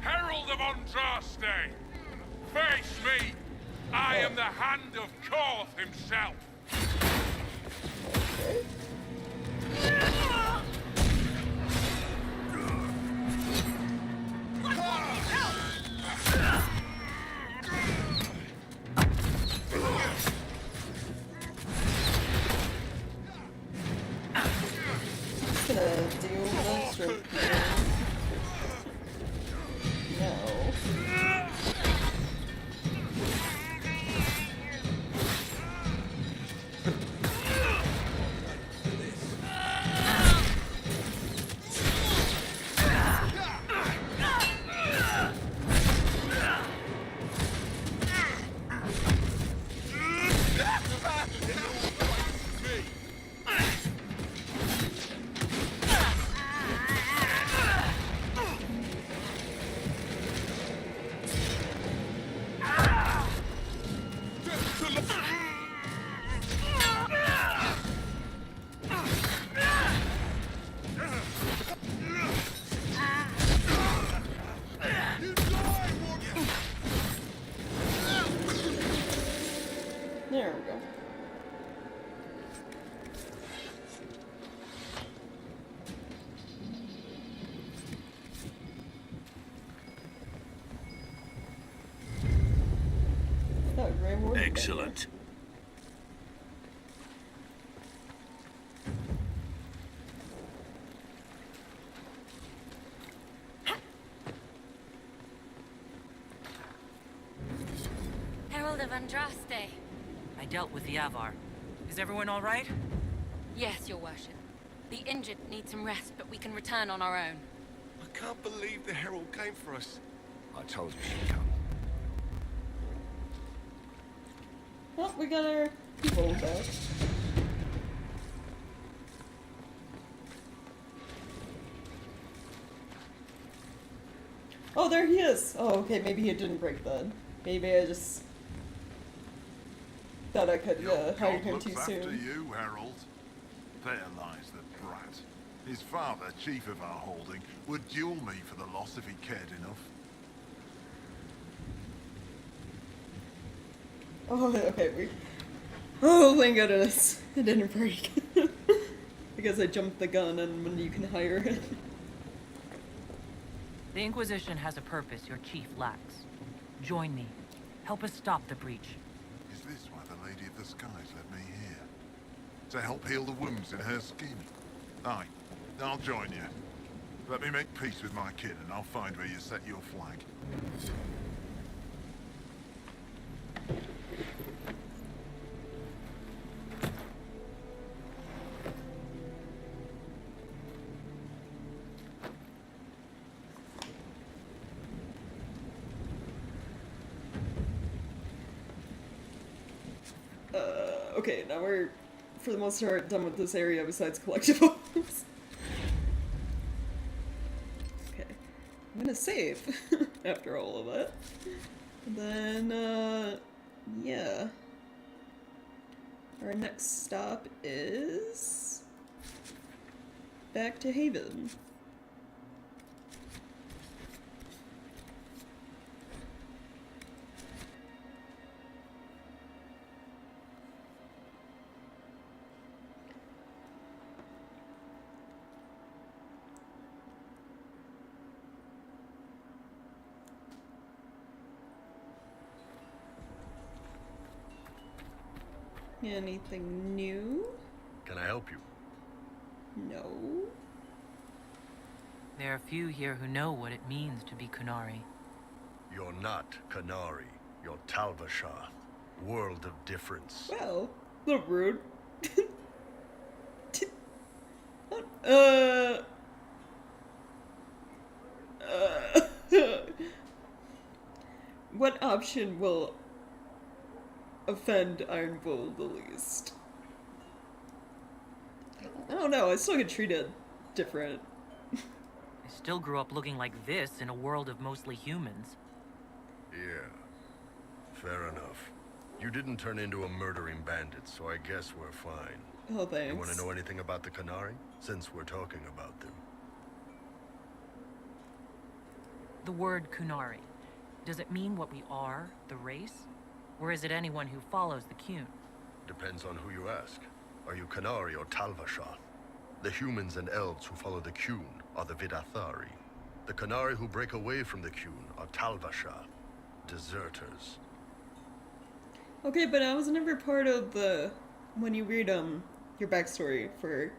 Herald of Andraste! Face me! I am the Hand of Korth himself! Just gonna deal with this right here. No. There we go. Oh, Grey Warden. Excellent. Herald of Andraste. I dealt with the Avar. Is everyone all right? Yes, your worship. The injured need some rest, but we can return on our own. I can't believe the Herald came for us. I told you she'd come. Well, we got our people back. Oh, there he is! Oh, okay, maybe he didn't break then. Maybe I just thought I could hire him too soon. After you, Harold. There lies the brat. His father, chief of our holding, would duel me for the loss if he cared enough. Oh, okay, oh, thank goodness. It didn't break. Because I jumped the gun and when you can hire it. The Inquisition has a purpose your chief lacks. Join me. Help us stop the breach. Is this why the Lady of the Skies led me here? To help heal the wounds in her skin? Aye, I'll join you. Let me make peace with my kid and I'll find where you set your flag. Okay, now we're, for the most part, done with this area besides collectibles. Okay, I'm gonna save after all of that. And then, yeah. Our next stop is back to Haven. Anything new? Can I help you? No. There are few here who know what it means to be Qunari. You're not Qunari. You're Talvashar. World of difference. Well, a little rude. What option will offend Iron Bull the least? I don't know, I still get treated different. I still grew up looking like this in a world of mostly humans. Yeah, fair enough. You didn't turn into a murdering bandit, so I guess we're fine. Oh, thanks. You want to know anything about the Qunari? Since we're talking about them. The word Qunari, does it mean what we are, the race? Or is it anyone who follows the Qun? Depends on who you ask. Are you Qunari or Talvashath? The humans and elves who follow the Qun are the Vidathari. The Qunari who break away from the Qun are Talvashath, deserters. Okay, but I was never part of the... When you read, your backstory for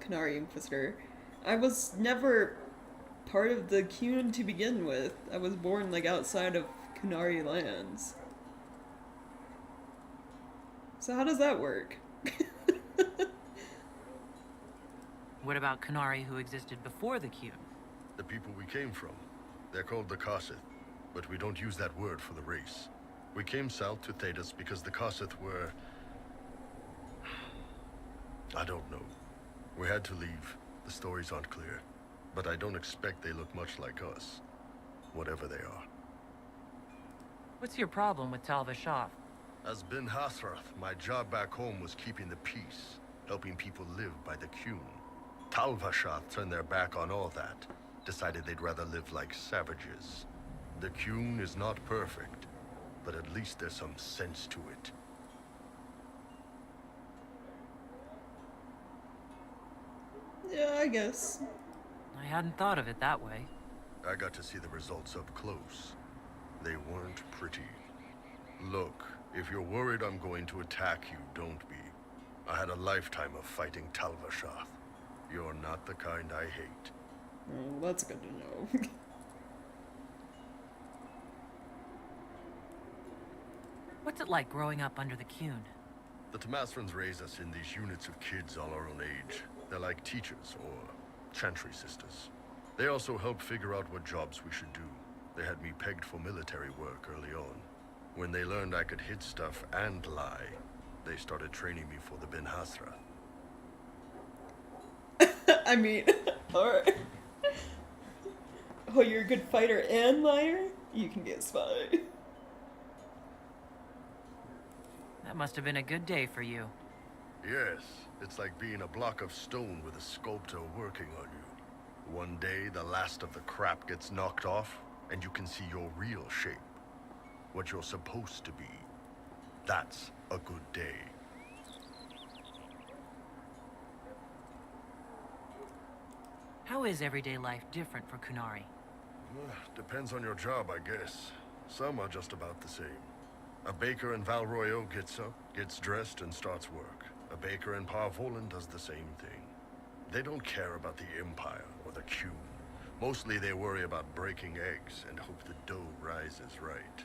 Qunari Inquisitor, I was never part of the Qun to begin with. I was born, like, outside of Qunari lands. So how does that work? What about Qunari who existed before the Qun? The people we came from. They're called the Kossith, but we don't use that word for the race. We came south to Thedas because the Kossith were... I don't know. We had to leave. The stories aren't clear. But I don't expect they look much like us. Whatever they are. What's your problem with Talvashath? As Ben Hasrath, my job back home was keeping the peace, helping people live by the Qun. Talvashath turned their back on all that, decided they'd rather live like savages. The Qun is not perfect, but at least there's some sense to it. Yeah, I guess. I hadn't thought of it that way. I got to see the results up close. They weren't pretty. Look, if you're worried I'm going to attack you, don't be. I had a lifetime of fighting Talvashath. You're not the kind I hate. Oh, that's good to know. What's it like growing up under the Qun? The Tamasrans raise us in these units of kids all our own age. They're like teachers or chantry sisters. They also help figure out what jobs we should do. They had me pegged for military work early on. When they learned I could hit stuff and lie, they started training me for the Ben Hasrath. I mean, alright. Oh, you're a good fighter and liar? You can be a spy. That must have been a good day for you. Yes, it's like being a block of stone with a sculptor working on you. One day, the last of the crap gets knocked off, and you can see your real shape. What you're supposed to be. That's a good day. How is everyday life different for Qunari? Depends on your job, I guess. Some are just about the same. A baker in Valroyo gets up, gets dressed, and starts work. A baker in Parvolan does the same thing. They don't care about the Empire or the Qun. Mostly they worry about breaking eggs and hope the dough rises right.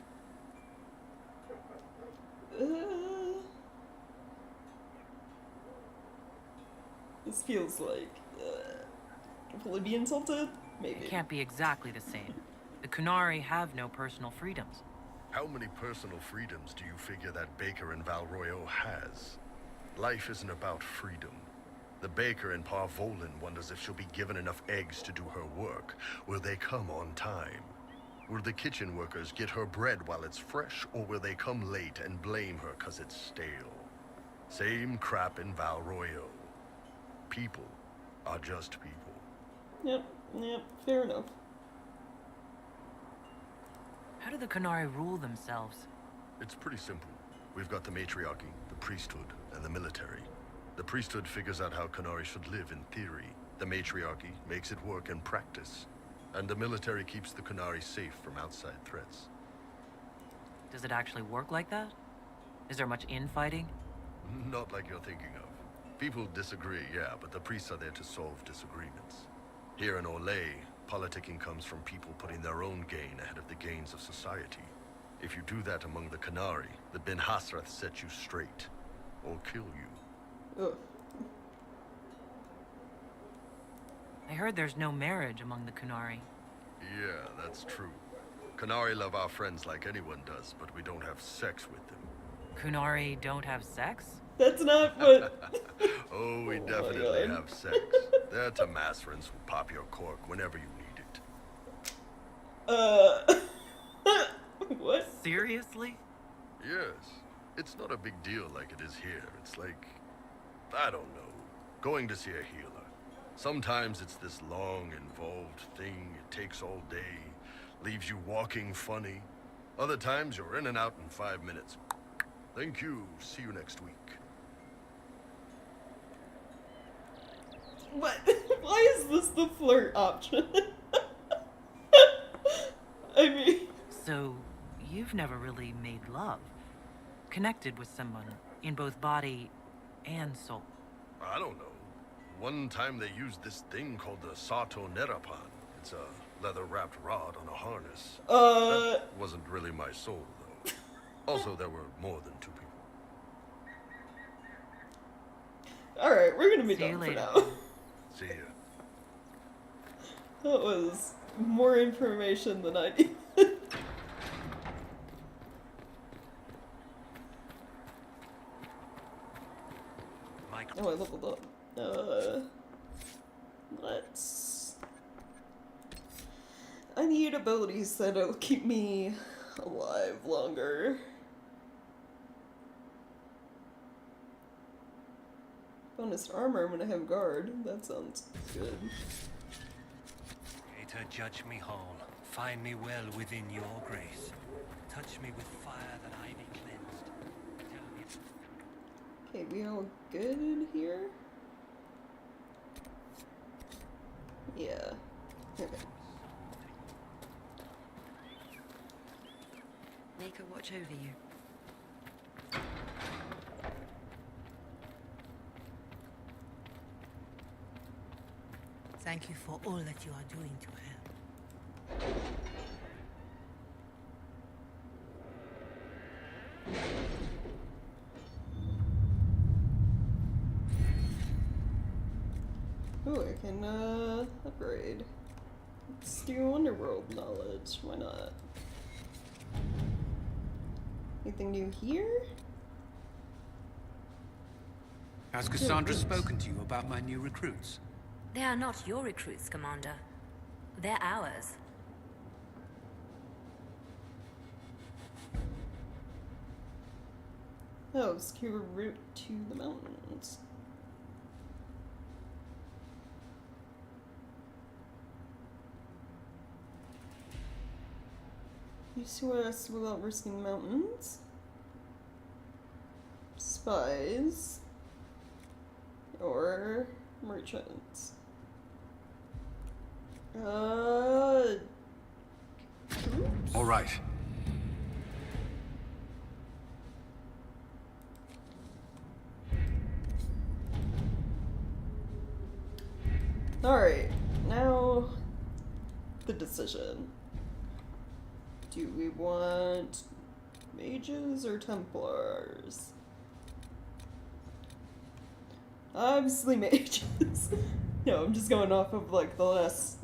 This feels like, will it be insulted? Maybe. It can't be exactly the same. The Qunari have no personal freedoms. How many personal freedoms do you figure that baker in Valroyo has? Life isn't about freedom. The baker in Parvolan wonders if she'll be given enough eggs to do her work. Will they come on time? Will the kitchen workers get her bread while it's fresh, or will they come late and blame her 'cause it's stale? Same crap in Valroyo. People are just people. Yep, fair enough. How do the Qunari rule themselves? It's pretty simple. We've got the matriarchy, the priesthood, and the military. The priesthood figures out how Qunari should live in theory. The matriarchy makes it work in practice. And the military keeps the Qunari safe from outside threats. Does it actually work like that? Is there much infighting? Not like you're thinking of. People disagree, yeah, but the priests are there to solve disagreements. Here in Olay, politicking comes from people putting their own gain ahead of the gains of society. If you do that among the Qunari, the Ben Hasrath set you straight. Or kill you. Ugh. I heard there's no marriage among the Qunari. Yeah, that's true. Qunari love our friends like anyone does, but we don't have sex with them. Qunari don't have sex? That's not what... Oh, we definitely have sex. They're Tamasrans who pop your cork whenever you need it. What? Seriously? Yes. It's not a big deal like it is here. It's like, I don't know, going to see a healer. Sometimes it's this long, involved thing. It takes all day, leaves you walking funny. Other times you're in and out in 5 minutes. Thank you. See you next week. What? Why is this the flirt option? I mean... So, you've never really made love? Connected with someone, in both body and soul? I don't know. One time they used this thing called the Sato Nerapan. It's a leather-wrapped rod on a harness. That wasn't really my soul, though. Also, there were more than 2 people. Alright, we're gonna be done for now. See ya. That was more information than I needed. Oh, I leveled up. Let's... I need abilities that'll keep me alive longer. Bonus armor when I have guard. That sounds good. Creator, judge me whole. Find me well within your grace. Touch me with fire that I be cleansed. Tell me... Okay, we all good here? Yeah. Okay. Make her watch over you. Thank you for all that you are doing to her. Ooh, I can, upgrade. Let's do Underworld knowledge. Why not? Anything new here? Has Cassandra spoken to you about my new recruits? They are not your recruits, Commander. They're ours. Oh, secure route to the mountains. Use us without risking the mountains. Spies. Or merchants. All right. Alright, now the decision. Do we want mages or Templars? Obviously mages. No, I'm just going off of like the last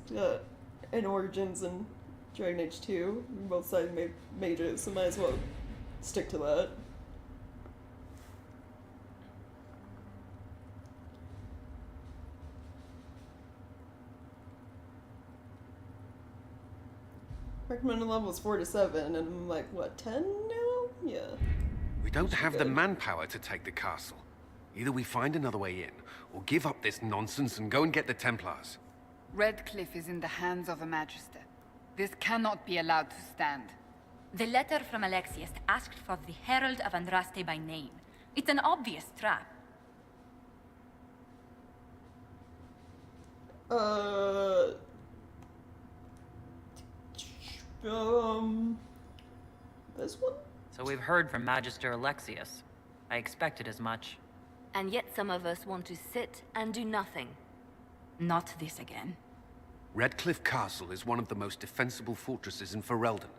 in Origins and Dragon Age 2. Both sides made mages, so might as well stick to that. Recommended level is 4 to 7, and I'm like, what, 10 now? Yeah. We don't have the manpower to take the castle. Either we find another way in, or give up this nonsense and go and get the Templars. Redcliffe is in the hands of a Magister. This cannot be allowed to stand. The letter from Alexius asked for the Herald of Andraste by name. It's an obvious trap. This one? So we've heard from Magister Alexius. I expected as much. And yet some of us want to sit and do nothing. Not this again. Redcliffe Castle is one of the most defensible fortresses in Ferelden.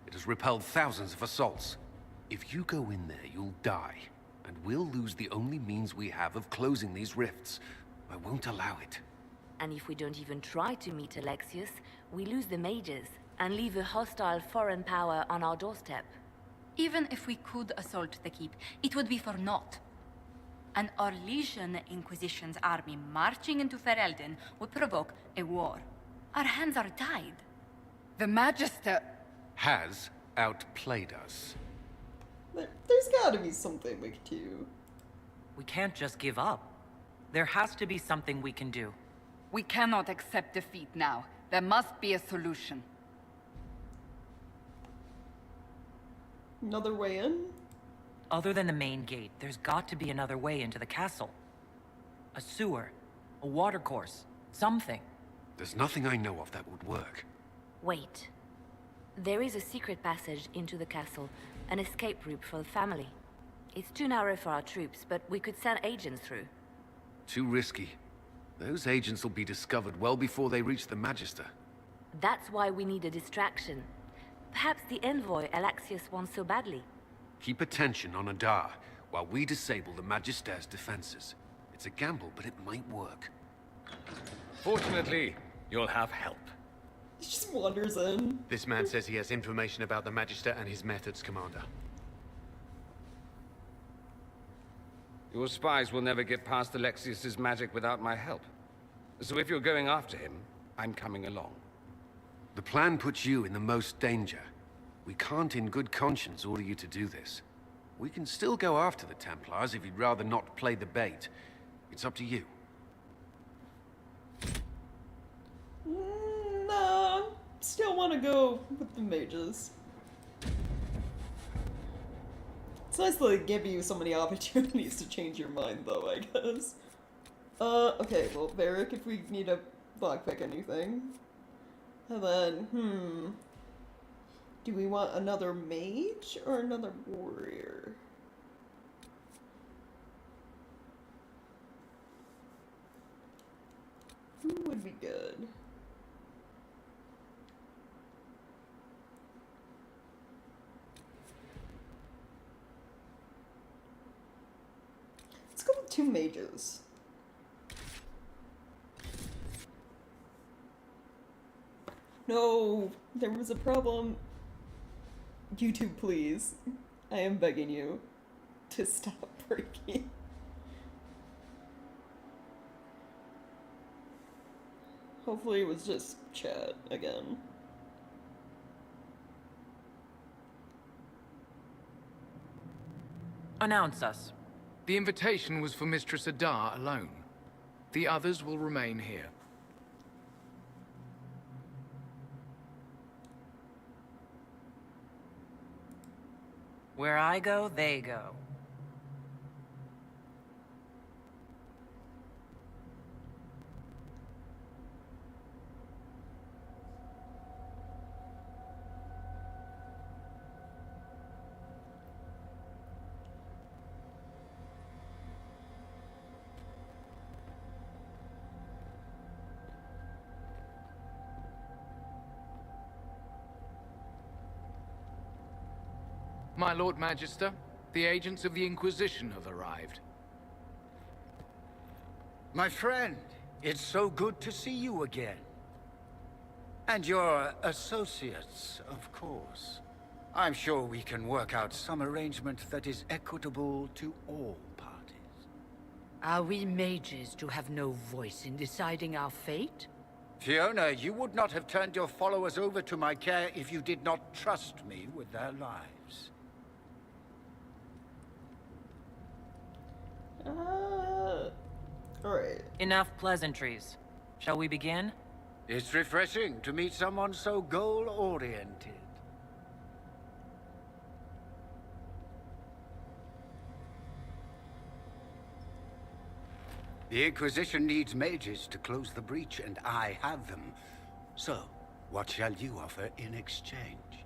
It has repelled thousands of assaults. If you go in there, you'll die. And we'll lose the only means we have of closing these rifts. I won't allow it. And if we don't even try to meet Alexius, we lose the mages and leave a hostile foreign power on our doorstep. Even if we could assault the keep, it would be for naught. An Orlesian Inquisition's army marching into Ferelden would provoke a war. Our hands are tied. The Magister... Has outplayed us. There's gotta be something we could do. We can't just give up. There has to be something we can do. We cannot accept defeat now. There must be a solution. Another way in? Other than the main gate, there's got to be another way into the castle. A sewer, a watercourse, something. There's nothing I know of that would work. Wait. There is a secret passage into the castle, an escape route for the family. It's too narrow for our troops, but we could send agents through. Too risky. Those agents will be discovered well before they reach the Magister. That's why we need a distraction. Perhaps the envoy Alexius wants so badly. Keep attention on Adar, while we disable the Magister's defenses. It's a gamble, but it might work. Fortunately, you'll have help. He just wanders in. This man says he has information about the Magister and his methods, Commander. Your spies will never get past Alexius's magic without my help. So if you're going after him, I'm coming along. The plan puts you in the most danger. We can't in good conscience order you to do this. We can still go after the Templars if you'd rather not play the bait. It's up to you. Nah, still want to go with the mages. It's nice to give you so many opportunities to change your mind, though, I guess. Okay, well, Varric, if we need to lockpick anything. And then, do we want another mage or another warrior? Who would be good? Let's go with 2 mages. No, there was a problem. YouTube, please. I am begging you to stop breaking. Hopefully it was just chat again. Announce us. The invitation was for Mistress Adar alone. The others will remain here. Where I go, they go. My Lord Magister, the agents of the Inquisition have arrived. My friend, it's so good to see you again. And your associates, of course. I'm sure we can work out some arrangement that is equitable to all parties. Are we mages to have no voice in deciding our fate? Fiona, you would not have turned your followers over to my care if you did not trust me with their lives. Alright. Enough pleasantries. Shall we begin? It's refreshing to meet someone so goal-oriented. The Inquisition needs mages to close the breach, and I have them. So, what shall you offer in exchange?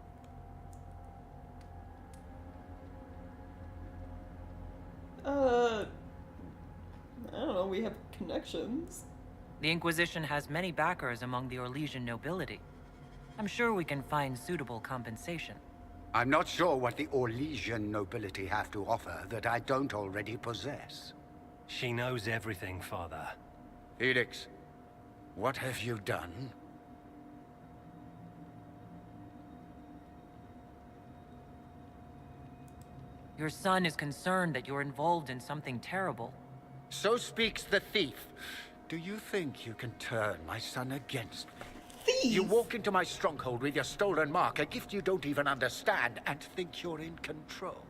I don't know, we have connections. The Inquisition has many backers among the Orlesian nobility. I'm sure we can find suitable compensation. I'm not sure what the Orlesian nobility have to offer that I don't already possess. She knows everything, Father. Felix, what have you done? Your son is concerned that you're involved in something terrible. So speaks the thief. Do you think you can turn my son against me? Thief! You walk into my stronghold with your stolen mark, a gift you don't even understand, and think you're in control.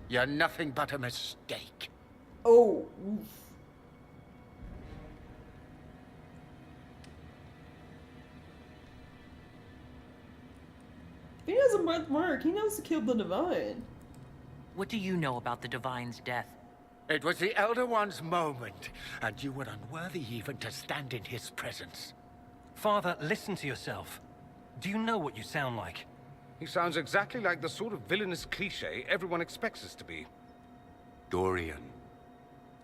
You're nothing but a mistake. Oh. Oof. If he has a mark, he knows to kill the Divine. What do you know about the Divine's death? It was the Elder One's moment, and you were unworthy even to stand in his presence. Father, listen to yourself. Do you know what you sound like? He sounds exactly like the sort of villainous cliché everyone expects us to be. Dorian,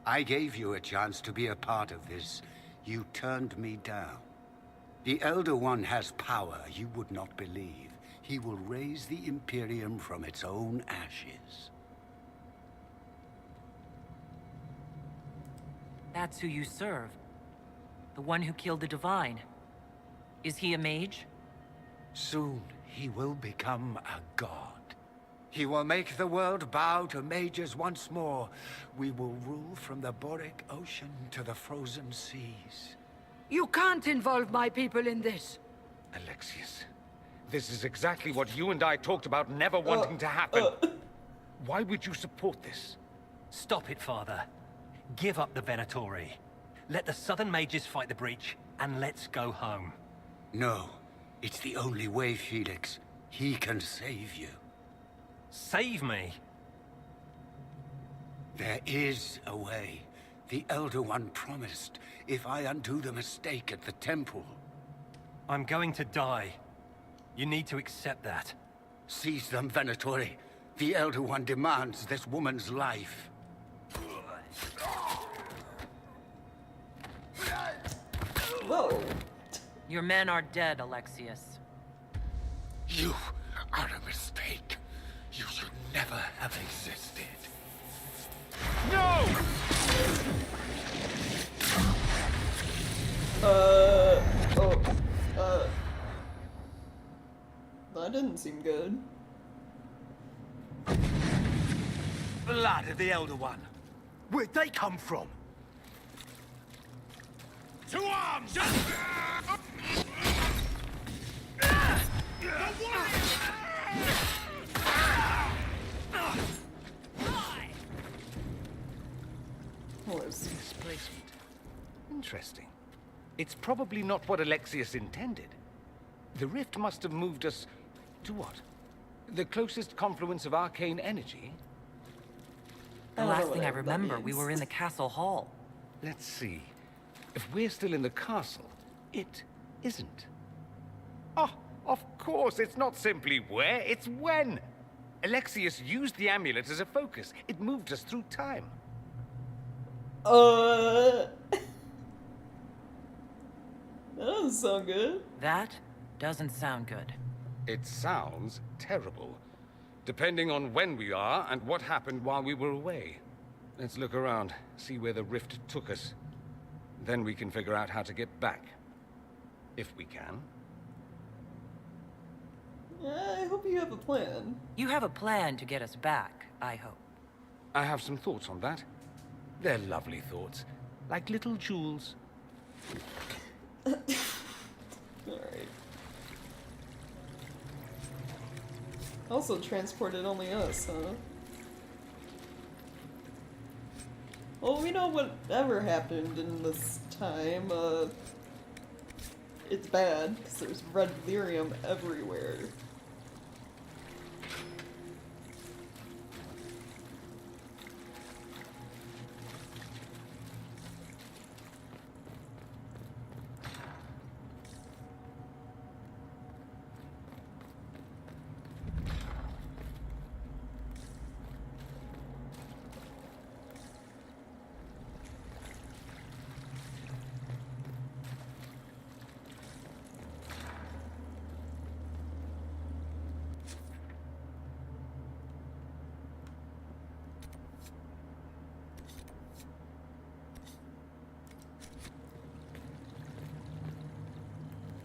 I gave you a chance to be a part of this. You turned me down. The Elder One has power you would not believe. He will raise the Imperium from its own ashes. That's who you serve. The one who killed the Divine. Is he a mage? Soon, he will become a god. He will make the world bow to mages once more. We will rule from the Boric Ocean to the frozen seas. You can't involve my people in this. Alexius, this is exactly what you and I talked about never wanting to happen. Why would you support this? Stop it, Father. Give up the Venatori. Let the Southern Mages fight the breach, and let's go home. No. It's the only way, Felix. He can save you. Save me? There is a way. The Elder One promised, if I undo the mistake at the temple. I'm going to die. You need to accept that. Seize them, Venatori. The Elder One demands this woman's life. Whoa. Your men are dead, Alexius. You are a mistake. You should never have existed. No! That didn't seem good. Blood of the Elder One. Where'd they come from? To arms! Displacement. Interesting. It's probably not what Alexius intended. The rift must have moved us to what? The closest confluence of arcane energy? The last thing I remember, we were in the castle hall. Let's see. If we're still in the castle, it isn't. Oh, of course, it's not simply where, it's when. Alexius used the amulet as a focus. It moved us through time. That doesn't sound good. That doesn't sound good. It sounds terrible. Depending on when we are and what happened while we were away. Let's look around, see where the rift took us. Then we can figure out how to get back. If we can. I hope you have a plan. You have a plan to get us back, I hope. I have some thoughts on that. They're lovely thoughts. Like little jewels. Alright. Also transported only us, huh? Well, we know whatever happened in this time, it's bad, because there's red lyrium everywhere.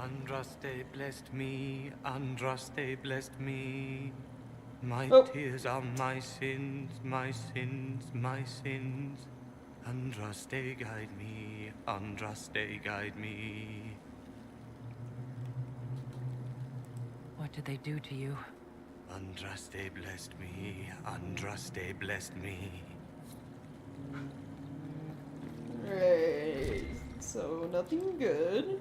Andraste blessed me, Andraste blessed me. My tears are my sins, my sins, my sins. Andraste guide me, Andraste guide me. What did they do to you? Andraste blessed me, Andraste blessed me. Right. So nothing good.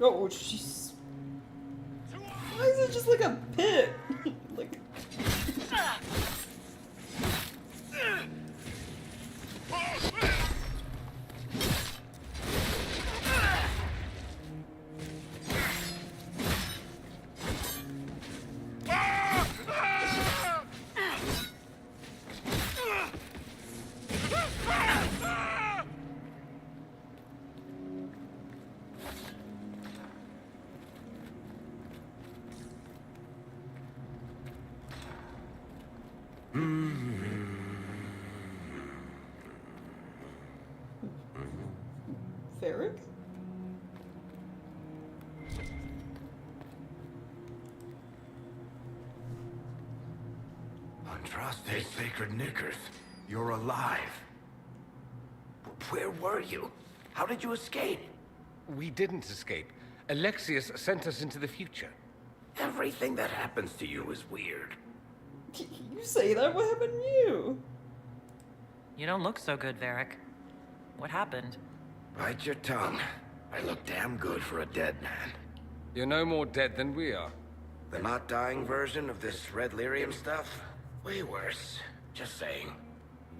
Oh, jeez. Why is it just like a pit? Like. Varric? Andraste Sacred Knickers, you're alive. Where were you? How did you escape? We didn't escape. Alexius sent us into the future. Everything that happens to you is weird. You say that? What happened to you? You don't look so good, Varric. What happened? Bite your tongue. I look damn good for a dead man. You're no more dead than we are. The not dying version of this red lyrium stuff? Way worse. Just saying.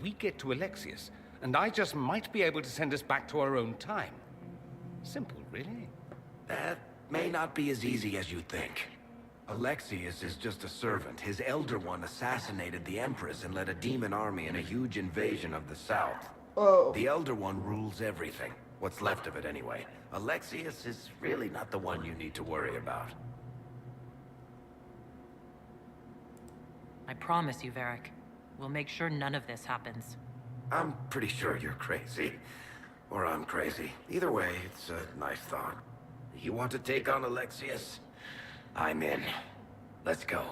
We get to Alexius, and I just might be able to send us back to our own time. Simple, really. That may not be as easy as you think. Alexius is just a servant. His Elder One assassinated the Empress and led a demon army in a huge invasion of the South. Oh. The Elder One rules everything. What's left of it, anyway. Alexius is really not the one you need to worry about. I promise you, Varric. We'll make sure none of this happens. I'm pretty sure you're crazy. Or I'm crazy. Either way, it's a nice thought. You want to take on Alexius? I'm in. Let's go.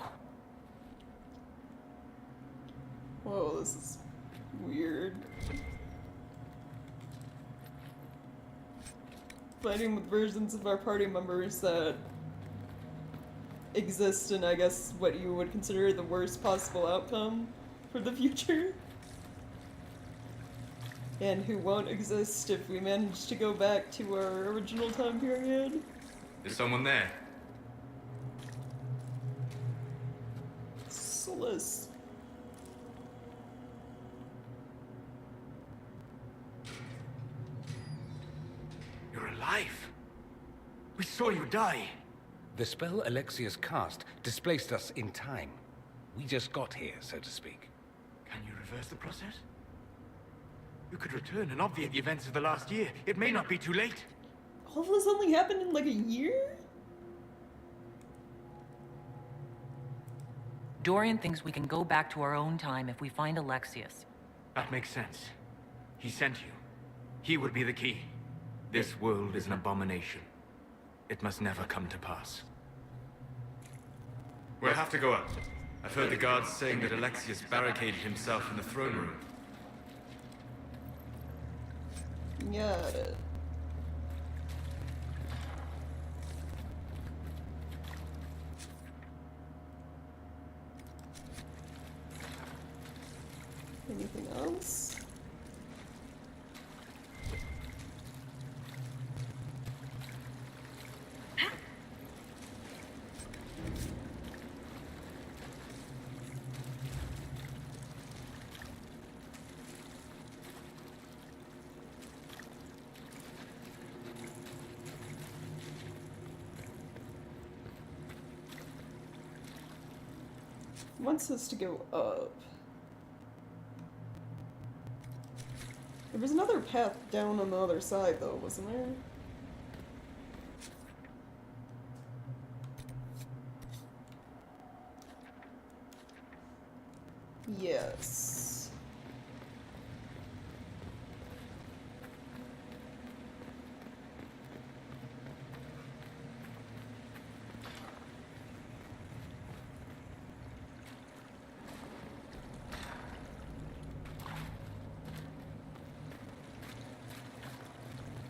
Whoa, this is weird. Fighting with versions of our party members that exist in, I guess, what you would consider the worst possible outcome for the future. And who won't exist if we manage to go back to our original time period. Is someone there? Solus. You're alive. We saw you die. The spell Alexius cast displaced us in time. We just got here, so to speak. Can you reverse the process? You could return and obviate the events of the last year. It may not be too late. All this only happened in like a year? Dorian thinks we can go back to our own time if we find Alexius. That makes sense. He sent you. He would be the key. This world is an abomination. It must never come to pass. We'll have to go up. I've heard the guards saying that Alexius barricaded himself in the throne room. Got it. Anything else? Wants us to go up. There was another path down on the other side, though, wasn't there? Yes.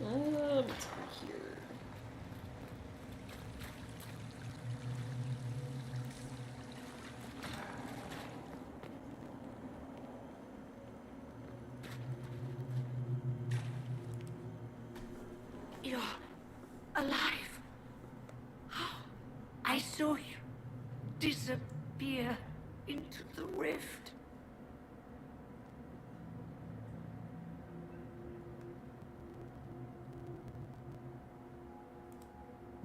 It's here. You're alive. I saw you disappear into the rift.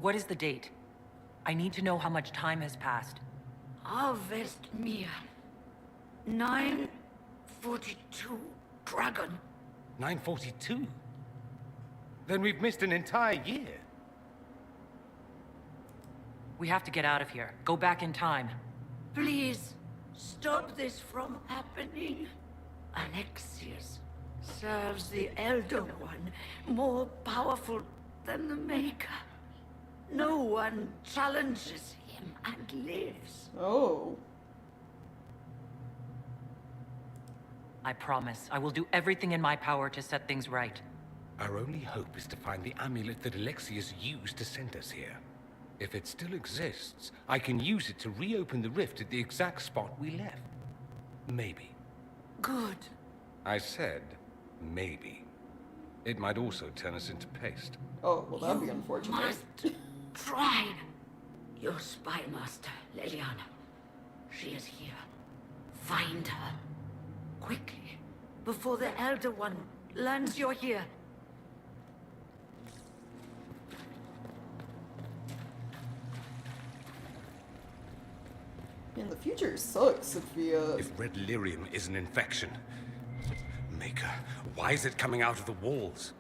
What is the date? I need to know how much time has passed. Harvest Mia. 942 Dragon. 942? Then we've missed an entire year. We have to get out of here. Go back in time. Please, stop this from happening. Alexius serves the Elder One, more powerful than the Maker. No one challenges him and lives. Oh. I promise. I will do everything in my power to set things right. Our only hope is to find the amulet that Alexius used to send us here. If it still exists, I can use it to reopen the rift at the exact spot we left. Maybe. Good. I said, maybe. It might also turn us into paste. Oh, well that'd be unfortunate. Must try. Your spy master, Leliana. She is here. Find her. Quickly. Before the Elder One learns you're here. Man, the future sucks if we, If red lyrium is an infection. Maker, why is it coming out of the walls?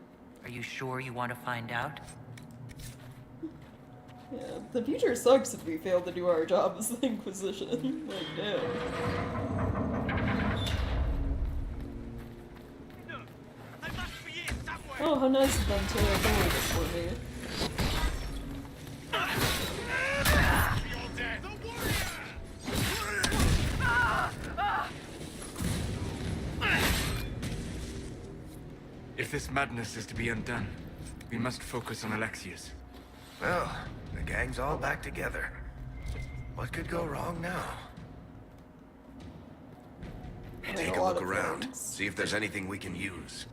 Are you sure you want to find out? Yeah, the future sucks if we fail to do our job as the Inquisition. Like, damn. Oh, how nice of them to do this for me. If this madness is to be undone, we must focus on Alexius. Well, the gang's all back together. What could go wrong now? Take a look around. See if there's anything we can use.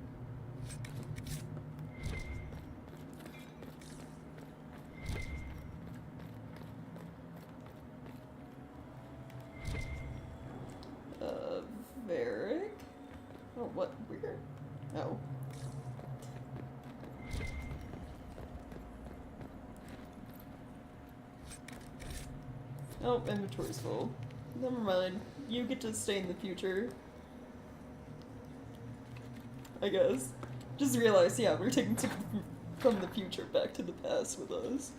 Varric? Oh, what? Weird. Oh. Oh, inventory's full. Never mind. You get to stay in the future. I guess. Just realized, yeah, we're taking something from the future back to the past with us.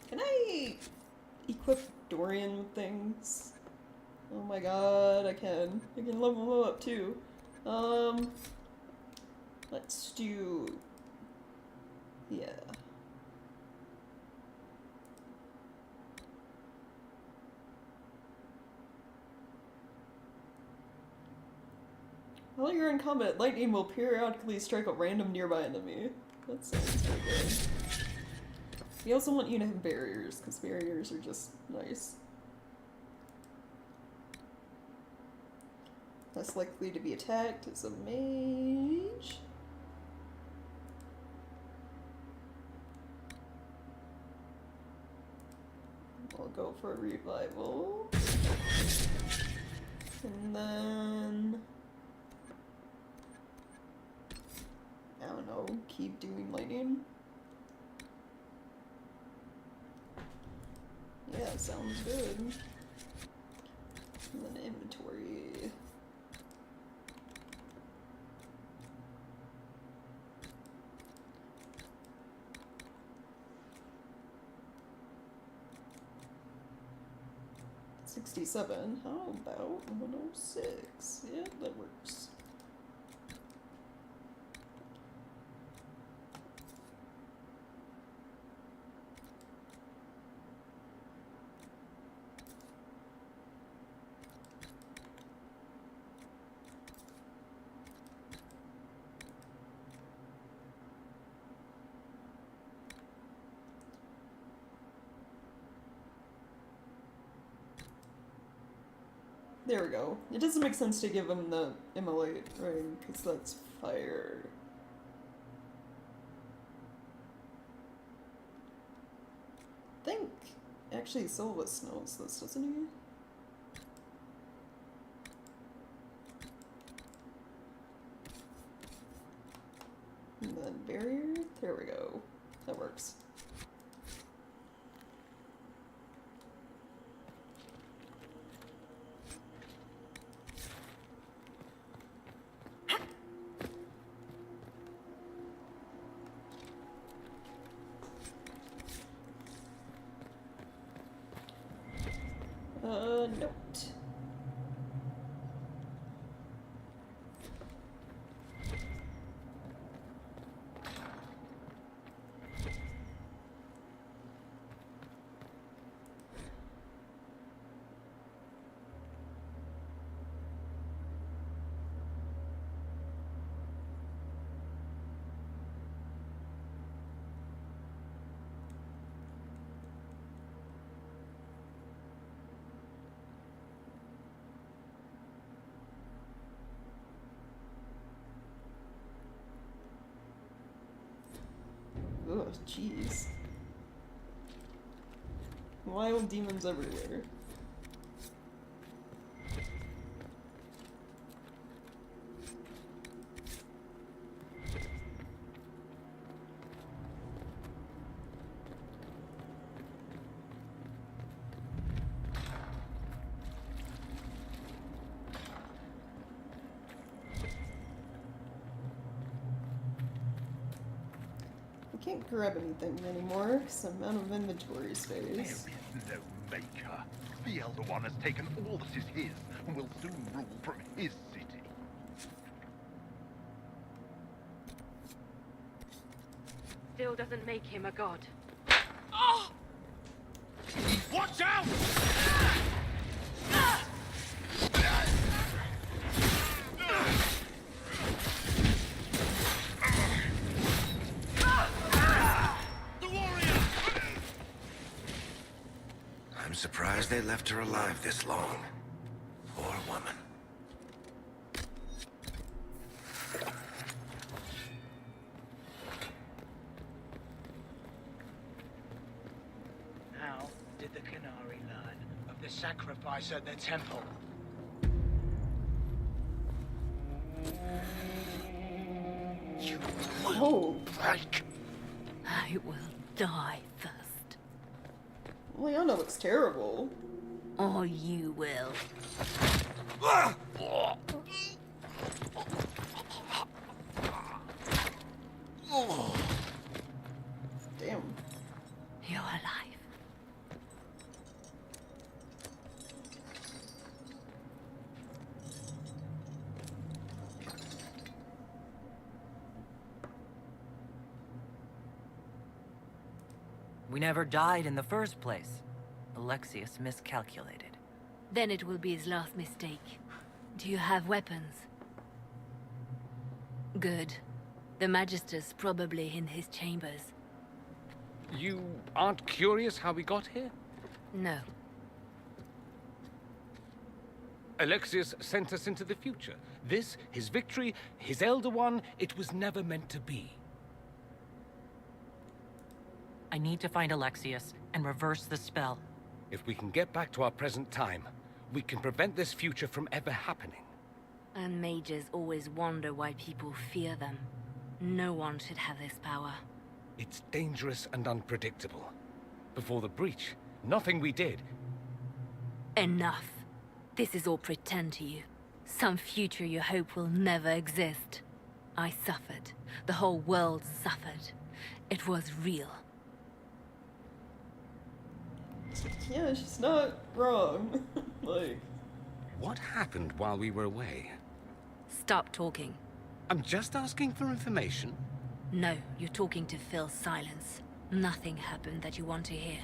Can I equip Dorian things? Oh my god, I can. I can level him up too. Let's do... yeah. While you're in combat, lightning will periodically strike a random nearby enemy. That sounds pretty good. We also want you to have barriers, because barriers are just nice. Less likely to be attacked as a mage. I'll go for a revival. And then... I don't know, keep doing lightning. Yeah, sounds good. And then inventory. $67. How about 106? Yeah, that works. There we go. It doesn't make sense to give him the immolate, right? Because that's fire. I think actually Silvus knows this, doesn't he? And then barrier. There we go. That works. Note. Oh, jeez. Wild demons everywhere. I can't grab anything anymore because I'm out of inventory space. There is no maker. The Elder One has taken all that is his and will soon rule from his city. Still doesn't make him a god. Oh! Watch out! I'm surprised they left her alive this long. Poor woman. How did the Canary learn of the sacrifice at the temple? You will break. I will die first. Leona looks terrible. Or you will. Damn. You're alive. We never died in the first place. Alexius miscalculated. Then it will be his last mistake. Do you have weapons? Good. The Magister's probably in his chambers. You aren't curious how we got here? No. Alexius sent us into the future. This, his victory, his Elder One, it was never meant to be. I need to find Alexius and reverse the spell. If we can get back to our present time, we can prevent this future from ever happening. And mages always wonder why people fear them. No one should have this power. It's dangerous and unpredictable. Before the breach, Nothing we did. Enough. This is all pretend to you. Some future you hope will never exist. I suffered. The whole world suffered. It was real. Yeah, she's not wrong. Like... What happened while we were away? Stop talking. I'm just asking for information. No, you're talking to fill silence. Nothing happened that you want to hear.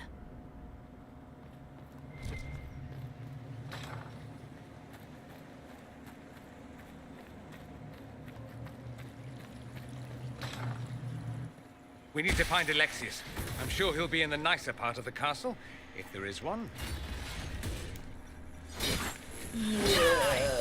We need to find Alexius. I'm sure he'll be in the nicer part of the castle, if there is one. Yeah.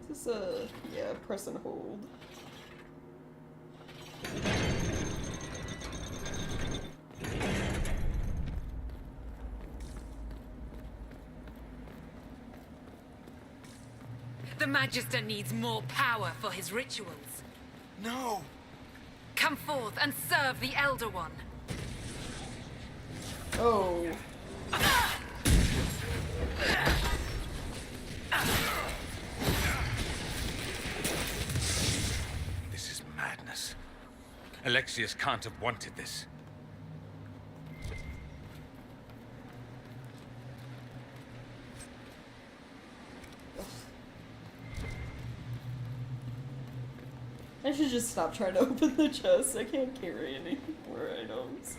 This is yeah, press and hold. The Magister needs more power for his rituals. No! Come forth and serve the Elder One. Oh. This is madness. Alexius can't have wanted this. I should just stop trying to open the chest. I can't carry any more items.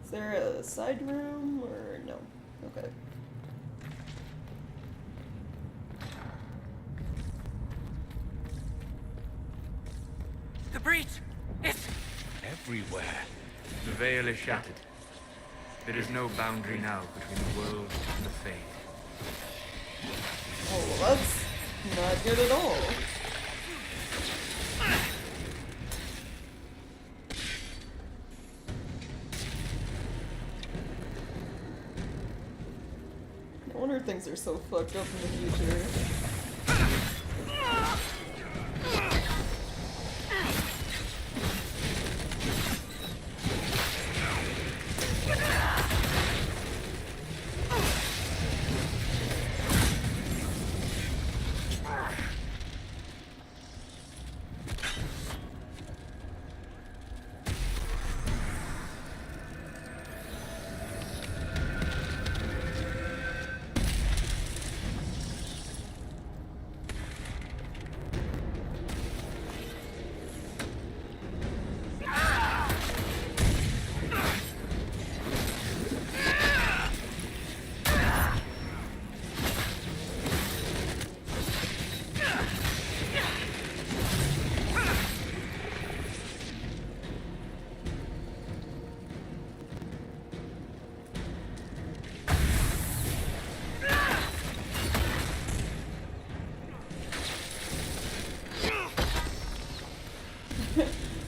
Is there a side room or no? Okay. The breach! It's everywhere. The veil is shattered. There is no boundary now between the world and the Fade. Oh, well, that's not good at all. No wonder things are so fucked up in the future.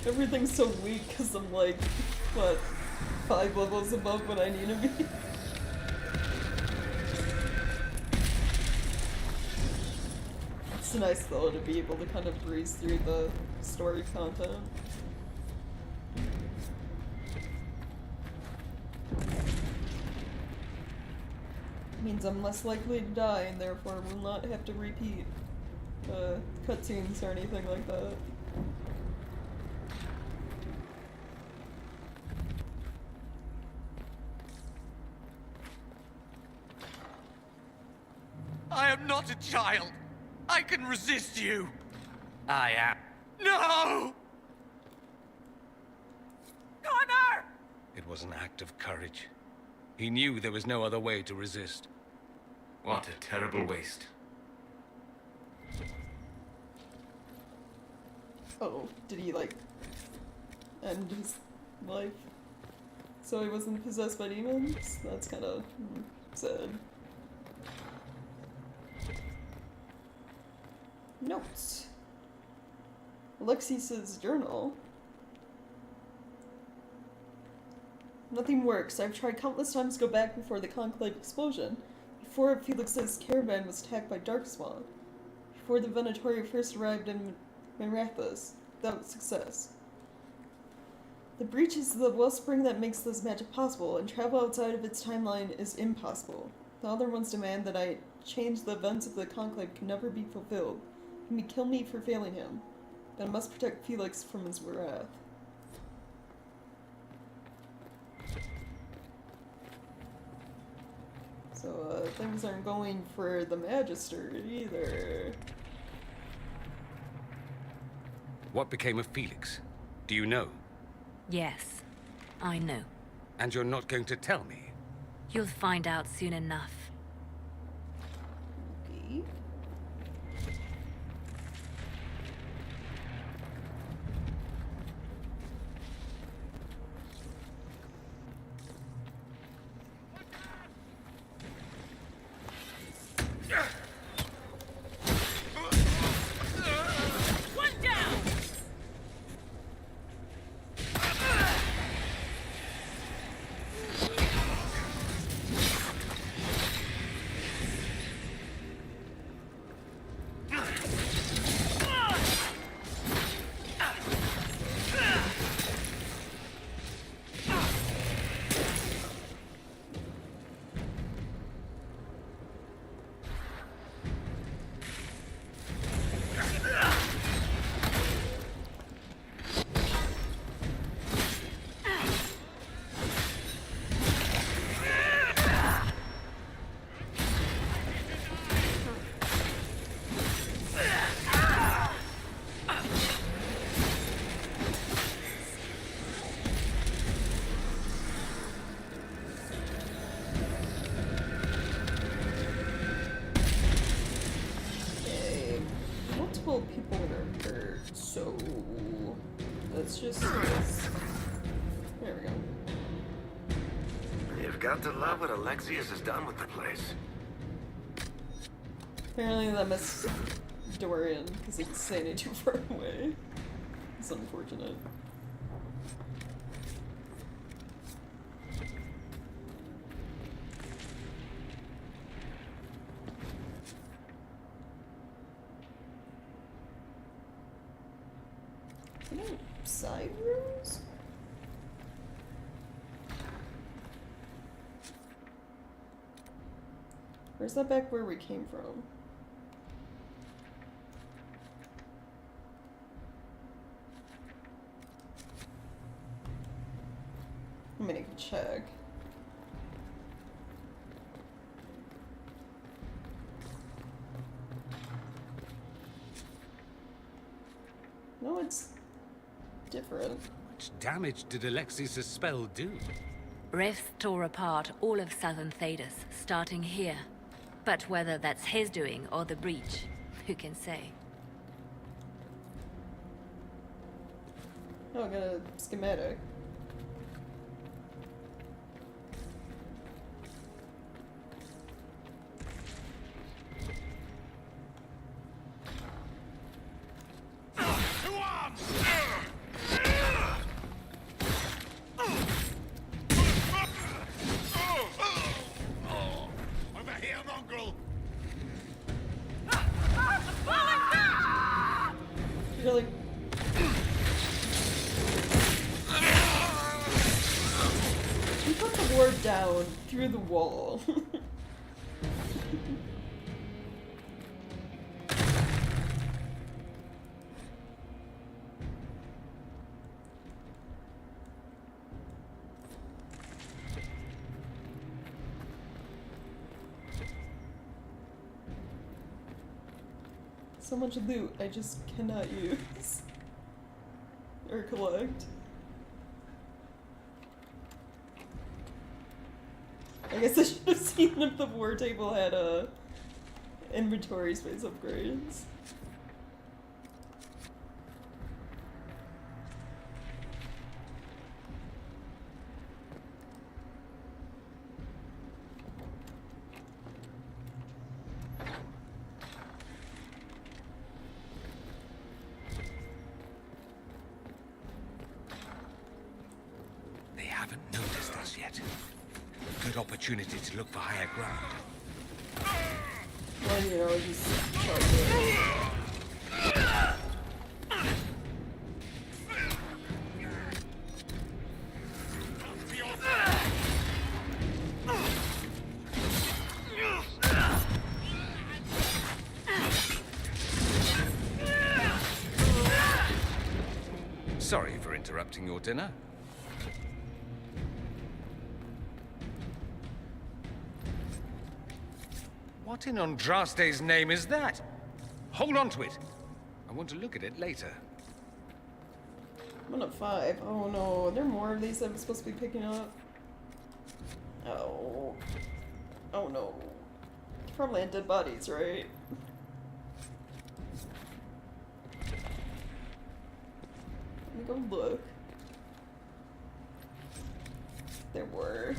Everything's so weak because I'm like, what, 5 levels above what I need to be? It's nice though to be able to kind of breeze through the story content. Means I'm less likely to die and therefore will not have to repeat cutscenes or anything like that. I am not a child. I can resist you! I am. No! Connor! It was an act of courage. He knew there was no other way to resist. What a terrible waste. Oh, did he, like, end his life so he wasn't possessed by demons? That's kind of sad. Notes. Alexius's journal. Nothing works. I've tried countless times to go back before the Conclave explosion. Before Felix's caravan was attacked by Darkspawn. Before the Venatori first arrived in Marathas, without success. The breach is the wellspring that makes this magic possible, and travel outside of its timeline is impossible. The other ones demand that I change the events of the Conclave can never be fulfilled. He may kill me for failing him, but I must protect Felix from his wrath. So, things aren't going for the Magister either. What became of Felix? Do you know? Yes, I know. And you're not going to tell me? You'll find out soon enough. Okay. People are hurt, so let's just there we go. You've got to love what Alexius has done with the place. Apparently that missed Dorian because he's standing too far away. It's unfortunate. Side rooms? Where's that back where we came from? I'm gonna check. No, it's different. How much damage did Alexius' spell do? Rifts tore apart all of southern Thedas, starting here. But whether that's his doing or the breach, who can say? Oh, I got a schematic. Really? You put the ward down through the wall. So much loot I just cannot use. Or collect. I guess I should have seen if the war table had inventory space upgrades. They haven't noticed us yet. Good opportunity to look for higher ground. Well, you know, just charge it. Sorry for interrupting your dinner. What in Andraste's name is that? Hold on to it. I want to look at it later. I'm on a 5. Oh no, are there more of these that I'm supposed to be picking up? Oh. Oh no. Probably dead bodies, right? Let me go look. There were.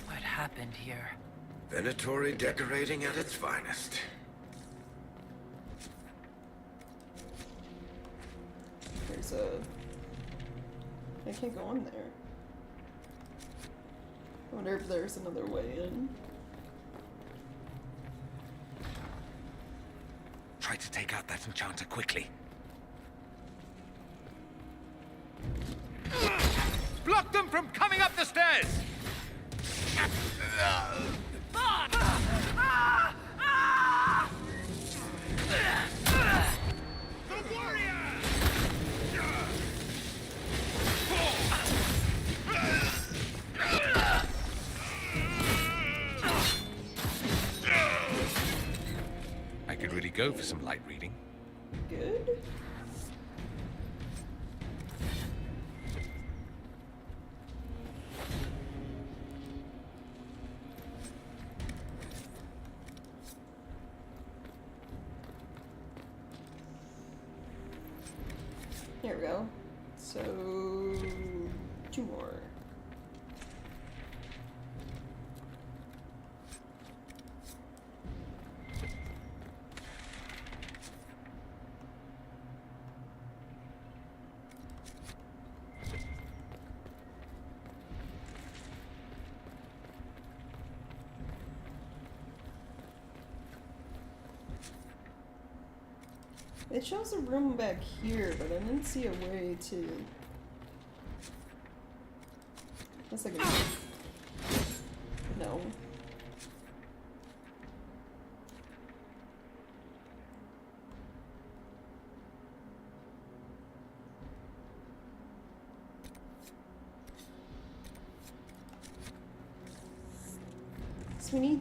What happened here? Venatory decorating at its finest. There's a... I can't go in there. I wonder if there's another way in. Try to take out that enchanter quickly. Block them from coming up the stairs! I could really go for some light reading. Good. Here we go. So, 2 more. It shows a room back here, but I didn't see a way to... That's like a... No. So we need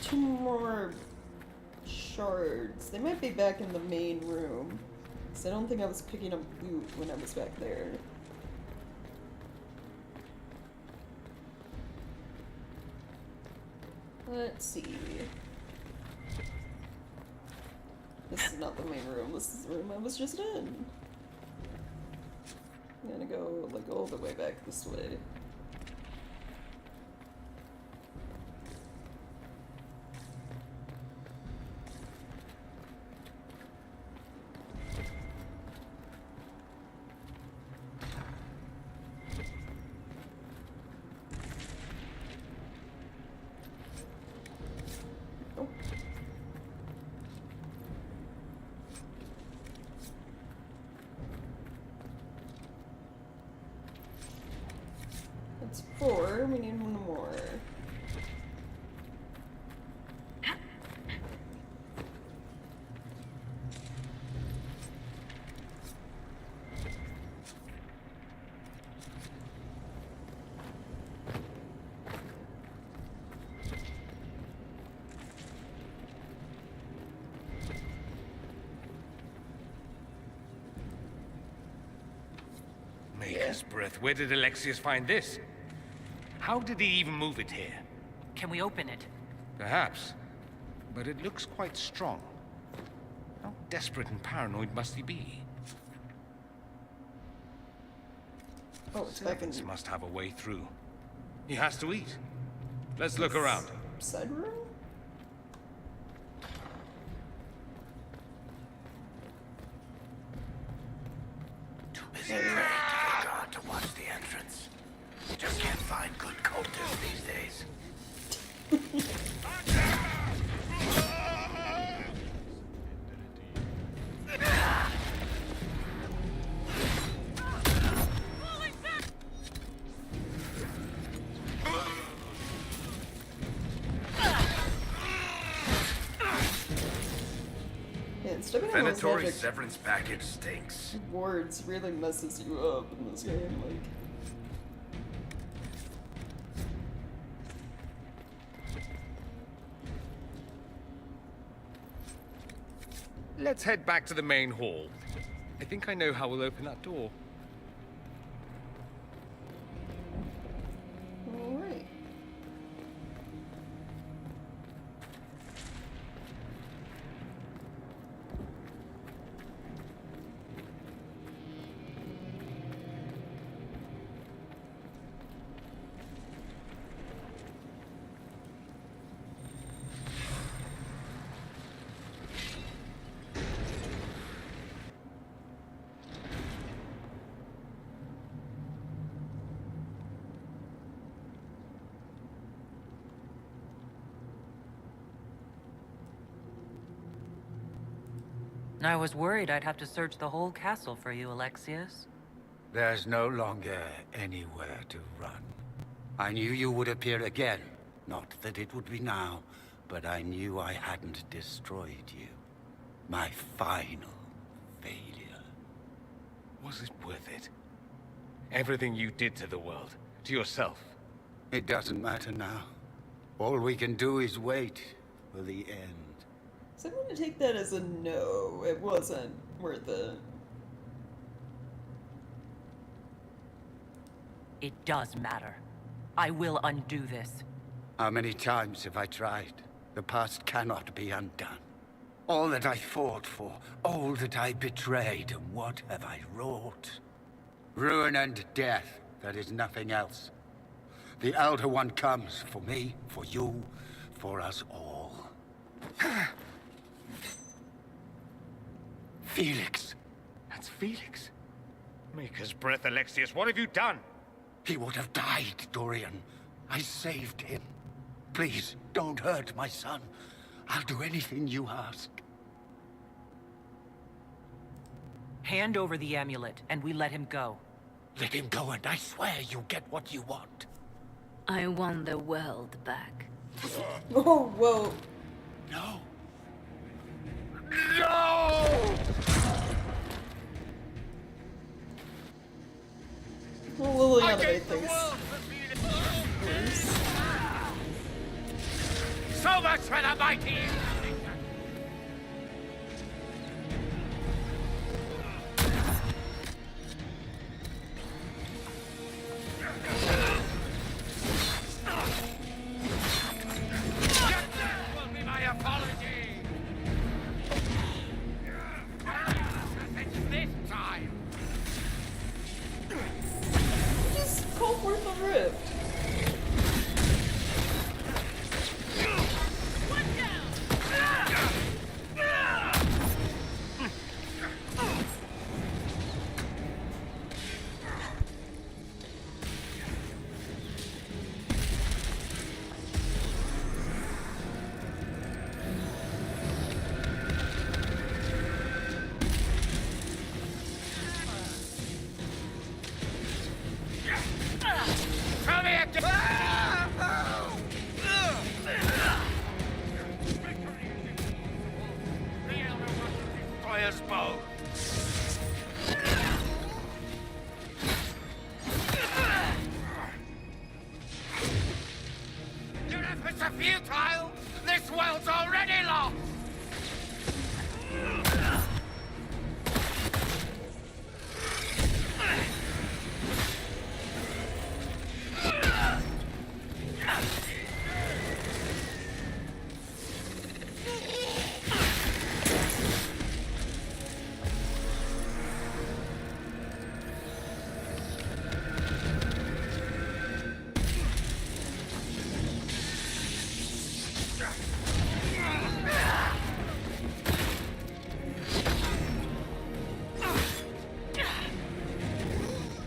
2 more shards. They might be back in the main room. Because I don't think I was picking up loot when I was back there. Let's see. This is not the main room. This is the room I was just in. I'm gonna go like all the way back this way. sure we need one more. Maker's breath. Where did Alexius find this? How did he even move it here? Can we open it? Perhaps. But it looks quite strong. How desperate and paranoid must he be? Oh, it's back in Servants must have a way through. He has to eat. Let's look around. side room? Too busy praying to get God to watch the entrance. You just can't find good cultists these days. Venatory severance package stinks. Words really messes you up in this game, like. Let's head back to the main hall. I think I know how we'll open that door. Alright. I was worried I'd have to search the whole castle for you, Alexius. There's no longer anywhere to run. I knew you would appear again. Not that it would be now, but I knew I hadn't destroyed you. My final failure. Was it worth it? Everything you did to the world, to yourself. It doesn't matter now. All we can do is wait for the end. So I'm going to take that as a no. It wasn't worth it. It does matter. I will undo this. How many times have I tried? The past cannot be undone. All that I fought for, all that I betrayed, and what have I wrought? Ruin and death, that is nothing else. The Elder One comes for me, for you, for us all. Felix. That's Felix. Maker's breath, Alexius. What have you done? He would have died, Dorian. I saved him. Please, don't hurt my son. I'll do anything you ask. Hand over the amulet, and we let him go. Let him go, and I swear you get what you want. I want the world back. Oh, whoa. No. No! Well, Liliana made things worse. So much for the mighty! Will be my apology! This time! Just call forth the rift. Fire's bow! Your efforts are futile! This world's already lost!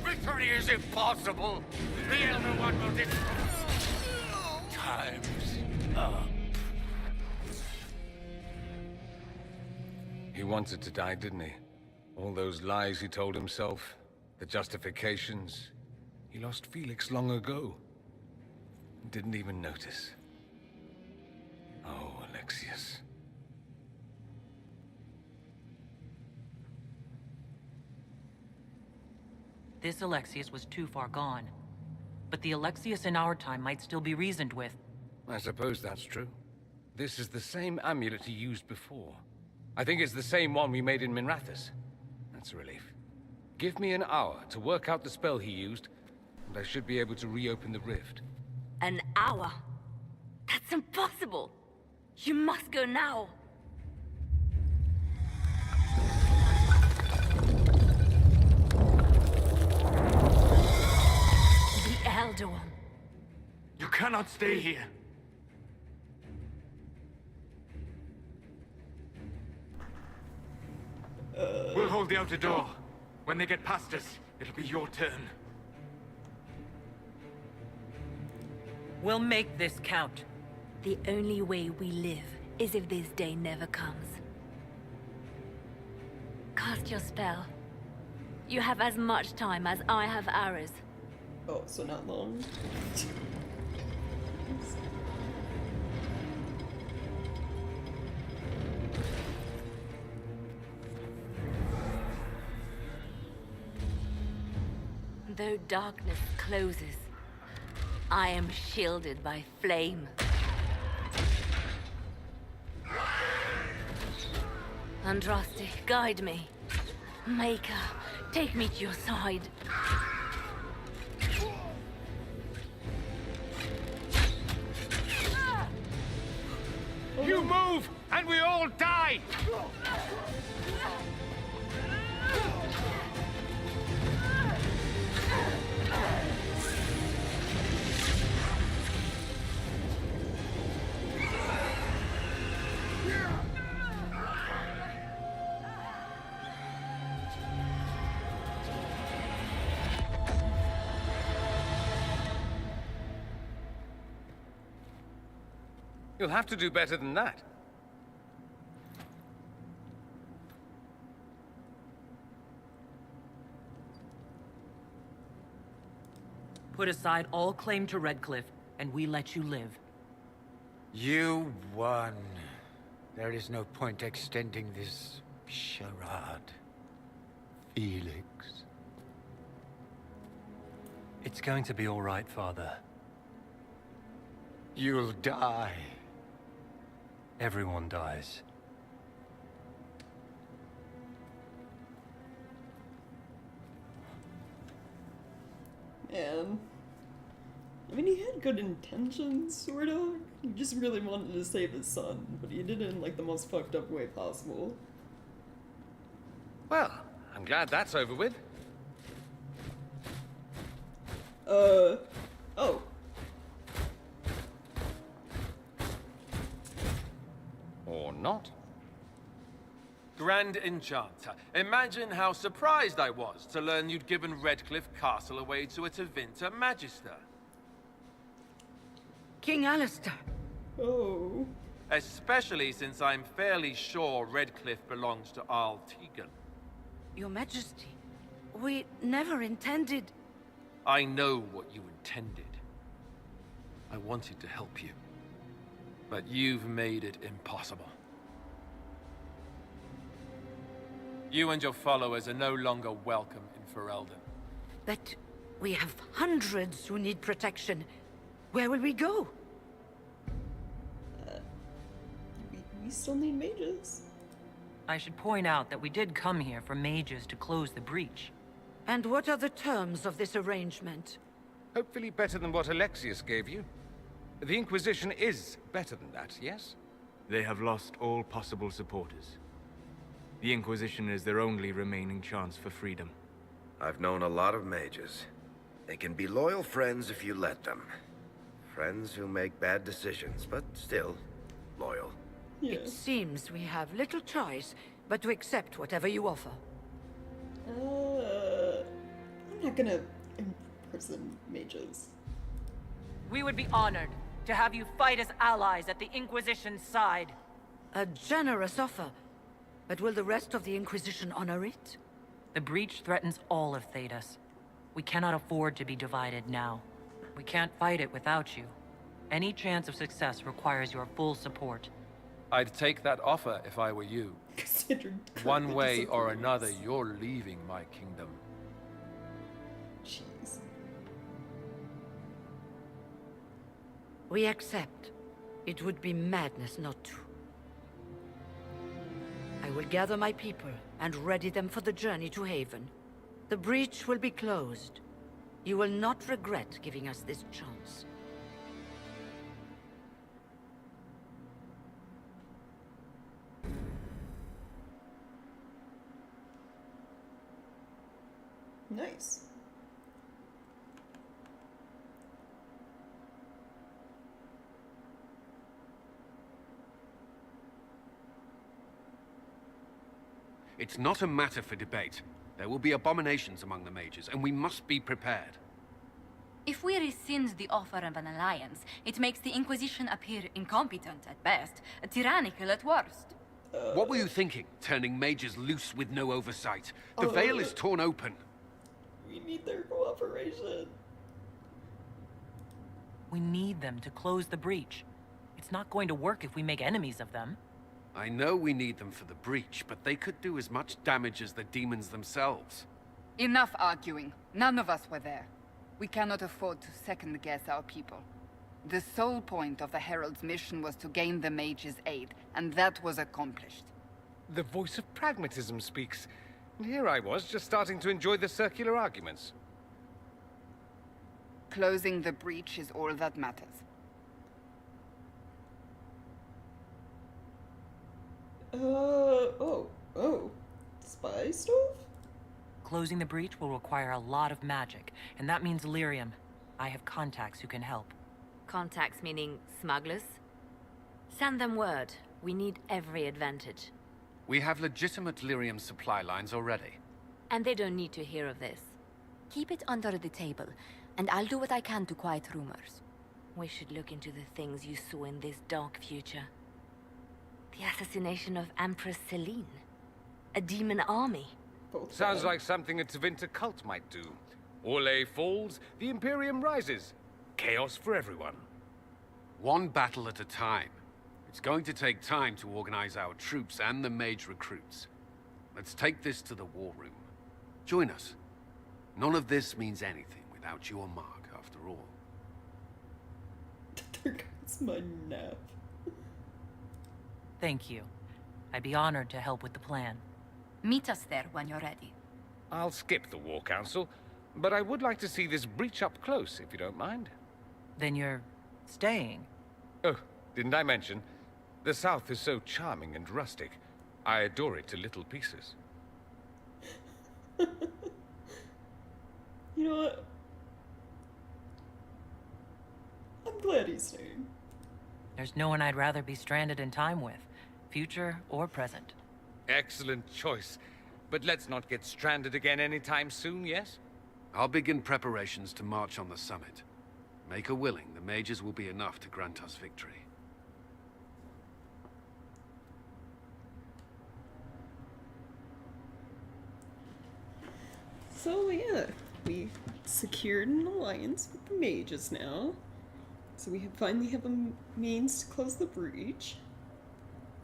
Victory is impossible! The Elder One will Time's up. He wanted to die, didn't he? All those lies he told himself, the justifications. He lost Felix long ago. Didn't even notice. Oh, Alexius. This Alexius was too far gone. But the Alexius in our time might still be reasoned with. I suppose that's true. This is the same amulet he used before. I think it's the same one we made in Minrathous. That's a relief. Give me an hour to work out the spell he used, and I should be able to reopen the rift. An hour? That's impossible! You must go now! The Elder One. You cannot stay here. We'll hold the outer door. When they get past us, it'll be your turn. We'll make this count. The only way we live is if this day never comes. Cast your spell. You have as much time as I have arrows. Oh, so not long. Though darkness closes, I am shielded by flame. Andraste, guide me. Maker, take me to your side. You move, and we all die! You'll have to do better than that. Put aside all claim to Redcliffe, and we let you live. You won. There is no point extending this charade. Felix. It's going to be all right, Father. You'll die. Everyone dies. Man. I mean, he had good intentions, sort of. He just really wanted to save his son, but he did it in, like, the most fucked up way possible. Well, I'm glad that's over with. Oh. Or not. Grand Enchanter, imagine how surprised I was to learn you'd given Redcliffe Castle away to a Tevinter Magister. King Alistair. Oh. Especially since I'm fairly sure Redcliffe belongs to Arl Tegan. Your Majesty, we never intended... I know what you intended. I wanted to help you. But you've made it impossible. You and your followers are no longer welcome in Ferelden. But we have hundreds who need protection. Where will we go? We still need mages. I should point out that we did come here for mages to close the breach. And what are the terms of this arrangement? Hopefully better than what Alexius gave you. The Inquisition is better than that, yes? They have lost all possible supporters. The Inquisition is their only remaining chance for freedom. I've known a lot of mages. They can be loyal friends if you let them. Friends who make bad decisions, but still loyal. It seems we have little choice but to accept whatever you offer. I'm not gonna imprison mages. We would be honored to have you fight as allies at the Inquisition's side. A generous offer. But will the rest of the Inquisition honor it? The breach threatens all of Thedas. We cannot afford to be divided now. We can't fight it without you. Any chance of success requires your full support. I'd take that offer if I were you. One way or another, you're leaving my kingdom. Jeez. We accept. It would be madness not to. I will gather my people and ready them for the journey to Haven. The breach will be closed. You will not regret giving us this chance. Nice. It's not a matter for debate. There will be abominations among the mages, and we must be prepared. If we rescind the offer of an alliance, it makes the Inquisition appear incompetent at best, tyrannical at worst. What were you thinking, turning mages loose with no oversight? The veil is torn open. We need their cooperation. We need them to close the breach. It's not going to work if we make enemies of them. I know we need them for the breach, but they could do as much damage as the demons themselves. Enough arguing. None of us were there. We cannot afford to second-guess our people. The sole point of the Herald's mission was to gain the mage's aid, and that was accomplished. The voice of pragmatism speaks. And here I was, just starting to enjoy the circular arguments. Closing the breach is all that matters. Spy stove? Closing the breach will require a lot of magic, and that means lyrium. I have contacts who can help. Contacts meaning smugglers? Send them word. We need every advantage. We have legitimate lyrium supply lines already. And they don't need to hear of this. Keep it under the table, and I'll do what I can to quiet rumors. We should look into the things you saw in this dark future. The assassination of Empress Celine. A demon army. Sounds like something a Tevinter cult might do. Orlais falls, the Imperium rises. Chaos for everyone. One battle at a time. It's going to take time to organize our troops and the mage recruits. Let's take this to the war room. Join us. None of this means anything without your mark, after all. There goes my nap. Thank you. I'd be honored to help with the plan. Meet us there when you're ready. I'll skip the War Council, but I would like to see this breach up close, if you don't mind. Then you're staying? Oh, didn't I mention? The South is so charming and rustic. I adore it to little pieces. You know what? I'm glad he's staying. There's no one I'd rather be stranded in time with, future or present. Excellent choice. But let's not get stranded again anytime soon, yes? I'll begin preparations to march on the summit. Make her willing, the mages will be enough to grant us victory. So yeah, we secured an alliance with the mages now. So we finally have a means to close the breach.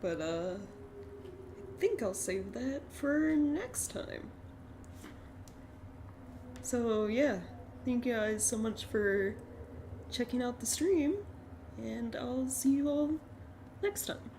But I think I'll save that for next time. So yeah, thank you guys so much for checking out the stream, and I'll see you all next time.